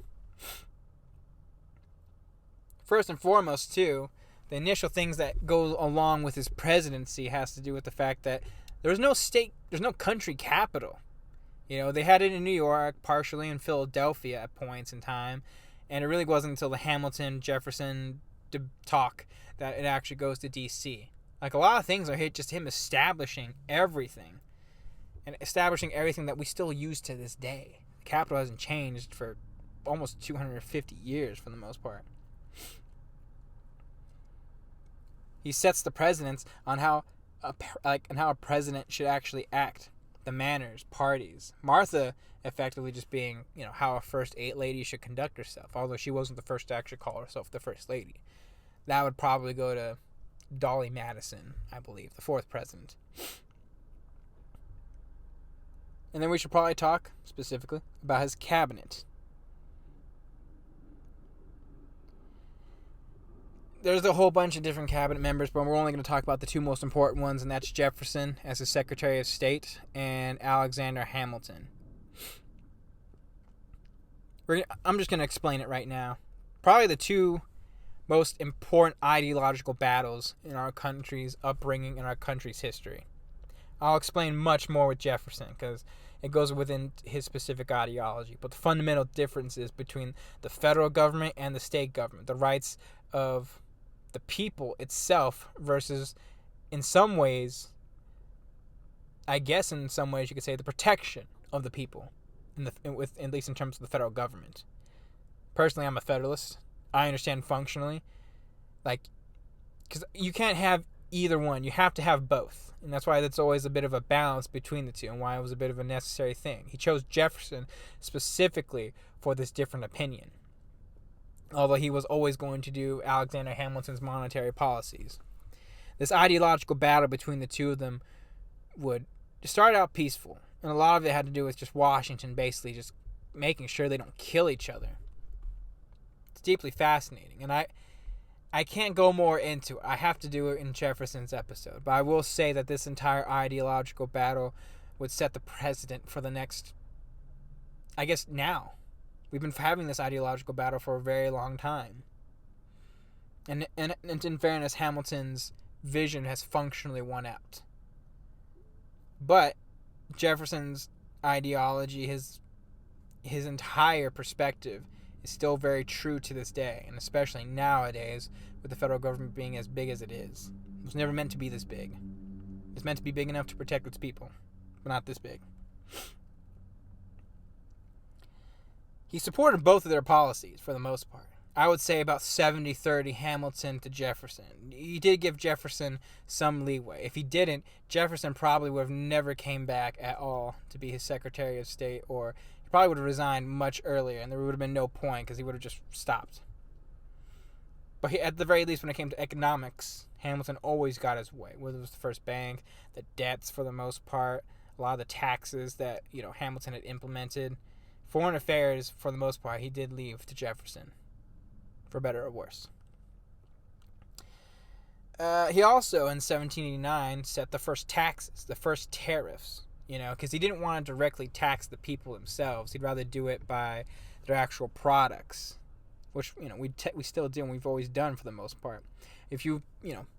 First and foremost, too, the initial things that go along with his presidency has to do with the fact that there's no country capital. They had it in New York, partially in Philadelphia at points in time, and it really wasn't until the Hamilton-Jefferson talk that it actually goes to D.C. Like, a lot of things are just him establishing everything. And establishing everything that we still use to this day. The capital hasn't changed for almost 250 years for the most part. He sets the precedents on how a president should actually act. The manners, parties. Martha effectively just being, how a first lady should conduct herself. Although she wasn't the first to actually call herself the first lady. That would probably go to Dolly Madison, I believe, the 4th president. And then we should probably talk specifically about his cabinet. There's a whole bunch of different cabinet members, but we're only going to talk about the 2 most important ones, and that's Jefferson as his Secretary of State and Alexander Hamilton. I'm just going to explain it right now. Probably the 2 most important ideological battles in our country's upbringing and our country's history. I'll explain much more with Jefferson because it goes within his specific ideology. But the fundamental differences between the federal government and the state government, the rights of the people itself versus, in some ways, I guess in some ways you could say the protection of the people, at least in terms of the federal government. Personally, I'm a federalist. I understand functionally, because you can't have either one. You have to have both. And that's why that's always a bit of a balance between the two and why it was a bit of a necessary thing. He chose Jefferson specifically for this different opinion. Although he was always going to do Alexander Hamilton's monetary policies. This ideological battle between the 2 of them would start out peaceful. And a lot of it had to do with just Washington basically just making sure they don't kill each other. It's deeply fascinating. And I can't go more into it. I have to do it in Jefferson's episode. But I will say that this entire ideological battle would set the precedent for the next, I guess now. We've been having this ideological battle for a very long time. And in fairness, Hamilton's vision has functionally won out. But Jefferson's ideology, his entire perspective is still very true to this day, and especially nowadays with the federal government being as big as it is. It was never meant to be this big. It's meant to be big enough to protect its people, but not this big. He supported both of their policies for the most part. I would say about 70-30 Hamilton to Jefferson. He did give Jefferson some leeway. If he didn't, Jefferson probably would have never came back at all to be his Secretary of State or He probably would have resigned much earlier, and there would have been no point because he would have just stopped. But at the very least, when it came to economics, Hamilton always got his way. Whether it was the first bank, the debts for the most part, a lot of the taxes that Hamilton had implemented. Foreign affairs, for the most part, he did leave to Jefferson, for better or worse. He also, in 1789, set the first taxes, the first tariffs, because he didn't want to directly tax the people themselves. He'd rather do it by their actual products, which, we still do and we've always done for the most part. If you,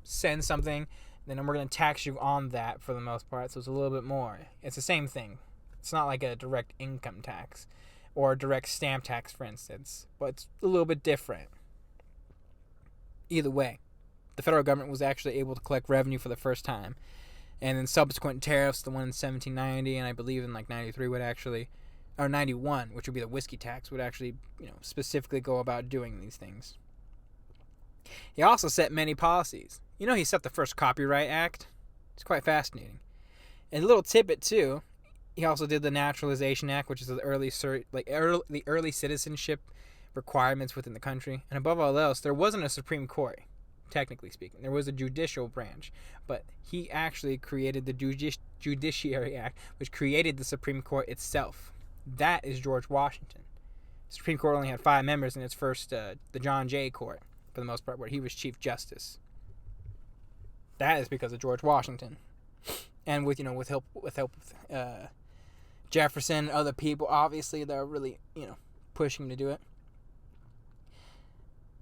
send something, then we're going to tax you on that for the most part, so it's a little bit more. It's the same thing. It's not like a direct income tax or a direct stamp tax, for instance, but it's a little bit different. Either way, the federal government was actually able to collect revenue for the first time. And then subsequent tariffs, the one in 1790 and I believe in 93 would actually, or 91, which would be the whiskey tax, would actually, specifically go about doing these things. He also set many policies. He set the first Copyright Act. It's quite fascinating. And a little tidbit too, he also did the Naturalization Act, which is the early citizenship requirements within the country. And above all else, there wasn't a Supreme Court, technically speaking. There was a judicial branch, but he actually created the Judiciary Act, which created the Supreme Court itself. That is George Washington. The Supreme Court only had 5 members in its first, the John Jay Court, for the most part, where he was Chief Justice. That is because of George Washington, and with help of Jefferson and other people, obviously, that are really pushing to do it.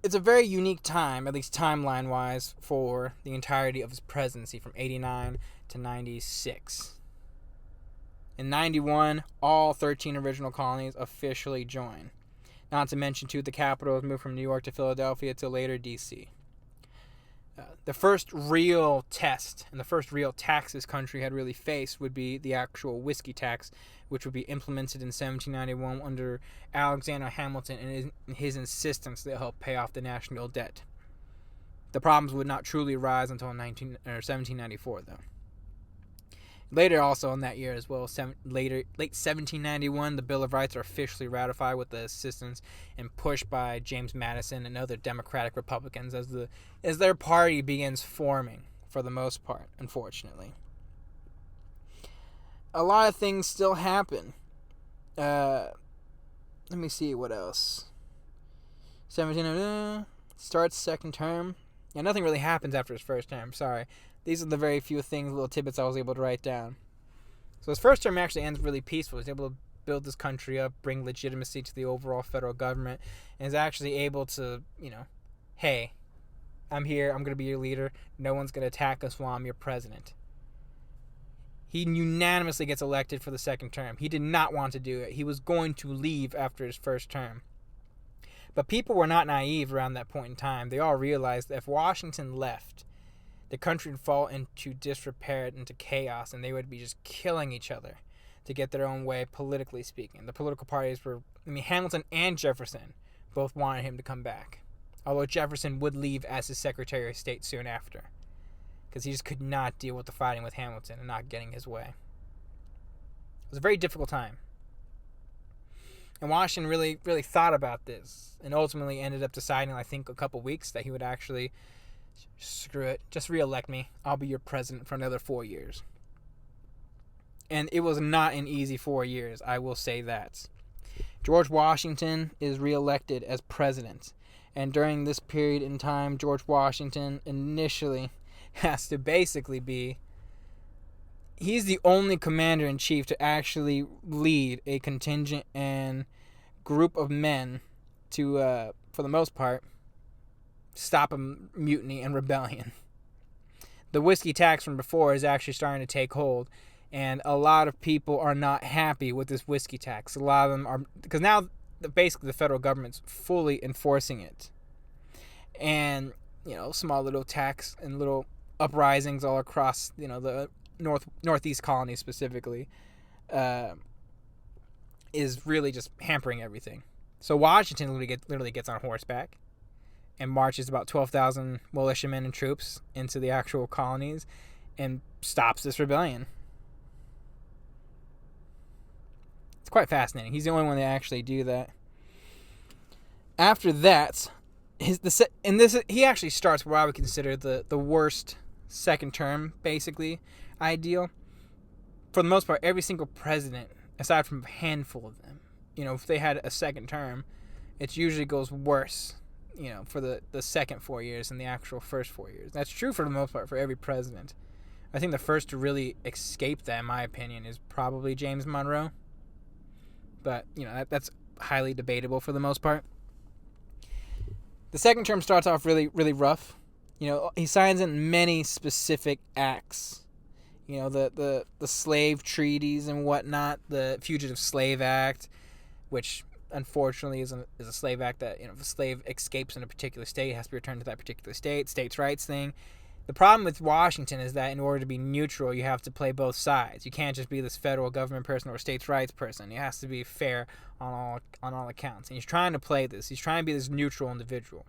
It's a very unique time, at least timeline-wise, for the entirety of his presidency from 89 to 96. In 91, all 13 original colonies officially join. Not to mention, too, the capital was moved from New York to Philadelphia to later D.C. The first real test and the first real tax this country had really faced would be the actual whiskey tax, which would be implemented in 1791 under Alexander Hamilton and his insistence to help pay off the national debt. The problems would not truly rise until 1794, though. Later, also in that year as well, late 1791, the Bill of Rights are officially ratified with the assistance and push by James Madison and other Democratic Republicans as their party begins forming, for the most part, unfortunately. A lot of things still happen. Let me see what else. 17 starts second term. Yeah, nothing really happens after his first term. Sorry. These are the very few things, little tidbits I was able to write down. So his first term actually ends really peaceful. He's able to build this country up, bring legitimacy to the overall federal government, and is actually able to, hey, I'm here, I'm going to be your leader, no one's going to attack us while I'm your president. He unanimously gets elected for the second term. He did not want to do it. He was going to leave after his first term. But people were not naive around that point in time. They all realized that if Washington left, the country would fall into disrepair, into chaos, and they would be just killing each other to get their own way, politically speaking. The political parties Hamilton and Jefferson both wanted him to come back. Although Jefferson would leave as his Secretary of State soon after, because he just could not deal with the fighting with Hamilton and not getting his way. It was a very difficult time. And Washington really, really thought about this and ultimately ended up deciding, I think, a couple weeks that he would actually, screw it, just re-elect me. I'll be your president for another 4 years. And it was not an easy 4 years, I will say that. George Washington is re-elected as president. And during this period in time, George Washington initially has to basically be, he's the only commander-in-chief to actually lead a contingent and group of men to, for the most part, stop a mutiny and rebellion. The whiskey tax from before is actually starting to take hold, and a lot of people are not happy with this whiskey tax. A lot of them are, because now basically the federal government's fully enforcing it. And, small little tax and little uprisings all across, the northeast colonies specifically, is really just hampering everything. So Washington literally gets on horseback and marches about 12,000 militiamen and troops into the actual colonies and stops this rebellion. It's quite fascinating. He's the only one that actually do that. After that, he actually starts what I would consider the worst second term, basically, ideal. For the most part, every single president, aside from a handful of them, if they had a second term, it usually goes worse, for the second 4 years than the actual first 4 years. That's true for the most part for every president. I think the first to really escape that, in my opinion, is probably James Monroe. But, that's highly debatable for the most part. The second term starts off really, really rough. He signs in many specific acts. The slave treaties and whatnot, the Fugitive Slave Act, which unfortunately is a slave act that, if a slave escapes in a particular state, it has to be returned to that particular state, states' rights thing. The problem with Washington is that in order to be neutral, you have to play both sides. You can't just be this federal government person or states' rights person. It has to be fair on all accounts. And he's trying to play this. He's trying to be this neutral individual,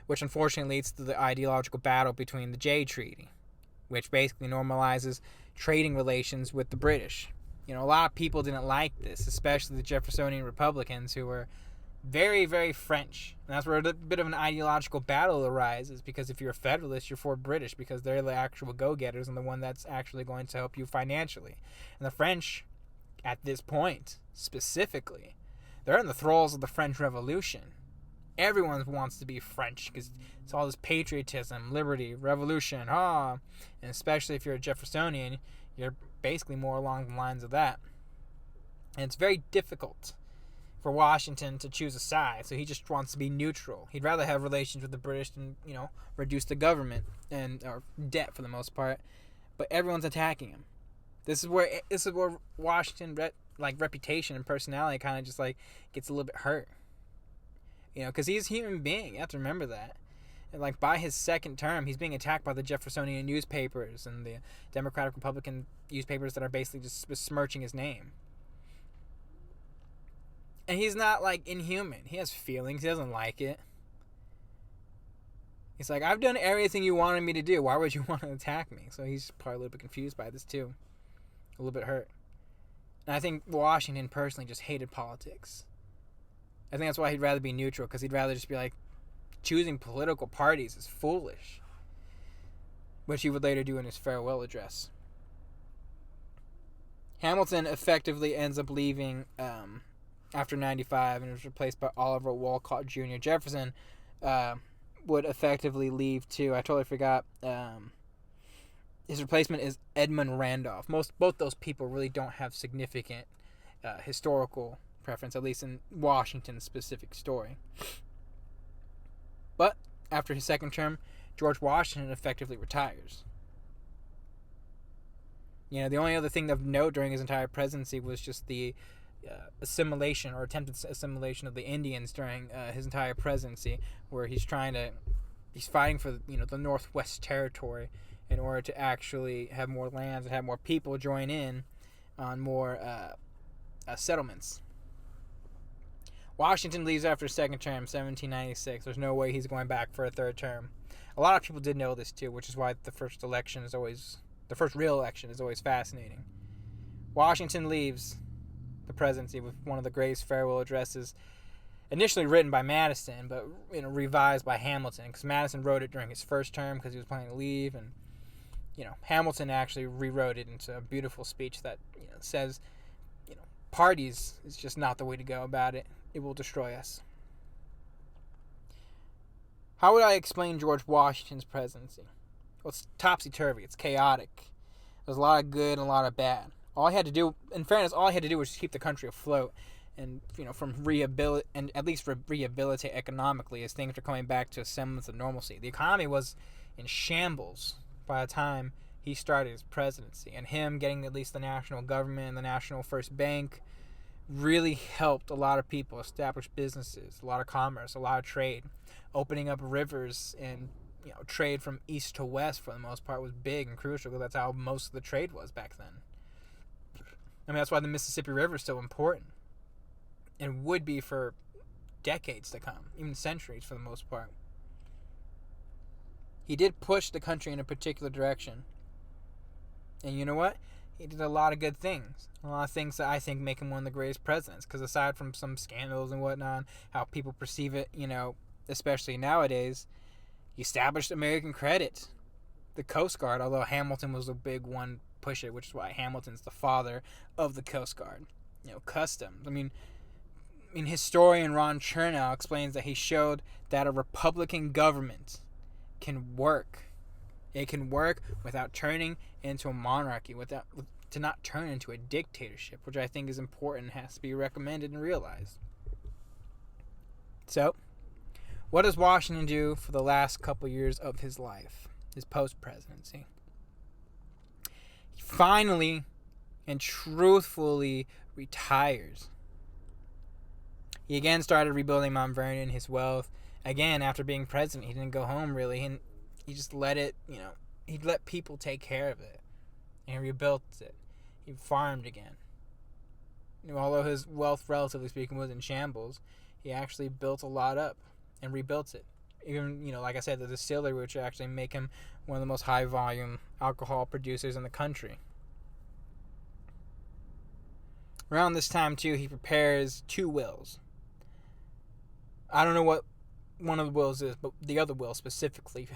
which unfortunately leads to the ideological battle between the Jay Treaty, which basically normalizes trading relations with the British. A lot of people didn't like this, especially the Jeffersonian Republicans, who were very, very French. And that's where a bit of an ideological battle arises, because if you're a Federalist, you're for British, because they're the actual go-getters and the one that's actually going to help you financially. And the French, at this point, specifically, they're in the thralls of the French Revolution. Everyone wants to be French because it's all this patriotism, liberty, revolution, and especially if you're a Jeffersonian, you're basically more along the lines of that. And it's very difficult for Washington to choose a side, so he just wants to be neutral. He'd rather have relations with the British than, reduce the government or debt for the most part. But everyone's attacking him. This is where Washington reputation and personality kind of just gets a little bit hurt. Because he's a human being. You have to remember that. And by his second term, he's being attacked by the Jeffersonian newspapers and the Democratic Republican newspapers that are basically just besmirching his name. And he's not inhuman. He has feelings. He doesn't like it. He's like, I've done everything you wanted me to do. Why would you want to attack me? So he's probably a little bit confused by this too. A little bit hurt. And I think Washington personally just hated politics. I think that's why he'd rather be neutral, because he'd rather just be choosing political parties is foolish, which he would later do in his farewell address. Hamilton effectively ends up leaving after 95 and was replaced by Oliver Wolcott Jr. Jefferson would effectively leave too. I totally forgot. His replacement is Edmund Randolph. Both those people really don't have significant historical preference, at least in Washington's specific story. But after his second term, George Washington effectively retires. The only other thing of note during his entire presidency was just the assimilation or attempted assimilation of the Indians during his entire presidency, where he's fighting for the Northwest Territory in order to actually have more lands and have more people join in on more settlements. Washington leaves after his second term, 1796. There's no way he's going back for a third term. A lot of people did know this too, which is why the first real election is always fascinating. Washington leaves the presidency with one of the greatest farewell addresses, initially written by Madison, but revised by Hamilton, because Madison wrote it during his first term because he was planning to leave, and Hamilton actually rewrote it into a beautiful speech that says, parties is just not the way to go about it. It will destroy us. How would I explain George Washington's presidency? Well, it's topsy-turvy. It's chaotic. There's a lot of good and a lot of bad. All I had to do, in fairness, was just keep the country afloat and, at least rehabilitate economically as things are coming back to a semblance of normalcy. The economy was in shambles by the time he started his presidency, and him getting at least the national government and the national first bank really helped a lot of people establish businesses, a lot of commerce, a lot of trade. Opening up rivers and trade from east to west for the most part was big and crucial, because that's how most of the trade was back then. That's why the Mississippi River is so important, and would be for decades to come, even centuries for the most part. He did push the country in a particular direction. And you know what? he did a lot of good things. A lot of things that I think make him one of the greatest presidents. Because aside from some scandals and whatnot, how people perceive it, especially nowadays, he established American credit. The Coast Guard, although Hamilton was a big one push it, which is why Hamilton's the father of the Coast Guard. Customs. I mean, historian Ron Chernow explains that he showed that a Republican government can work. It can work without turning into a monarchy, to not turn into a dictatorship, which I think is important and has to be recommended and realized. So, what does Washington do for the last couple years of his life, his post-presidency? He finally and truthfully retires. He again started rebuilding Mount Vernon, his wealth. Again, after being president, he didn't go home really, and he just let it, he let people take care of it. And he rebuilt it. He farmed again. Although his wealth, relatively speaking, was in shambles, he actually built a lot up and rebuilt it. Even, like I said, the distillery, which actually make him one of the most high-volume alcohol producers in the country. Around this time, too, he prepares 2 wills. I don't know what one of the wills is, but the other will specifically,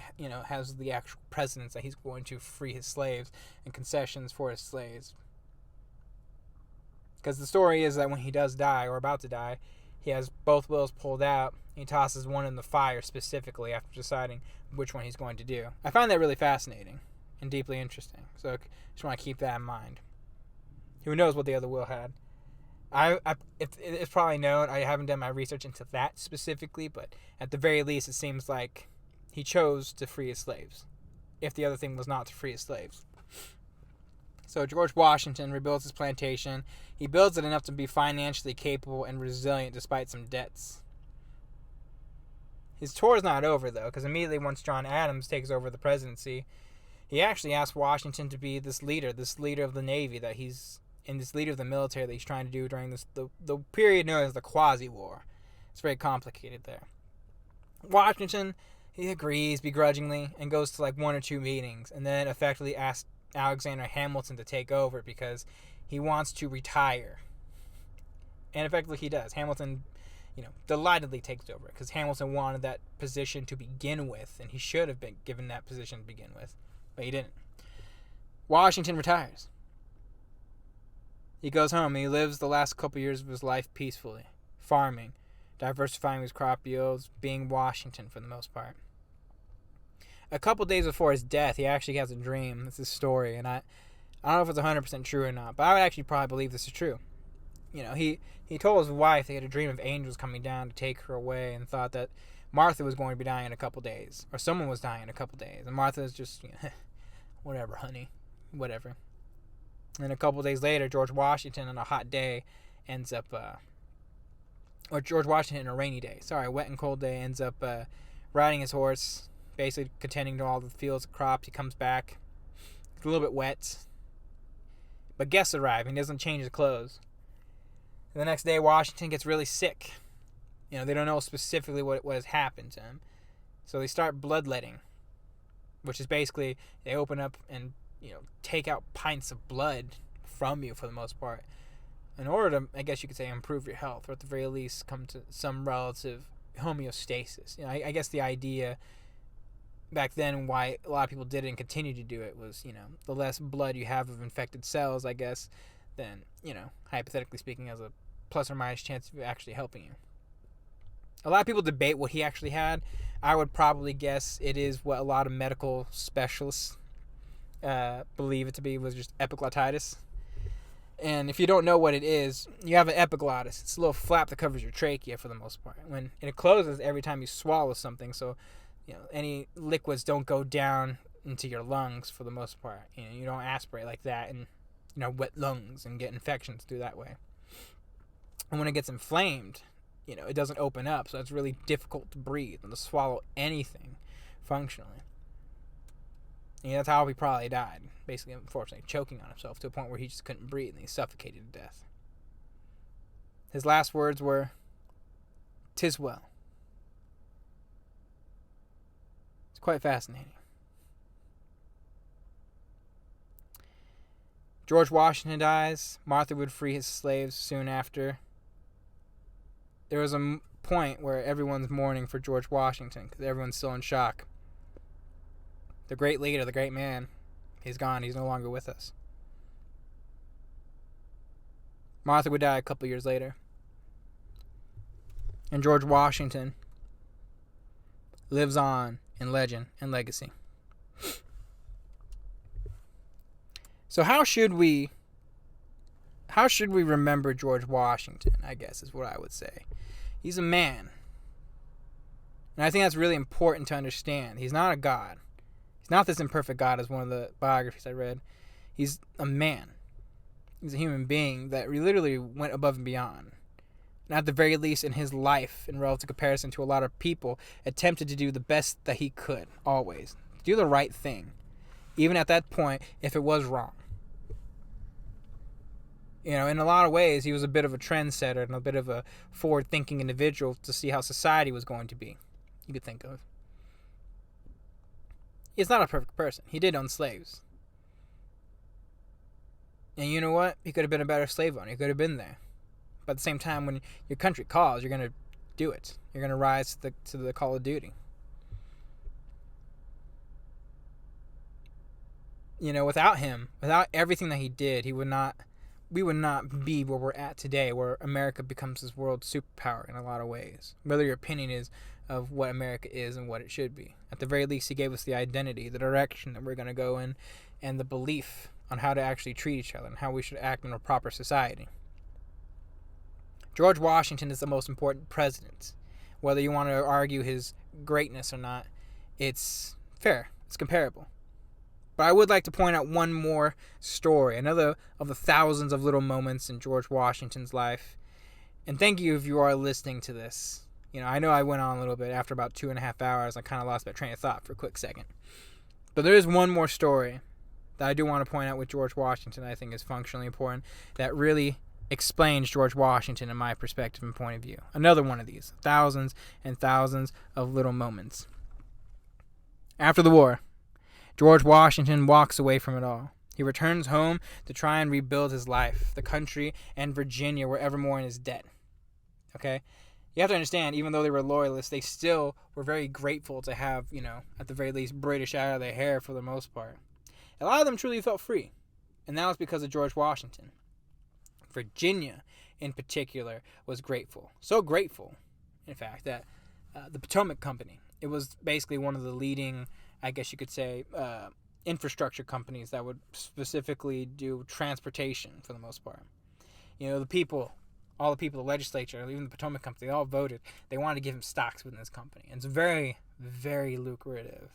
has the actual precedence that he's going to free his slaves and concessions for his slaves. Because the story is that when he does die, or about to die, he has both wills pulled out. He tosses one in the fire specifically after deciding which one he's going to do. I find that really fascinating and deeply interesting. So I just want to keep that in mind. Who knows what the other will had? It's probably known. I haven't done my research into that specifically, but at the very least, it seems like he chose to free his slaves, if the other thing was not to free his slaves. So George Washington rebuilds his plantation. He builds it enough to be financially capable and resilient despite some debts. His tour is not over, though, because immediately once John Adams takes over the presidency, he actually asks Washington to be this leader of the Navy that he's and this leader of the military that he's trying to do during the period known as the Quasi-War. It's very complicated there. Washington, he agrees begrudgingly and goes to 1 or 2 meetings and then effectively asks Alexander Hamilton to take over because he wants to retire. And effectively he does. Hamilton, delightedly takes over because Hamilton wanted that position to begin with, and he should have been given that position to begin with, but he didn't. Washington retires. He goes home and he lives the last couple years of his life peacefully, farming, diversifying his crop yields, being Washington for the most part. A couple days before his death, he actually has a dream. It's a story, and I don't know if it's 100% true or not, but I would actually probably believe this is true. He told his wife he had a dream of angels coming down to take her away and thought that Martha was going to be dying in a couple days, or someone was dying in a couple days, and Martha's just, whatever, honey, whatever. And a couple days later, George Washington on a hot day ends up, or George Washington on a rainy day, a wet and cold day, ends up riding his horse, basically contending to all the fields of crops. He comes back. It's a little bit wet. But guests arrive, and he doesn't change his clothes. And the next day, Washington gets really sick. They don't know specifically what has happened to him. So they start bloodletting, which is basically they open up and take out pints of blood from you for the most part in order to, I guess you could say, improve your health, or at the very least come to some relative homeostasis. I guess the idea back then why a lot of people did it and continue to do it was, the less blood you have of infected cells, I guess, then, hypothetically speaking, has a plus or minus chance of actually helping you. A lot of people debate what he actually had. I would probably guess it is what a lot of medical specialists believe it to be, was just epiglottitis. And if you don't know what it is, you have an epiglottis. It's a little flap that covers your trachea for the most part. When it closes every time you swallow something, so any liquids don't go down into your lungs for the most part. You don't aspirate like that and wet lungs and get infections through that way. And when it gets inflamed, it doesn't open up, so it's really difficult to breathe and to swallow anything functionally. That's how he probably died. Basically, unfortunately, choking on himself to a point where he just couldn't breathe and he suffocated to death. His last words were, "'Tis well." It's quite fascinating. George Washington dies. Martha would free his slaves soon after. There was a point where everyone's mourning for George Washington because everyone's still in shock. The great leader, the great man, he's gone. He's no longer with us. Martha would die a couple years later. And George Washington lives on in legend and legacy. So how should we remember George Washington, I guess is what I would say. He's a man. And I think that's really important to understand. He's not a god. He's not this imperfect god as one of the biographies I read. He's a man. He's a human being that literally went above and beyond. And at the very least in his life, in relative comparison to a lot of people, attempted to do the best that he could, always. Do the right thing. Even at that point, if it was wrong. You know, in a lot of ways, he was a bit of a trendsetter and a bit of a forward-thinking individual to see how society was going to be, you could think of. He's not a perfect person. He did own slaves. And you know what? He could have been a better slave owner. He could have been there. But at the same time, when your country calls, you're going to do it. You're going to rise to the call of duty. You know, without him, without everything that he did, we would not be where we're at today, where America becomes this world superpower in a lot of ways. Whether your opinion is of what America is and what it should be. At the very least, he gave us the identity, the direction that we're going to go in, and the belief on how to actually treat each other and how we should act in a proper society. George Washington is the most important president. Whether you want to argue his greatness or not, it's fair. It's comparable. But I would like to point out one more story, another of the thousands of little moments in George Washington's life. And thank you if you are listening to this. You know, I know I went on a little bit. After about 2.5 hours, I kind of lost my train of thought for a quick second. But there is one more story that I do want to point out with George Washington I think is functionally important, that really explains George Washington in my perspective and point of view. Another one of these, thousands and thousands of little moments. After the war, George Washington walks away from it all. He returns home to try and rebuild his life, the country, and Virginia were ever more in his debt. Okay? You have to understand, even though they were loyalists, they still were very grateful to have, you know, at the very least, British out of their hair for the most part. A lot of them truly felt free. And that was because of George Washington. Virginia, in particular, was grateful. So grateful, in fact, that the Potomac Company, it was basically one of the leading, I guess you could say, infrastructure companies that would specifically do transportation for the most part. You know, all the people, the legislature, even the Potomac Company, they all voted. They wanted to give him stocks within this company. And it's very, very lucrative.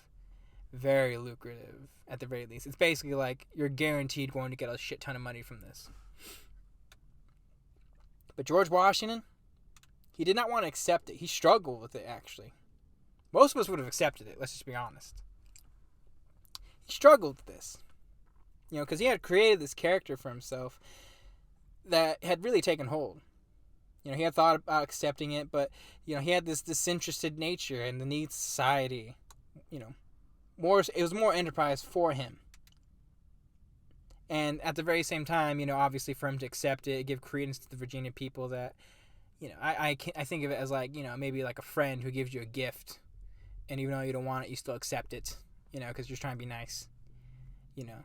Very lucrative, at the very least. It's basically like you're guaranteed going to get a shit ton of money from this. But George Washington, he did not want to accept it. He struggled with it, actually. Most of us would have accepted it, let's just be honest. He struggled with this. You know, because he had created this character for himself that had really taken hold. You know, he had thought about accepting it, but, you know, he had this disinterested nature and the needs of society. You know, it was more enterprise for him. And at the very same time, you know, obviously for him to accept it, give credence to the Virginia people that, you know, I think of it as like, you know, maybe like a friend who gives you a gift. And even though you don't want it, you still accept it, you know, because you're just trying to be nice, you know.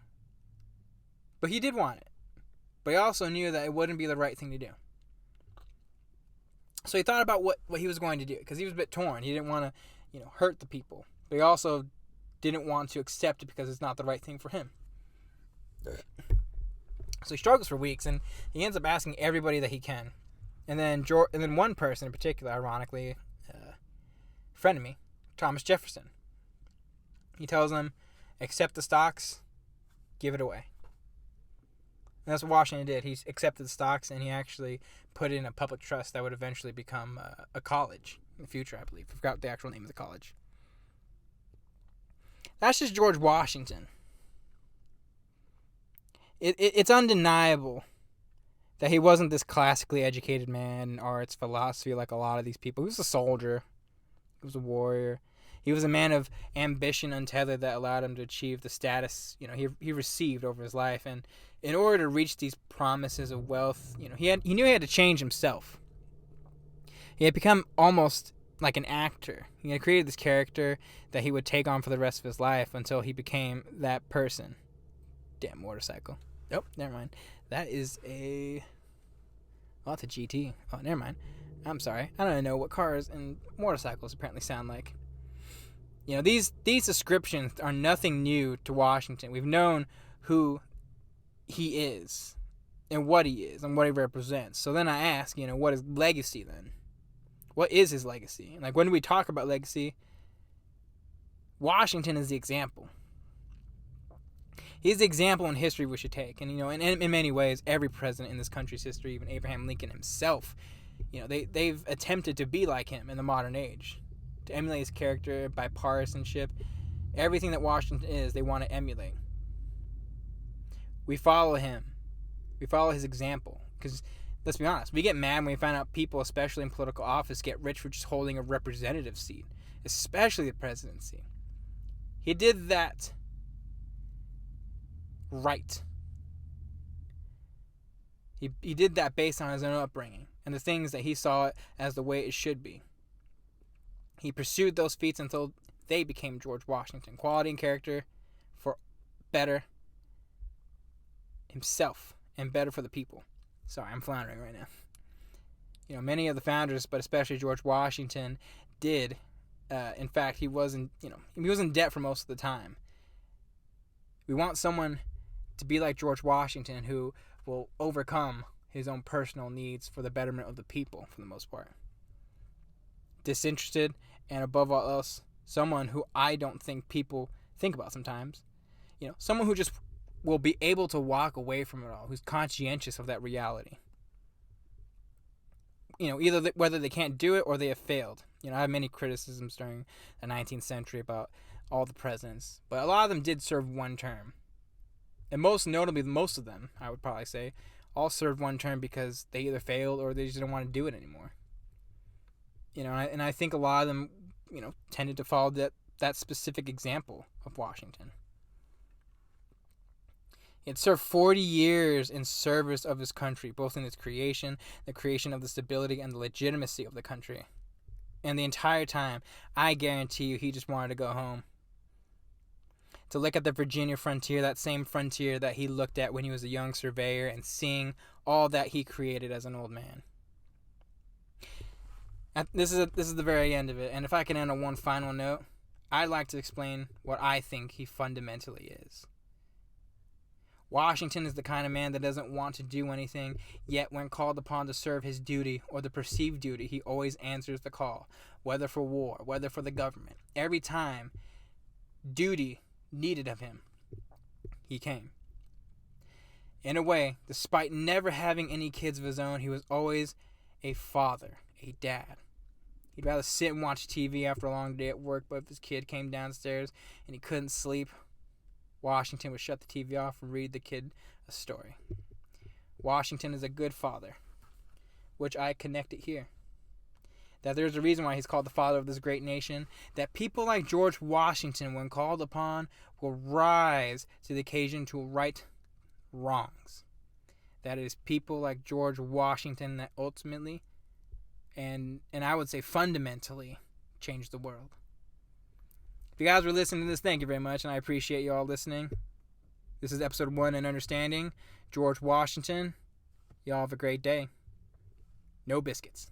But he did want it. But he also knew that it wouldn't be the right thing to do. So he thought about what he was going to do, because he was a bit torn. He didn't want to, you know, hurt the people. But he also didn't want to accept it because it's not the right thing for him. So he struggles for weeks, and he ends up asking everybody that he can. And then one person in particular, ironically, frenemy, Thomas Jefferson. He tells him, accept the stocks, give it away. And that's what Washington did. He accepted the stocks, and he actually put in a public trust that would eventually become a college in the future, I believe. I forgot the actual name of the college. That's just George Washington. It's undeniable that he wasn't this classically educated man in arts, philosophy, like a lot of these people. He was a soldier. He was a warrior. He was a man of ambition untethered that allowed him to achieve the status, you know, he received over his life. And in order to reach these promises of wealth, he knew he had to change himself. He had become almost like an actor. He had created this character that he would take on for the rest of his life until he became that person. Damn motorcycle. Oh, never mind. That is a... Oh, it's a GT. Oh, never mind. I'm sorry. I don't know what cars and motorcycles apparently sound like. These descriptions are nothing new to Washington. We've known who he is and what he is and what he represents. So then I ask, what is legacy then? What is his legacy? Like, when we talk about legacy, Washington is the example. He's the example in history we should take. And, in many ways, every president in this country's history, even Abraham Lincoln himself, they've attempted to be like him in the modern age. To emulate his character, bipartisanship, everything that Washington is, they want to emulate. We follow him. We follow his example. Because, let's be honest, we get mad when we find out people, especially in political office, get rich for just holding a representative seat, especially the presidency. He did that right. He did that based on his own upbringing and the things that he saw as the way it should be. He pursued those feats until they became George Washington. Quality and character for better himself and better for the people. Sorry, I'm floundering right now. Many of the founders, but especially George Washington, did. In fact, he was in debt for most of the time. We want someone to be like George Washington who will overcome his own personal needs for the betterment of the people, for the most part. Disinterested, and above all else, someone who I don't think people think about sometimes. Someone who just will be able to walk away from it all, who's conscientious of that reality. Either whether they can't do it or they have failed. I have many criticisms during the 19th century about all the presidents, but a lot of them did serve one term. And most notably, most of them, I would probably say, all served one term because they either failed or they just didn't want to do it anymore. And I think a lot of them, tended to follow that specific example of Washington. He had served 40 years in service of his country, both in its creation, the creation of the stability and the legitimacy of the country. And the entire time, I guarantee you, he just wanted to go home. To look at the Virginia frontier, that same frontier that he looked at when he was a young surveyor, and seeing all that he created as an old man. This is the very end of it, and if I can end on one final note, I'd like to explain what I think he fundamentally is. Washington is the kind of man that doesn't want to do anything, yet when called upon to serve his duty or the perceived duty, he always answers the call, whether for war, whether for the government. Every time duty needed of him, he came. In a way, despite never having any kids of his own, he was always a father, a dad. He'd rather sit and watch TV after a long day at work, but if his kid came downstairs and he couldn't sleep, Washington would shut the TV off and read the kid a story. Washington is a good father, which I connected here. That there's a reason why he's called the father of this great nation. That people like George Washington, when called upon, will rise to the occasion to right wrongs. That it is people like George Washington that ultimately, and I would say fundamentally, change the world. If you guys were listening to this, thank you very much, and I appreciate you all listening. This is episode 1 in Understanding George Washington. Y'all have a great day. No biscuits.